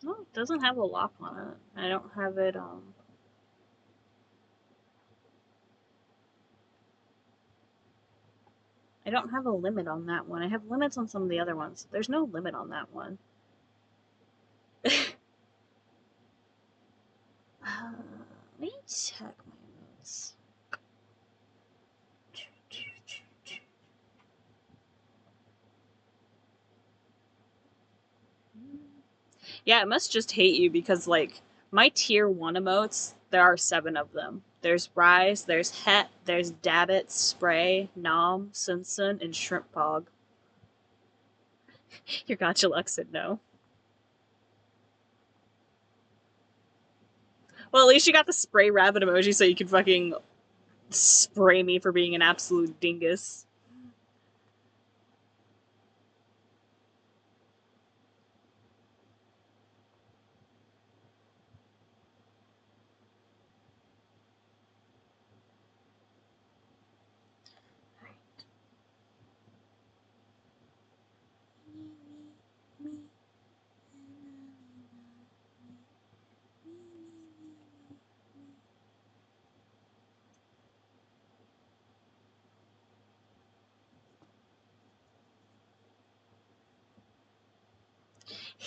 No, it doesn't have a lock on it. I don't have it, I don't have a limit on that one. I have limits on some of the other ones. There's no limit on that one. Let me check my notes. Yeah, it must just hate you because, like, my tier 1 emotes, there are 7 of them. There's Rise, there's Het, there's Dabbit, Spray, Nom, Sun Sun, and Shrimp Pog. Your gotcha luck said no. Well, at least you got the spray rabbit emoji so you can fucking spray me for being an absolute dingus.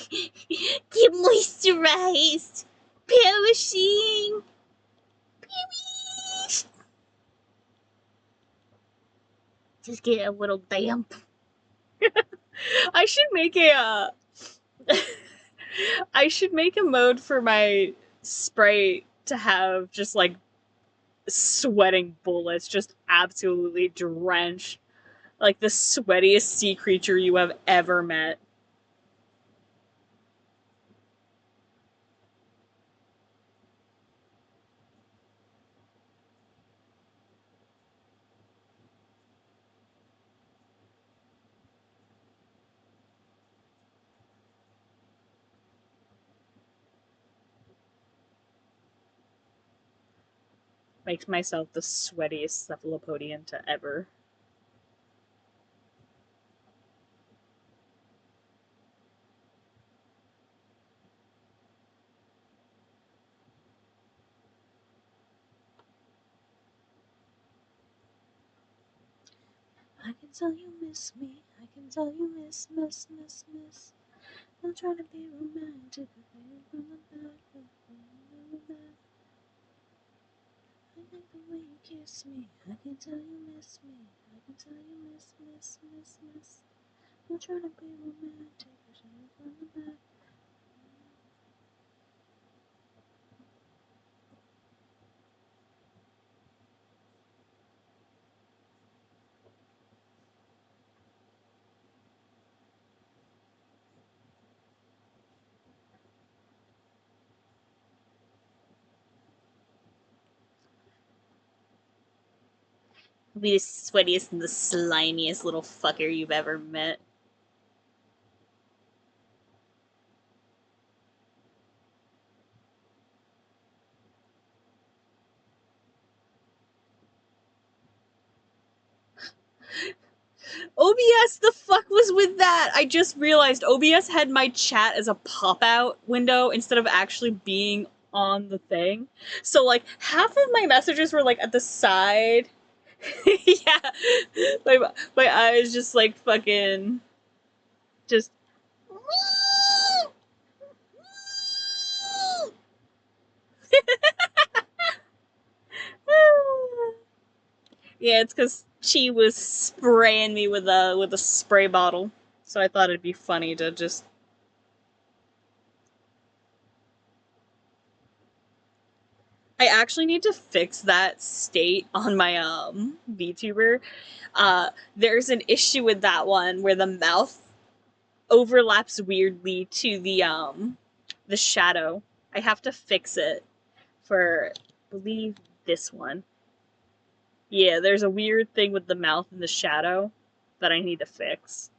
Get moisturized! Perishing! Perish! Just get a little damp. I should make I should make a mode for my spray to have just like sweating bullets, just absolutely drenched. Like the sweatiest sea creature you have ever met. Makes myself the sweatiest cephalopodian to ever. I can tell you miss me. I can tell you miss. I'm trying to be romantic. From the back, from the back. I like the way you kiss me. I can tell you miss me. I can tell you miss. I'm trying to be romantic. From the back. I'll be the sweatiest and the slimiest little fucker you've ever met. OBS, the fuck was with that? I just realized OBS had my chat as a pop-out window instead of actually being on the thing. So, like, half of my messages were, like, at the side. Yeah. My eyes just, like, fucking... Just... Yeah, it's because she was spraying me with a spray bottle. So I thought it'd be funny to just... I actually need to fix that state on my VTuber. There's an issue with that one where the mouth overlaps weirdly to the shadow. I have to fix it for, I believe, this one. Yeah, there's a weird thing with the mouth and the shadow that I need to fix.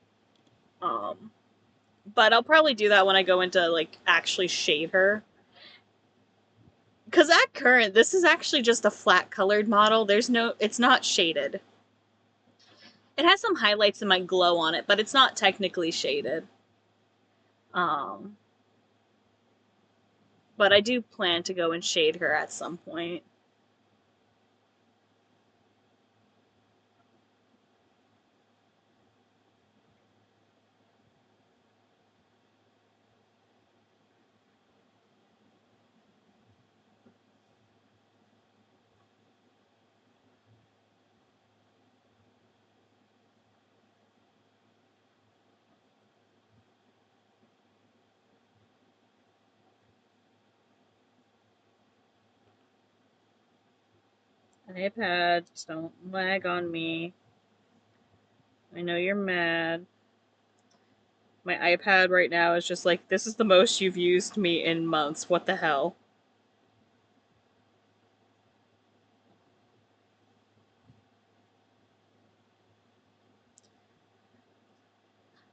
But I'll probably do that when I go into, like, actually shade her. Because at current, this is actually just a flat colored model. It's not shaded. It has some highlights and might glow on it, but it's not technically shaded. But I do plan to go and shade her at some point. iPads, don't lag on me. I know you're mad. My iPad right now is just like, this is the most you've used me in months. What the hell?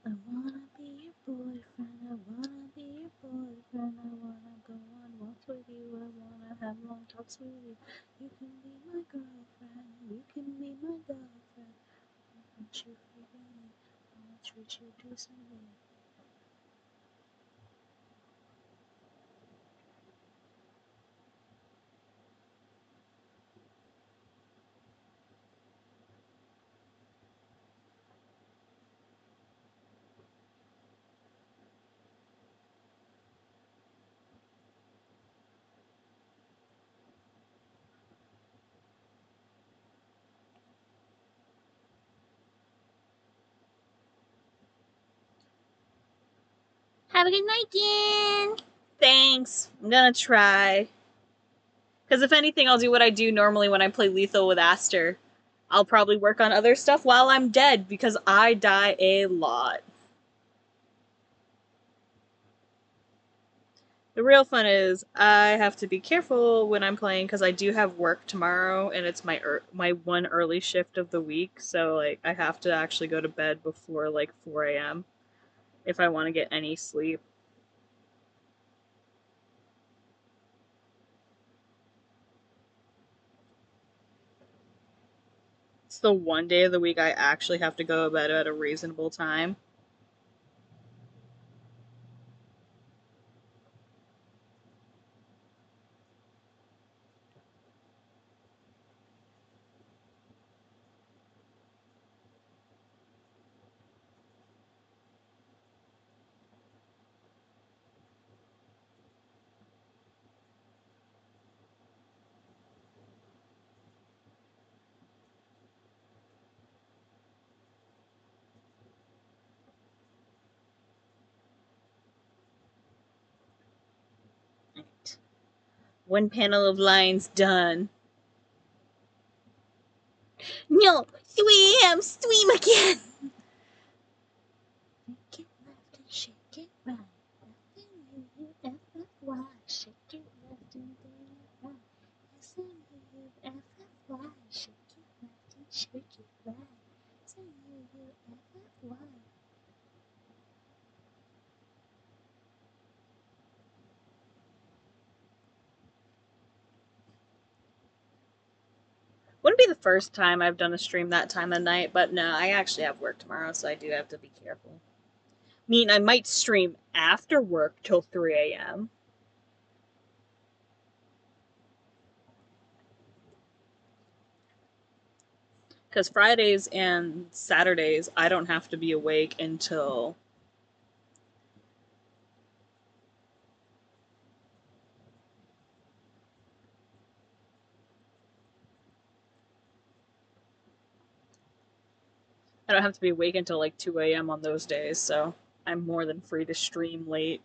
I wanna be your boyfriend, I wanna be your boyfriend, I wanna go on walks with you, I wanna have long talks with you. You can be my girlfriend, you can be my girlfriend. Won't you forget me? I wanna treat you decently. Have a good night, Jen! Thanks. I'm gonna try. Because if anything, I'll do what I do normally when I play Lethal with Aster. I'll probably work on other stuff while I'm dead, because I die a lot. The real fun is I have to be careful when I'm playing because I do have work tomorrow and it's my one early shift of the week, so like I have to actually go to bed before like 4 a.m. if I want to get any sleep. the one day of the week I actually have to go to bed at a reasonable time. Right. One panel of lines done. No, swim again. Shake it left and shake it right. F-F-Y. Shake it left and right. S-M-U-F-F-Y. Shake it left and shake it right. S-M-U-F-F-Y. Wouldn't be the first time I've done a stream that time of night, but no, I actually have work tomorrow, so I do have to be careful. I mean, I might stream after work till 3 a.m. Because Fridays and Saturdays, I don't have to be awake until I don't have to be awake until like 2 a.m. on those days, so I'm more than free to stream late.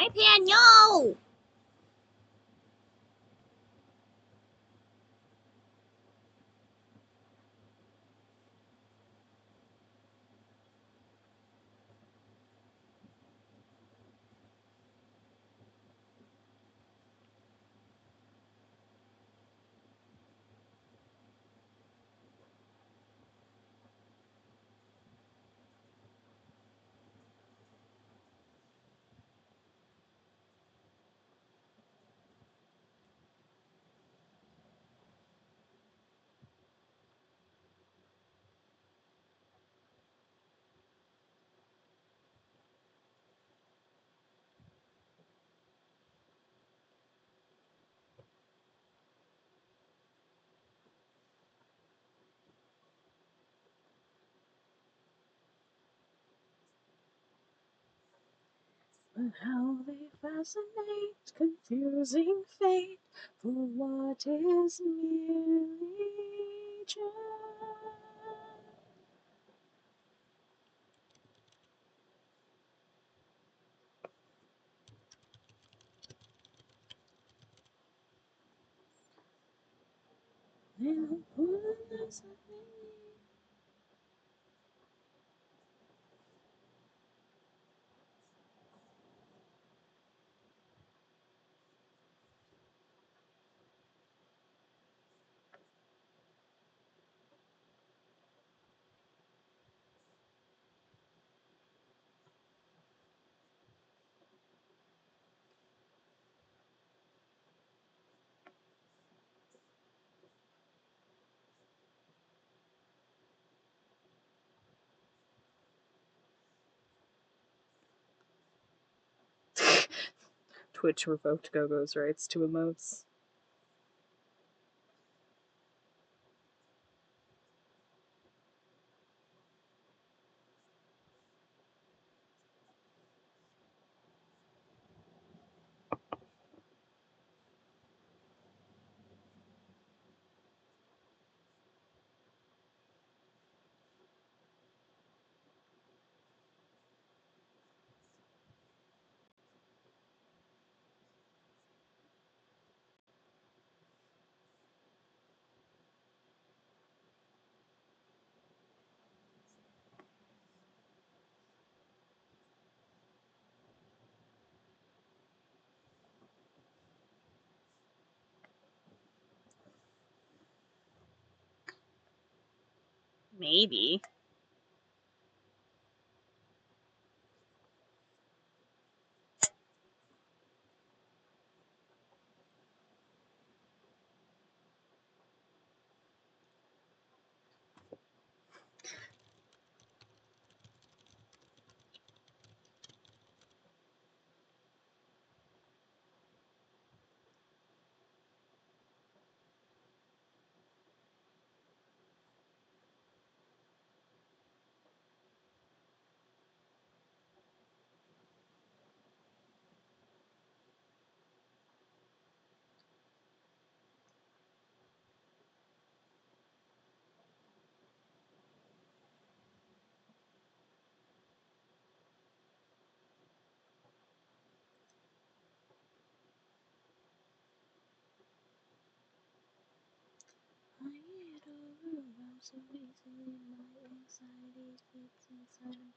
iPad, no! And how they fascinate, confusing fate for what is merely just. Twitch revoked Gogo's rights to emotes. Maybe. I get overwhelmed so easily, my anxiety keeps inside me.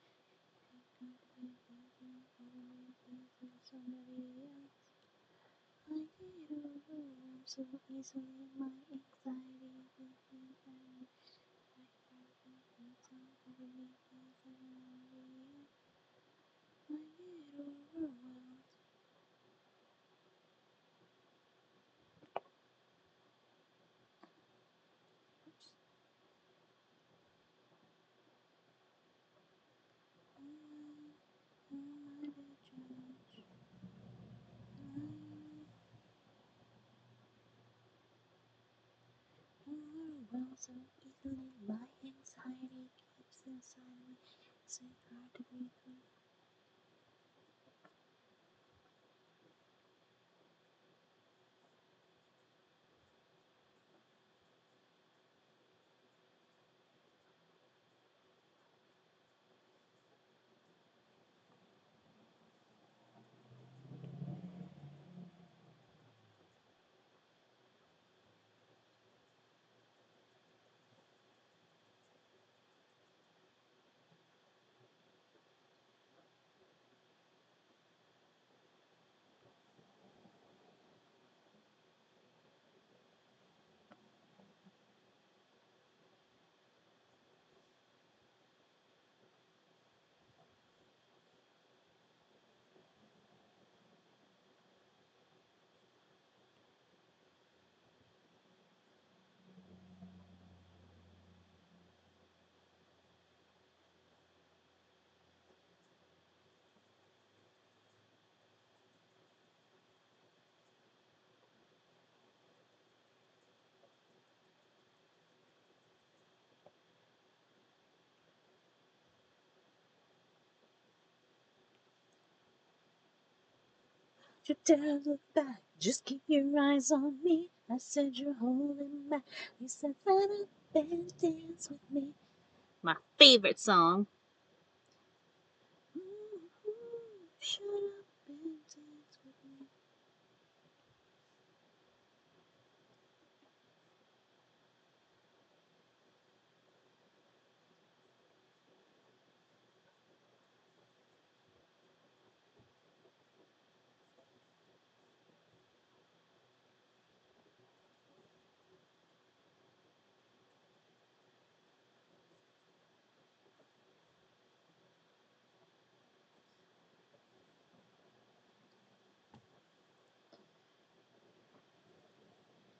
Somebody else. I get overwhelmed so easily, my anxiety keeps inside me. Somebody else. I get overwhelmed. Overwhelmed so easily, my anxiety keeps inside me. It's hard to breathe through. You dare look back, just keep your eyes on me. I said you're holding back. You said let up and dance with me. My favorite song. Shut up and dance with me.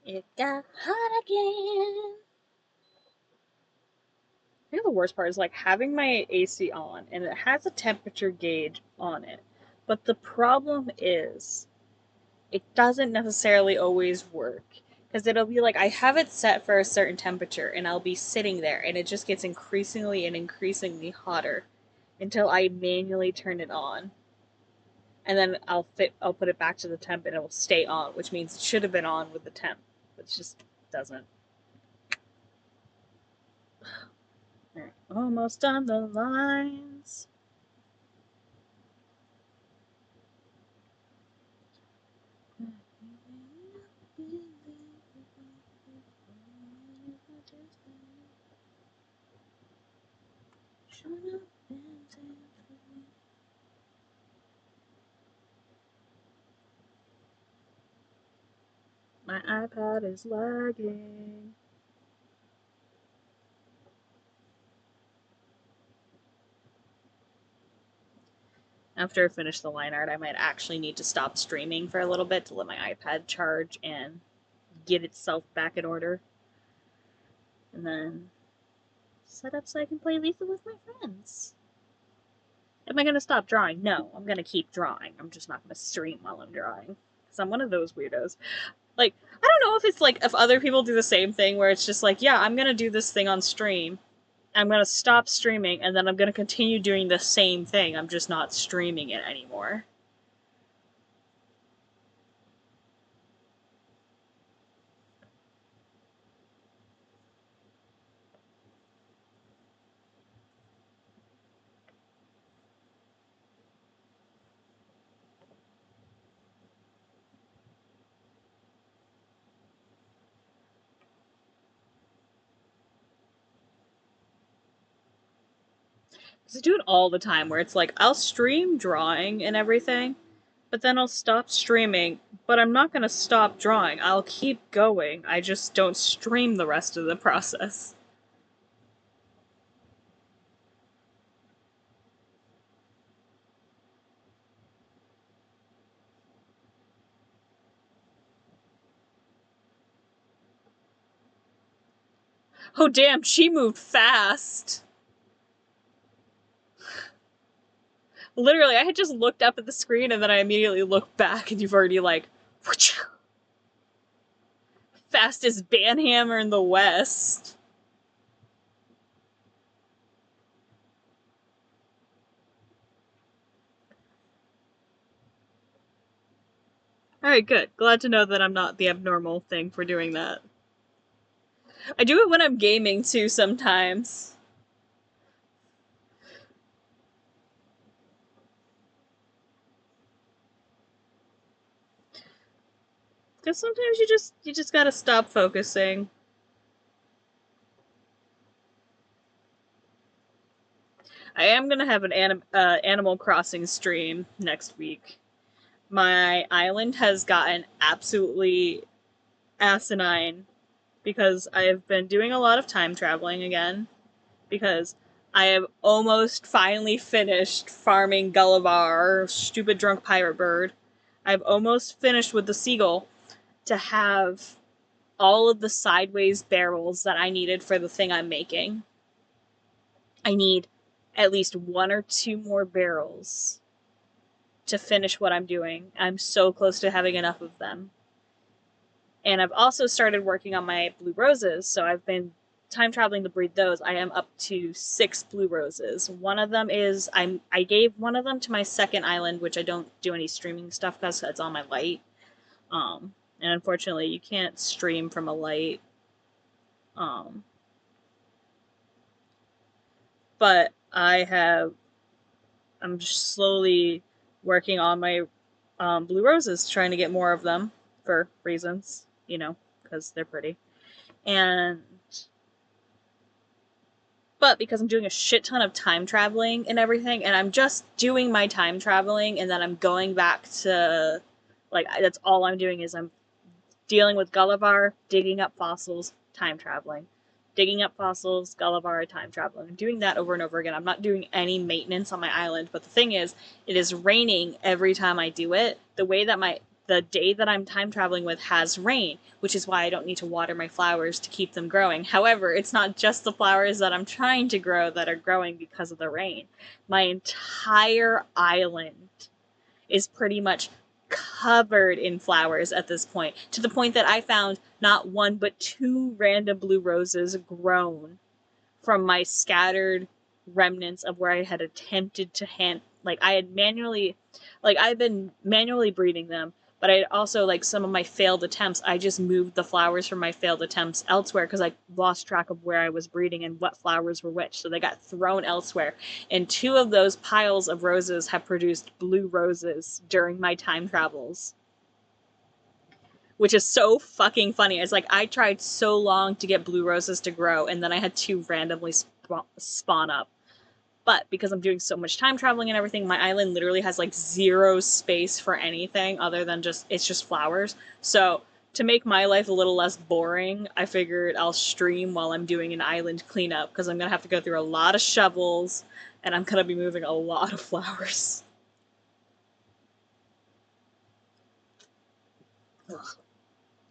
It got hot again. I think the worst part is like having my AC on and it has a temperature gauge on it. But the problem is it doesn't necessarily always work. Because it'll be like I have it set for a certain temperature and I'll be sitting there and it just gets increasingly and increasingly hotter until I manually turn it on. And then I'll put it back to the temp and it will stay on, which means it should have been on with the temp. But it just doesn't. Alright, almost on the lines. Shut up and dance with me. My iPad is lagging. After I finish the line art, I might actually need to stop streaming for a little bit to let my iPad charge and get itself back in order. And then set up so I can play Lethal with my friends. Am I going to stop drawing? No, I'm going to keep drawing. I'm just not going to stream while I'm drawing. Because I'm one of those weirdos. Like, I don't know if it's like, if other people do the same thing where it's just like, yeah, I'm going to do this thing on stream. I'm going to stop streaming, and then I'm going to continue doing the same thing. I'm just not streaming it anymore. Because I do it all the time, where it's like, I'll stream drawing and everything, but then I'll stop streaming, but I'm not going to stop drawing. I'll keep going. I just don't stream the rest of the process. Oh damn, she moved fast. Literally, I had just looked up at the screen and then I immediately looked back and you've already like... fastest banhammer in the West. Alright, good. Glad to know that I'm not the abnormal thing for doing that. I do it when I'm gaming too sometimes. Because sometimes you just gotta stop focusing. I am gonna have an Animal Crossing stream next week. My island has gotten absolutely asinine because I have been doing a lot of time traveling again. Because I have almost finally finished farming Gullivar, stupid drunk pirate bird. I've almost finished with the seagull to have all of the sideways barrels that I needed for the thing I'm making. I need at least 1 or 2 more barrels to finish what I'm doing. I'm so close to having enough of them. And I've also started working on my blue roses, so I've been time traveling to breed those. I am up to 6 blue roses. One of them is, I gave one of them to my second island, which I don't do any streaming stuff because it's on my light. And unfortunately, you can't stream from a light. But I'm just slowly working on my blue roses, trying to get more of them for reasons, you know, because they're pretty. But because I'm doing a shit ton of time traveling and everything, and I'm just doing my time traveling, and then I'm going back to, like, that's all I'm doing is I'm dealing with Gullivar, digging up fossils, time traveling. Digging up fossils, Gullivar, time traveling. I'm doing that over and over again. I'm not doing any maintenance on my island, but the thing is, it is raining every time I do it. The day that I'm time traveling with has rain, which is why I don't need to water my flowers to keep them growing. However, it's not just the flowers that I'm trying to grow that are growing because of the rain. My entire island is pretty much covered in flowers at this point, to the point that I found not 1 but 2 random blue roses grown from my scattered remnants of where I had attempted to I've been manually breeding them, but I also, like, some of my failed attempts, I just moved the flowers from my failed attempts elsewhere because I lost track of where I was breeding and what flowers were which, so they got thrown elsewhere. And 2 of those piles of roses have produced blue roses during my time travels. Which is so fucking funny. It's like, I tried so long to get blue roses to grow, and then I had 2 randomly spawn up. But because I'm doing so much time traveling and everything, my island literally has like 0 space for anything other than it's just flowers. So to make my life a little less boring, I figured I'll stream while I'm doing an island cleanup, because I'm going to have to go through a lot of shovels and I'm going to be moving a lot of flowers. Ugh.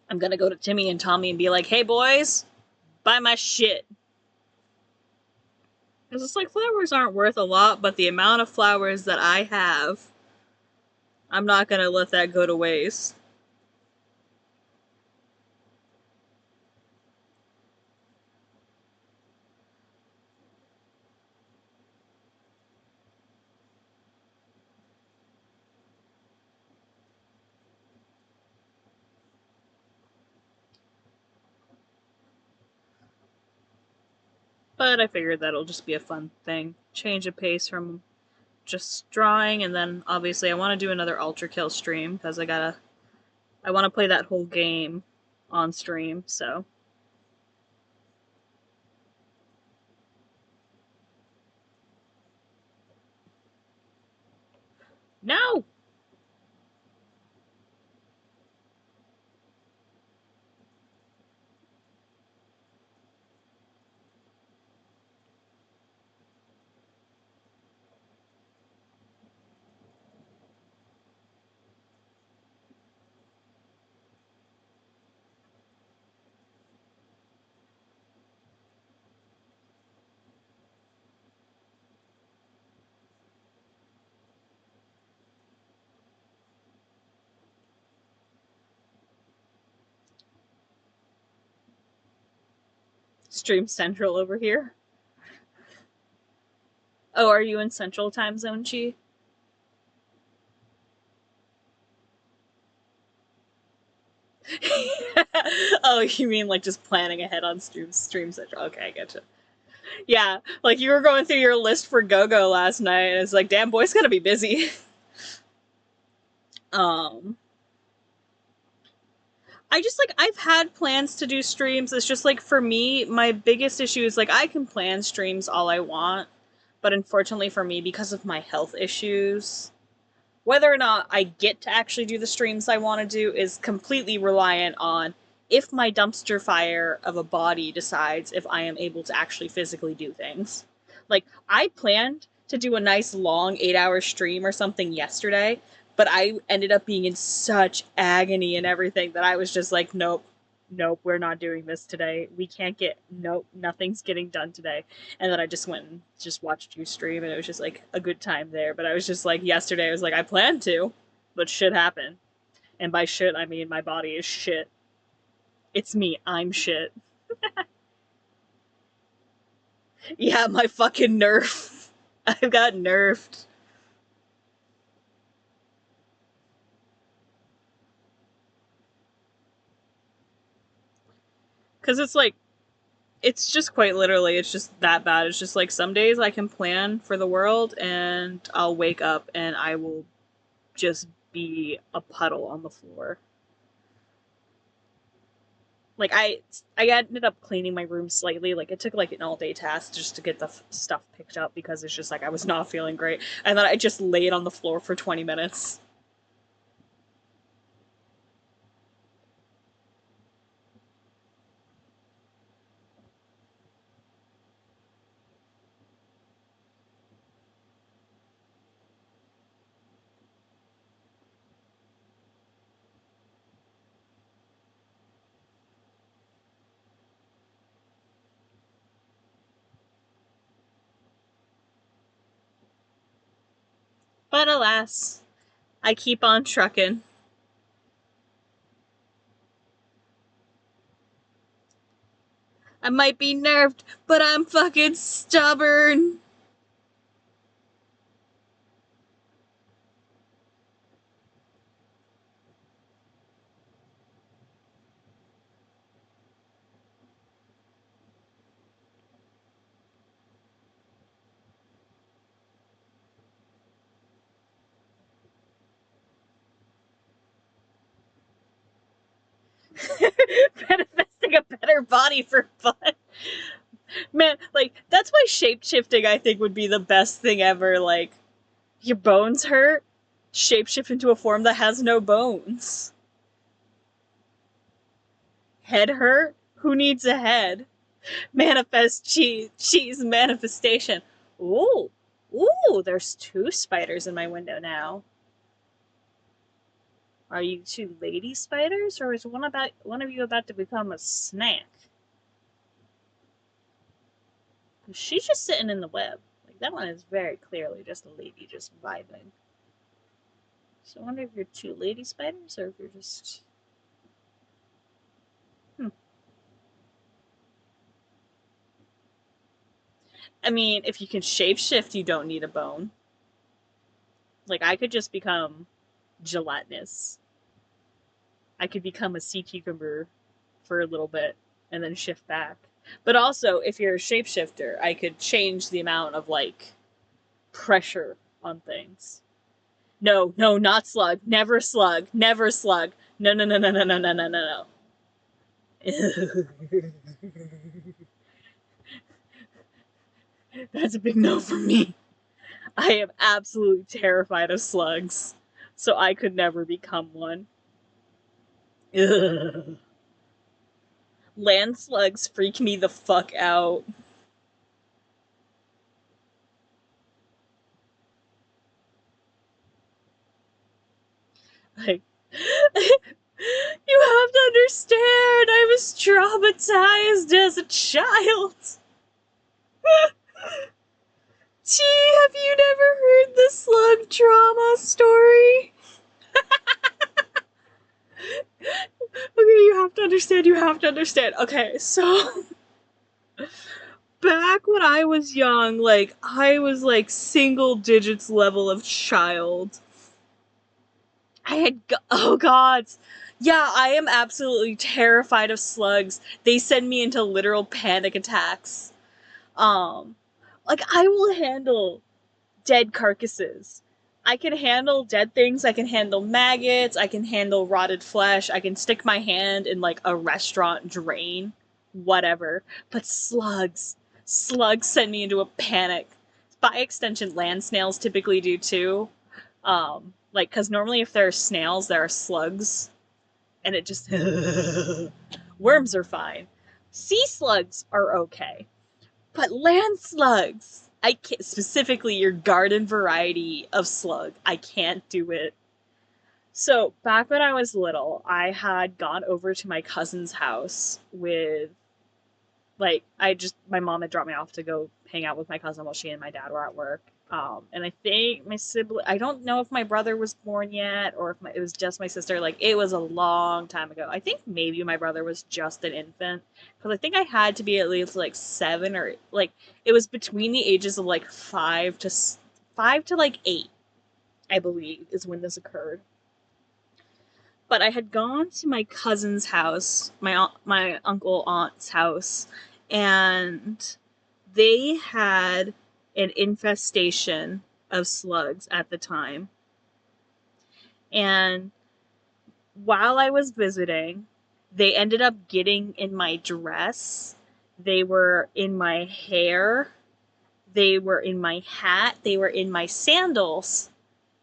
I'm gonna go to Timmy and Tommy and be like, hey boys, buy my shit. Because it's like flowers aren't worth a lot, but the amount of flowers that I have, I'm not gonna let that go to waste. But I figured that'll just be a fun thing. Change of pace from just drawing, and then obviously I want to do another Ultra Kill stream because I want to play that whole game on stream. So no. Stream Central over here. Oh, are you in Central Time Zone, Chi? Oh, you mean like just planning ahead on Stream Central? Okay, I getcha. Yeah, like you were going through your list for Go-Go last night, and it's like, damn, boy's gonna be busy. um, I've had plans to do streams. It's just like for me, my biggest issue is like I can plan streams all I want, but unfortunately for me, because of my health issues, whether or not I get to actually do the streams I want to do is completely reliant on if my dumpster fire of a body decides if I am able to actually physically do things. Like, I planned to do a nice long 8-hour stream or something yesterday, but I ended up being in such agony and everything that I was just like, nope, nope, we're not doing this today. We can't get, nope, nothing's getting done today. And then I just went and just watched you stream, and it was just like a good time there. But I was just like, yesterday, I was like, I planned to, but shit happened. And by shit, I mean my body is shit. It's me, I'm shit. Yeah, my fucking nerf. I've got nerfed. Because it's like, it's just quite literally, it's just that bad. It's just like some days I can plan for the world and I'll wake up and I will just be a puddle on the floor. Like I ended up cleaning my room slightly. Like it took like an all day task just to get the stuff picked up because it's just like I was not feeling great, and then I just laid on the floor for 20 minutes. But alas, I keep on trucking. I might be nerfed, but I'm fucking stubborn. Manifesting a better body for fun. Man, like, that's why shapeshifting I think would be the best thing ever. Like, your bones hurt, shapeshift into a form that has no bones. Head hurt? Who needs a head? Manifest cheese manifestation. Ooh, ooh, there's 2 spiders in my window now. Are you two lady spiders, or is one of you about to become a snack? She's just sitting in the web. Like, that one is very clearly just a lady just vibing. So I wonder if you're two lady spiders, or if you're just... I mean, if you can shapeshift, you don't need a bone. Like, I could just become gelatinous. I could become a sea cucumber for a little bit and then shift back. But also, if you're a shapeshifter, I could change the amount of, like, pressure on things. No, no, not slug. Never slug. Never slug. No, no, no, no, no, no, no, no, no, no. That's a big no for me. I am absolutely terrified of slugs, so I could never become one. Ugh. Land slugs freak me the fuck out. Like, you have to understand, I was traumatized as a child. Gee, have you never heard the slug trauma story? Okay, you have to understand, you have to understand. Okay, so... back when I was young, like, I was, like, single digits level of child. I had... oh, God. Yeah, I am absolutely terrified of slugs. They send me into literal panic attacks. Like, I will handle dead carcasses. I can handle dead things, I can handle maggots, I can handle rotted flesh, I can stick my hand in, like, a restaurant drain, whatever. But slugs send me into a panic. By extension, land snails typically do too. Like, because normally if there are snails, there are slugs, and it just... worms are fine. Sea slugs are okay. But land slugs, I can't, specifically your garden variety of slug, I can't do it. So, back when I was little, I had gone over to my cousin's house with, like, my mom had dropped me off to go hang out with my cousin while she and my dad were at work. And I think my sibling, I don't know if my brother was born yet or if it was just my sister. Like, it was a long time ago. I think maybe my brother was just an infant. Because I think I had to be at least, like, 7 or, like, it was between the ages of, like, 5 to, like, 8, I believe, is when this occurred. But I had gone to my cousin's house, my uncle aunt's house, and they had an infestation of slugs at the time. And while I was visiting, they ended up getting in my dress. They were in my hair. They were in my hat. They were in my sandals.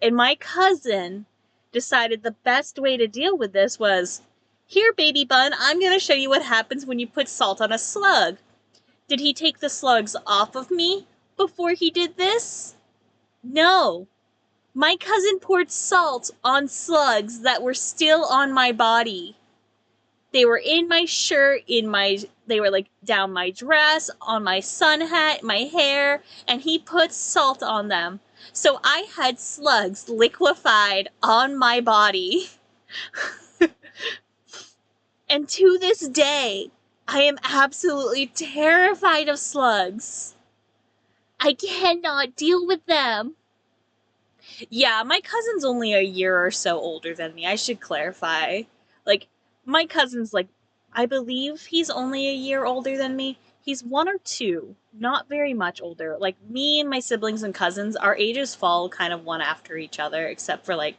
And my cousin decided the best way to deal with this was, here, baby bun, I'm going to show you what happens when you put salt on a slug. Did he take the slugs off of me before he did this? No. My cousin poured salt on slugs that were still on my body. They were in my shirt, they were, like, down my dress, on my sun hat, my hair, and he put salt on them. So I had slugs liquefied on my body. And to this day, I am absolutely terrified of slugs. I cannot deal with them. Yeah, my cousin's only a year or so older than me. I should clarify. Like, my cousin's, like, I believe he's only a year older than me. He's 1 or 2, not very much older. Like, me and my siblings and cousins, our ages fall kind of one after each other, except for, like,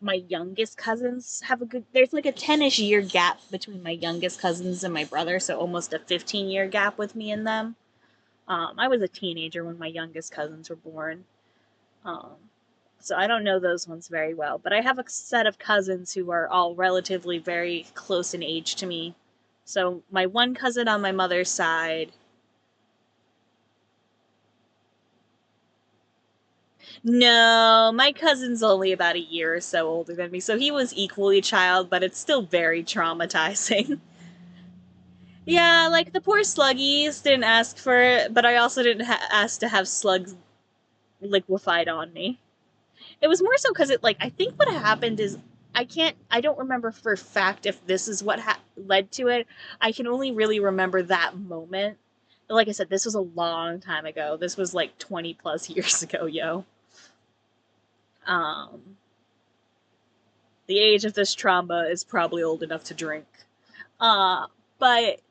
my youngest cousins have there's, like, a 10-ish year gap between my youngest cousins and my brother, so almost a 15-year gap with me and them. I was a teenager when my youngest cousins were born. So I don't know those ones very well, but I have a set of cousins who are all relatively very close in age to me. So my one cousin on my mother's side, No, my cousin's only about a year or so older than me, so he was equally a child, but it's still very traumatizing. Yeah, like the poor sluggies didn't ask for it, but I also didn't ask to have slugs liquefied on me. It was more so because I think what happened is I don't remember for a fact if this is what led to it. I can only really remember that moment. But like I said, this was a long time ago. This was like 20 plus years ago, yo. Um, the age of this trauma is probably old enough to drink. Uh, but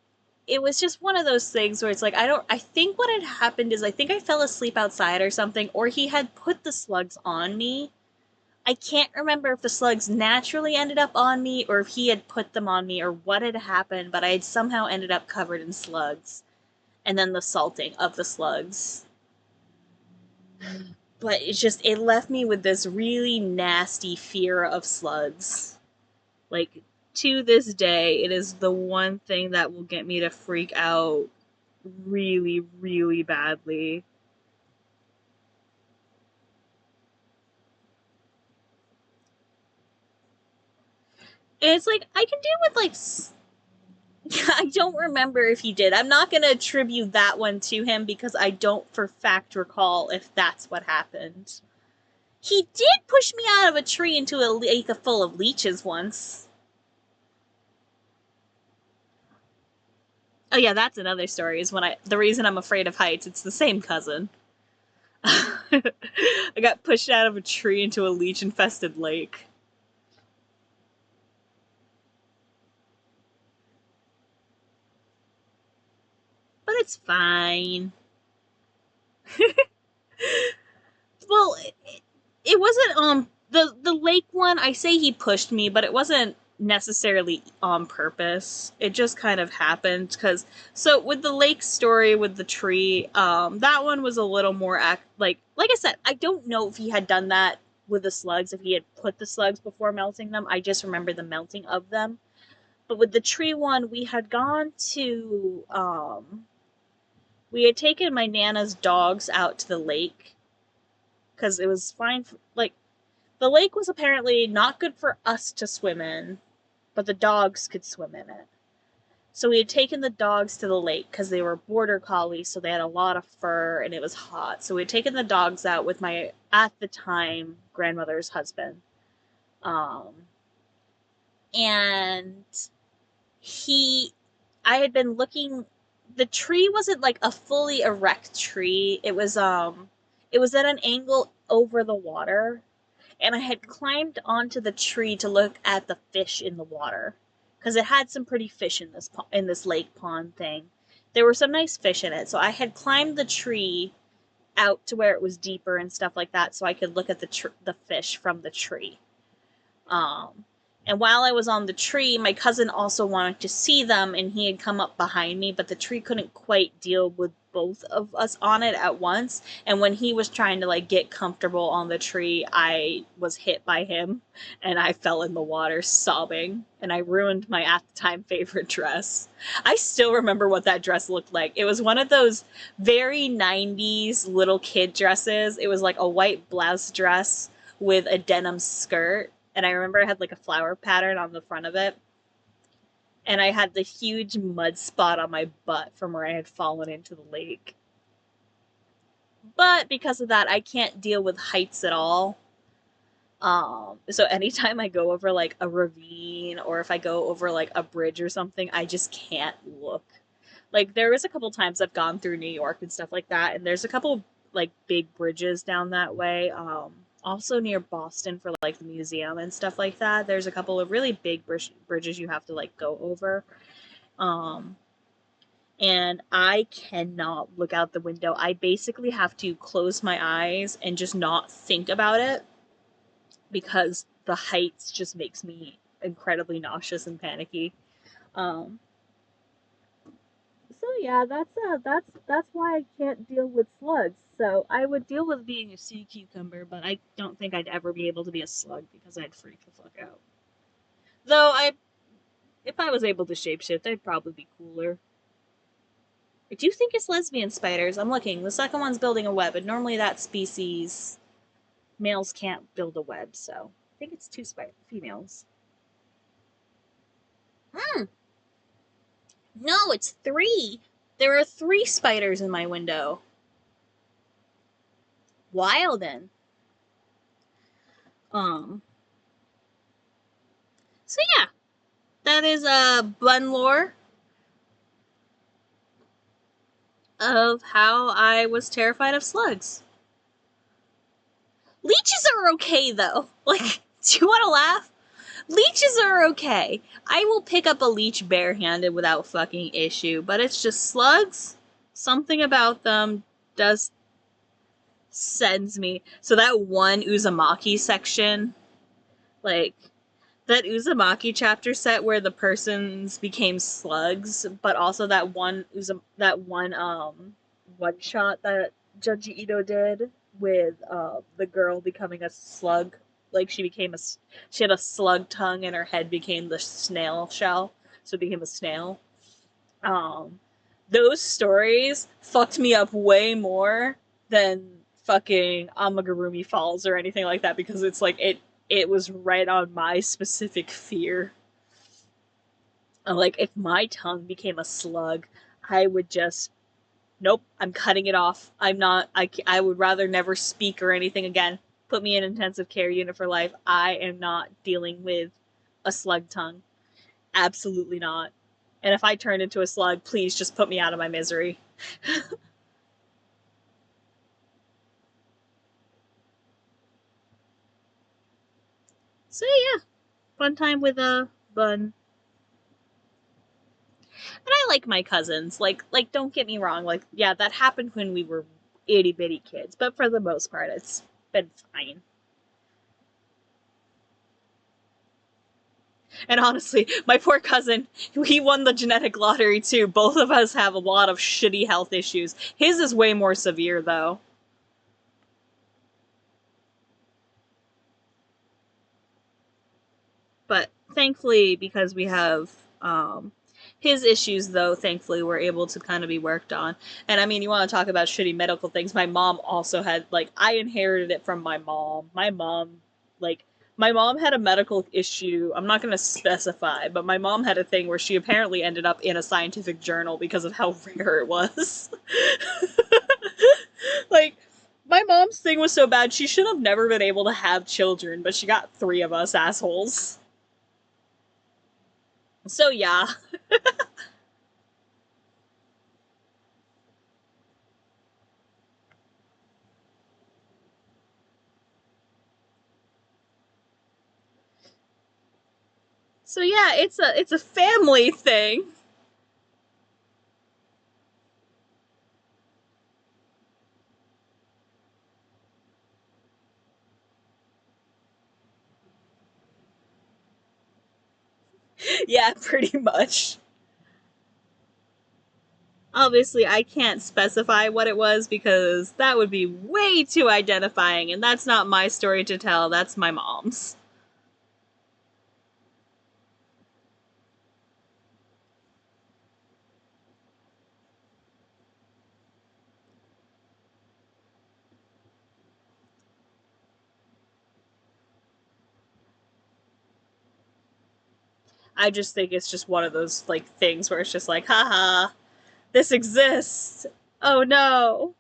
it was just one of those things where it's like I think what had happened is I think I fell asleep outside or something, or he had put the slugs on me. I can't remember if the slugs naturally ended up on me or if he had put them on me or what had happened, but I had somehow ended up covered in slugs. And then the salting of the slugs. But it left me with this really nasty fear of slugs. Like, to this day, it is the one thing that will get me to freak out really, really badly. And it's like, I can deal with, I don't remember if he did. I'm not going to attribute that one to him because I don't for fact recall if that's what happened. He did push me out of a tree into a lake full of leeches once. Oh yeah, that's another story. Is the reason I'm afraid of heights. It's the same cousin. I got pushed out of a tree into a leech infested lake. But it's fine. Well, it wasn't the lake one. I say he pushed me, but it wasn't necessarily on purpose. It just kind of happened because so with the lake story with the tree, that one was a little more like I said, I don't know if he had done that with the slugs, if he had put the slugs before melting them. I just remember the melting of them. But with the tree one, we had taken my nana's dogs out to the lake because it was fine like the lake was apparently not good for us to swim in, but the dogs could swim in it. So we had taken the dogs to the lake because they were border collies, so they had a lot of fur and it was hot. So we had taken the dogs out with my, at the time, grandmother's husband. Um, and he, I had been looking, the tree wasn't like a fully erect tree. It was at an angle over the water, and I had climbed onto the tree to look at the fish in the water because it had some pretty fish in this lake pond thing. There were some nice fish in it, so I had climbed the tree out to where it was deeper and stuff like that, so I could look at the fish from the tree. Um, and while I was on the tree, my cousin also wanted to see them, and he had come up behind me, but the tree couldn't quite deal with both of us on it at once. And when he was trying to get comfortable on the tree, I was hit by him, and I fell in the water sobbing, and I ruined my at the time favorite dress. I still remember what that dress looked like. It was one of those very 90s little kid dresses. It was like a white blouse dress with a denim skirt, and I remember it had a flower pattern on the front of it. And I had the huge mud spot on my butt from where I had fallen into the lake. But because of that, I can't deal with heights at all. So anytime I go over a ravine or if I go over a bridge or something, I just can't look. There was a couple times I've gone through New York and stuff like that, and there's a couple big bridges down that way. Also near Boston for the museum and stuff like that. There's a couple of really big bridges you have to go over. Um, and I cannot look out the window. I basically have to close my eyes and just not think about it because the heights just makes me incredibly nauseous and panicky. Um, so yeah, that's why I can't deal with slugs. So I would deal with being a sea cucumber, but I don't think I'd ever be able to be a slug because I'd freak the fuck out. Though if I was able to shapeshift, I'd probably be cooler. I do think it's lesbian spiders. I'm looking. The second one's building a web, and normally that species Males can't build a web, so I think it's 2 females. No, it's 3. There are 3 spiders in my window. Wild then. So yeah, that is bun lore of how I was terrified of slugs. Leeches are okay though. Like, do you want to laugh? Leeches are okay. I will pick up a leech barehanded without fucking issue, but it's just slugs. Something about them does sends me. So that one Uzumaki section, like that Uzumaki chapter set where the persons became slugs, but also that one one shot that Junji Ito did with the girl becoming a slug. Like she had a slug tongue and her head became the snail shell, so it became a snail. Um, those stories fucked me up way more than fucking Amagurumi Falls or anything like that because it's like it was right on my specific fear. Like if my tongue became a slug, I would just nope, I'm cutting it off. I'm not I would rather never speak or anything again. Put me in intensive care unit for life. I am not dealing with a slug tongue. Absolutely not. And if I turn into a slug, please just put me out of my misery. So yeah, fun time with a bun. And I like my cousins. Like don't get me wrong. Like yeah, that happened when we were itty bitty kids, but for the most part, it's been fine. And honestly, my poor cousin, he won the genetic lottery too. Both of us have a lot of shitty health issues. His is way more severe though. But thankfully, because we have his issues, though, thankfully, we're able to kind of be worked on. And I mean, you want to talk about shitty medical things. My mom also had, like, I inherited it from my mom. Like, my mom had a medical issue. I'm not going to specify, but my mom had a thing where she apparently ended up in a scientific journal because of how rare it was. Like, my mom's thing was so bad, she should have never been able to have children, but she got 3 of us assholes. So yeah. So yeah, it's a family thing. Yeah, pretty much. Obviously, I can't specify what it was because that would be way too identifying, and that's not my story to tell, that's my mom's. I just think it's just one of those like things where it's just like, haha, this exists. Oh no.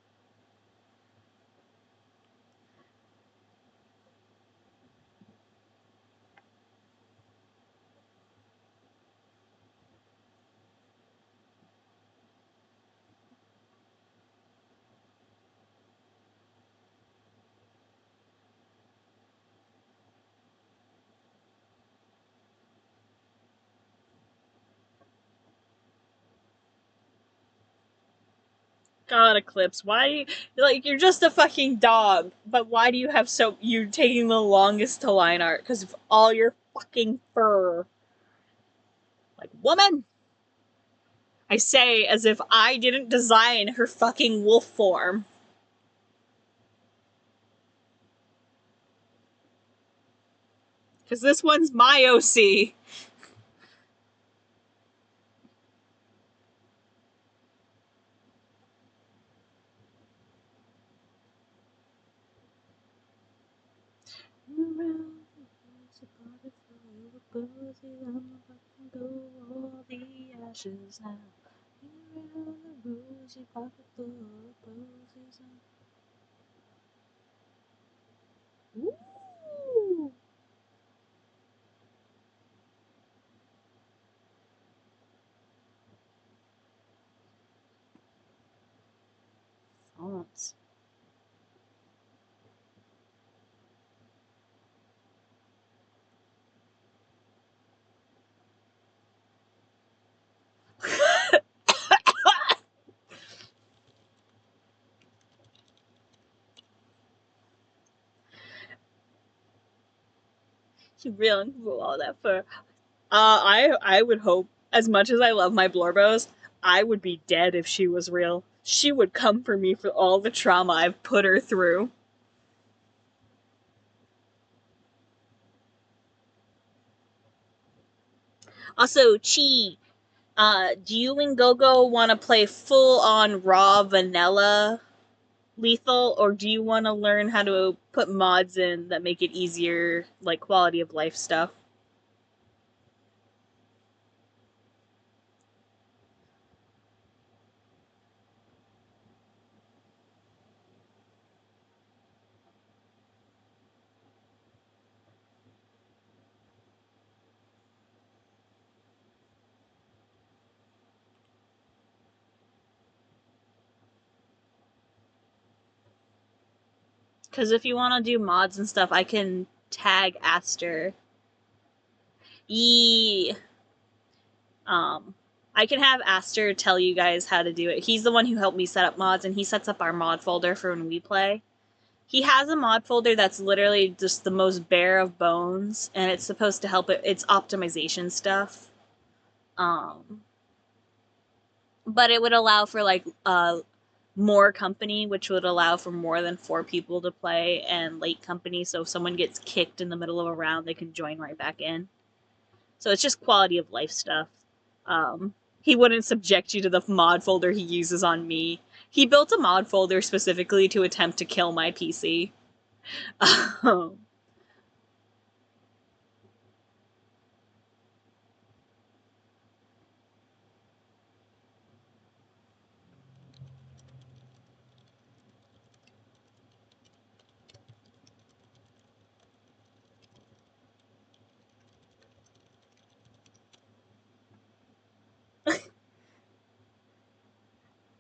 God, Eclipse, why do you, like, you're just a fucking dog, but why do you have you taking the longest to line art? Because of all your fucking fur. Like, woman! I say as if I didn't design her fucking wolf form. Because this one's my OC. Posies, I'ma fucking go all the ashes now. Here in the boozy pocketbook, posies. Woo! Fonts. She really blew all that fur. I would hope, as much as I love my Blorbos, I would be dead if she was real. She would come for me for all the trauma I've put her through. Also, Chi, do you and Gogo want to play full on raw vanilla lethal, or do you want to learn how to put mods in that make it easier, like quality of life stuff? Because if you want to do mods and stuff, I can tag Aster. Yee. Um, I can have Aster tell you guys how to do it. He's the one who helped me set up mods, and he sets up our mod folder for when we play. He has a mod folder that's literally just the most bare of bones, and it's supposed to help it. It's optimization stuff. Um, but it would allow for like more company, which would allow for more than 4 people to play, and late company. So if someone gets kicked in the middle of a round, they can join right back in. So it's just quality of life stuff. He wouldn't subject you to the mod folder he uses on me. He built a mod folder specifically to attempt to kill my PC.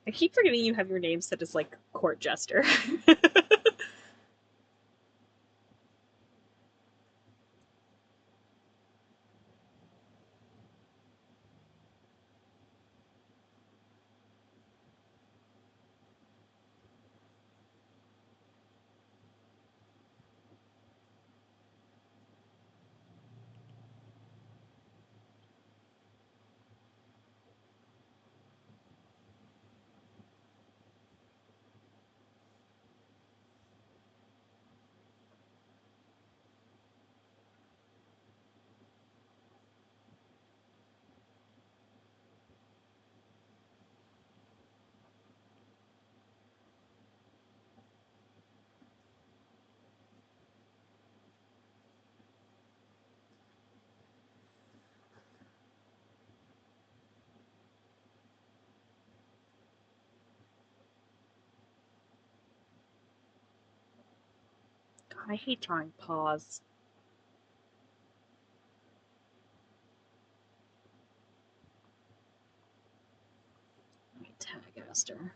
I keep forgetting you have your name set as like court jester. God, I hate drawing paws. Let me tag Aster.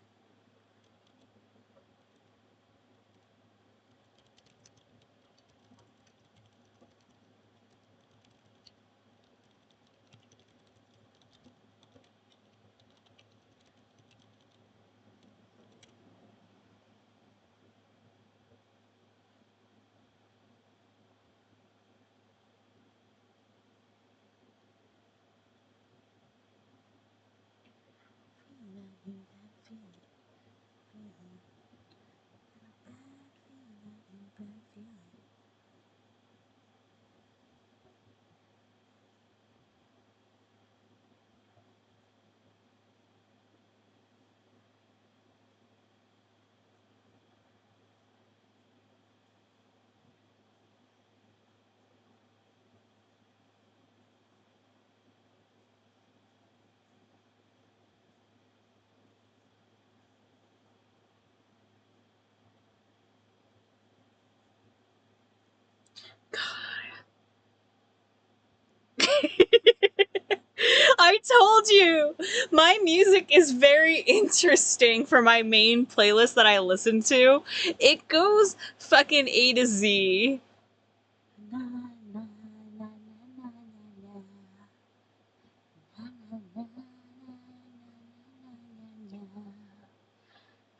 told you! My music is very interesting for my main playlist that I listen to. It goes fucking A to Z.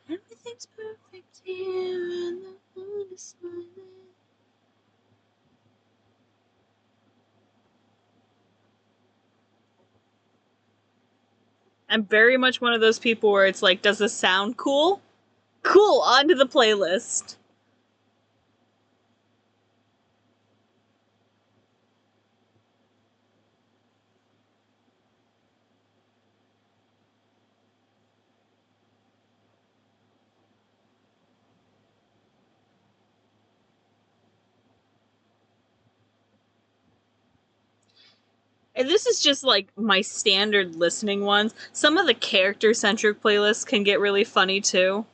Everything's perfect here and the moon is smiling. I'm very much one of those people where it's like, does this sound cool? Cool, onto the playlist. And this is just like my standard listening ones. Some of the character centric playlists can get really funny too.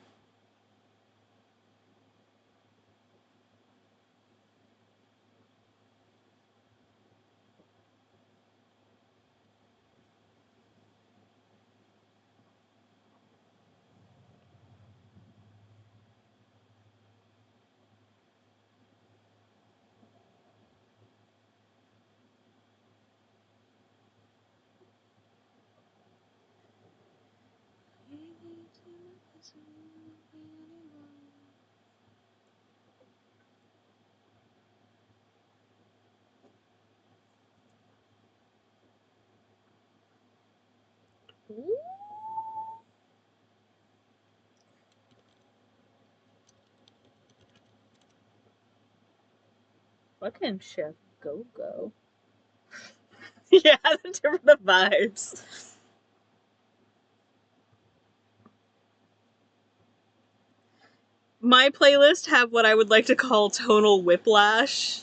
Fucking Chef Go-Go. Yeah, the vibes. My playlists have what I would like to call tonal whiplash.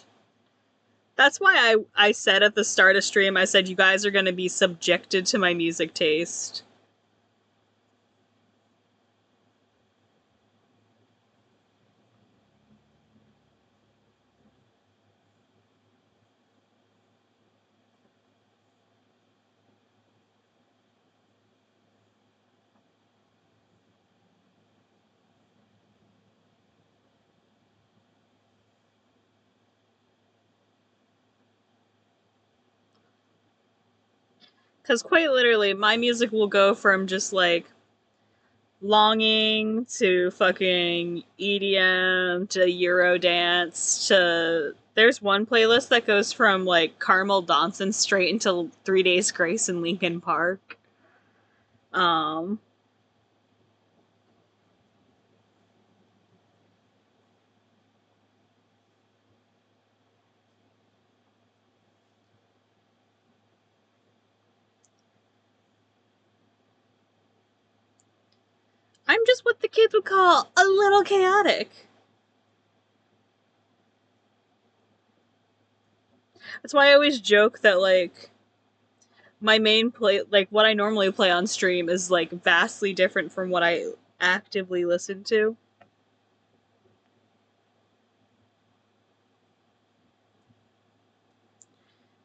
That's why I said at the start of stream, I said you guys are going to be subjected to my music taste. Because quite literally, my music will go from just like longing to fucking EDM to Eurodance to. There's one playlist that goes from like Carmel Dancing straight into 3 Days Grace in Linkin Park. Um, I'm just what the kids would call a little chaotic. That's why I always joke that like my main play, like what I normally play on stream, is like vastly different from what I actively listen to.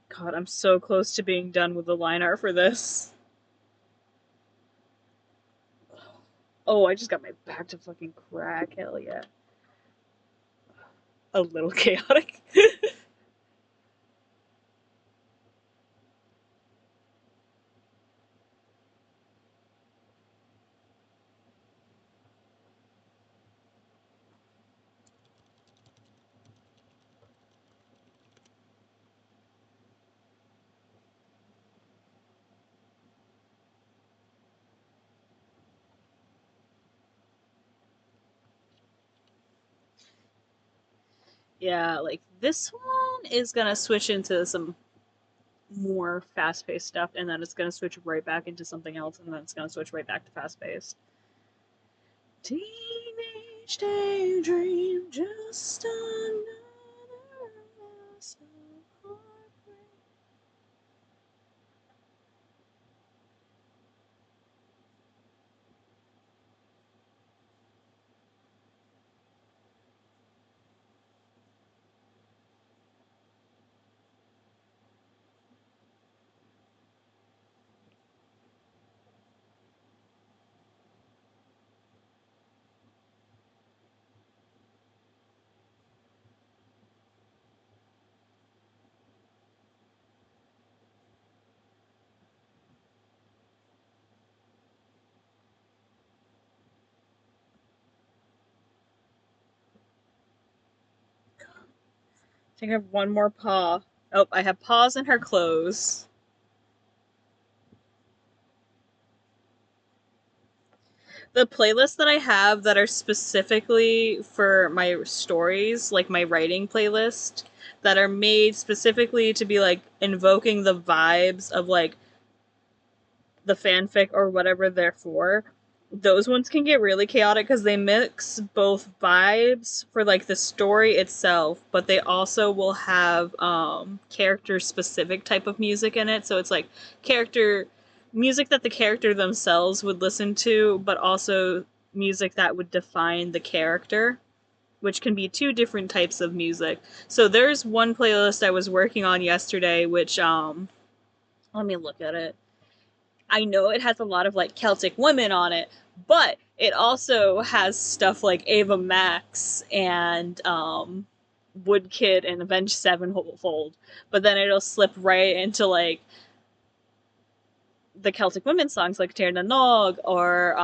God, I'm so close to being done with the line art for this. Oh, I just got my back to fucking crack. Hell yeah. A little chaotic. Yeah, like this one is gonna switch into some more fast paced stuff, and then it's gonna switch right back into something else, and then it's gonna switch right back to fast paced. Teenage daydream, just another mess of heartbreak. think I have one more paw. Oh, I have paws in her clothes. The playlists that I have that are specifically for my stories, like my writing playlist, that are made specifically to be like invoking the vibes of like the fanfic or whatever they're for, those ones can get really chaotic because they mix both vibes for like the story itself, but they also will have character specific type of music in it. So it's like character music that the character themselves would listen to, but also music that would define the character, which can be two different types of music. So there's one playlist I was working on yesterday, which let me look at it. I know it has a lot of like Celtic women on it, but it also has stuff like Ava Max and Woodkid and Avenged Sevenfold. But then it'll slip right into like the Celtic women songs like Tír na Nog, or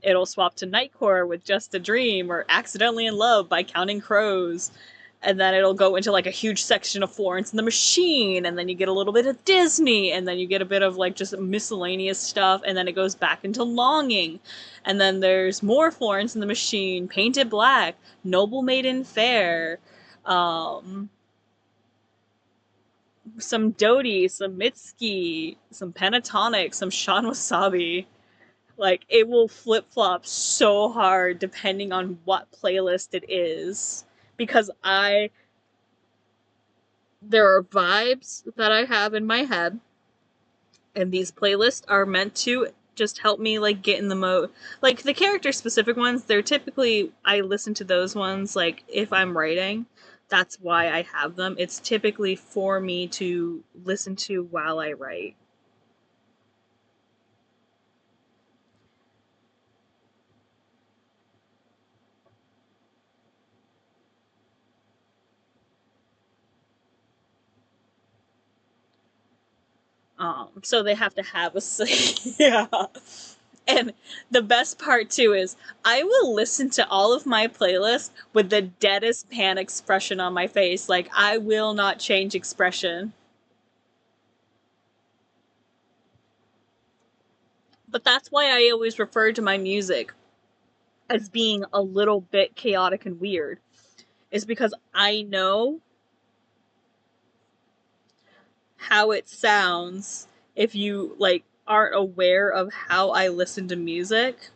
it'll swap to Nightcore with Just a Dream, or Accidentally in Love by Counting Crows. And then it'll go into like a huge section of Florence and the Machine, and then you get a little bit of Disney, and then you get a bit of like just miscellaneous stuff, and then it goes back into Longing. And then there's more Florence and the Machine, Painted Black, Noble Maiden Fair, um, some Dodie, some Mitski, some Pentatonic, some Sean Wasabi. Like, it will flip flop so hard depending on what playlist it is. Because there are vibes that I have in my head, and these playlists are meant to just help me, like, get in the mode. Like, the character specific ones, they're typically, I listen to those ones, like, if I'm writing. That's why I have them. It's typically for me to listen to while I write. So they have to have a yeah. And the best part too is I will listen to all of my playlists with the deadest pan expression on my face. Like, I will not change expression. But that's why I always refer to my music as being a little bit chaotic and weird. Is because I know how it sounds if you like aren't aware of how I listen to music.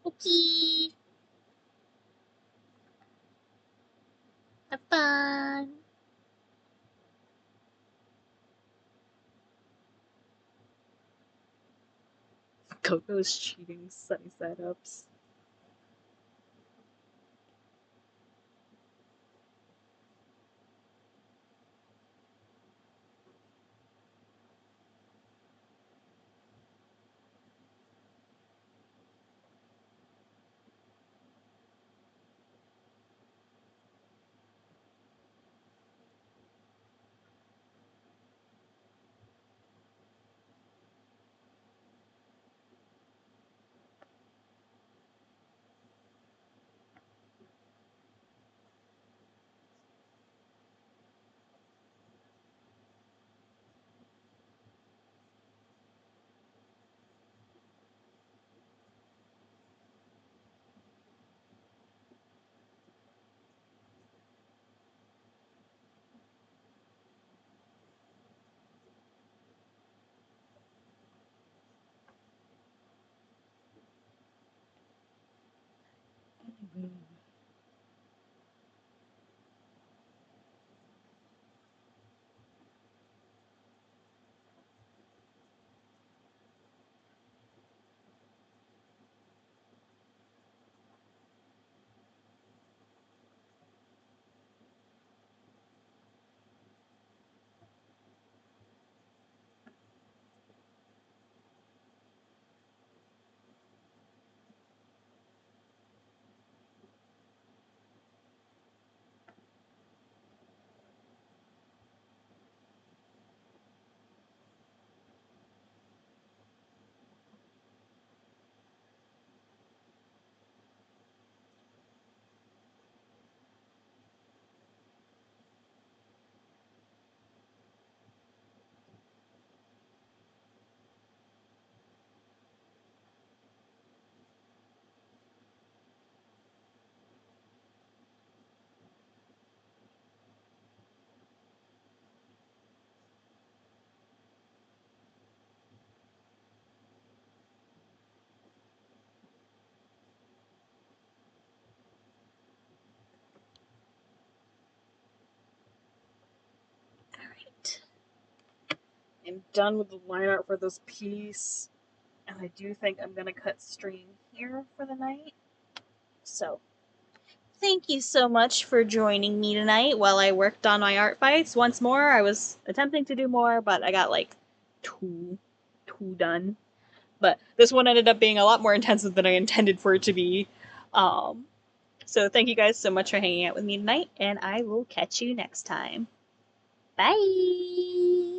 Okay. Have fun. Coco's cheating sunny side ups. Alright. I'm done with the line art for this piece. And I do think I'm gonna cut stream here for the night. So, thank you so much for joining me tonight while I worked on my art fights. Once more, I was attempting to do more, but I got like two done. But this one ended up being a lot more intensive than I intended for it to be. So thank you guys so much for hanging out with me tonight, and I will catch you next time. Bye!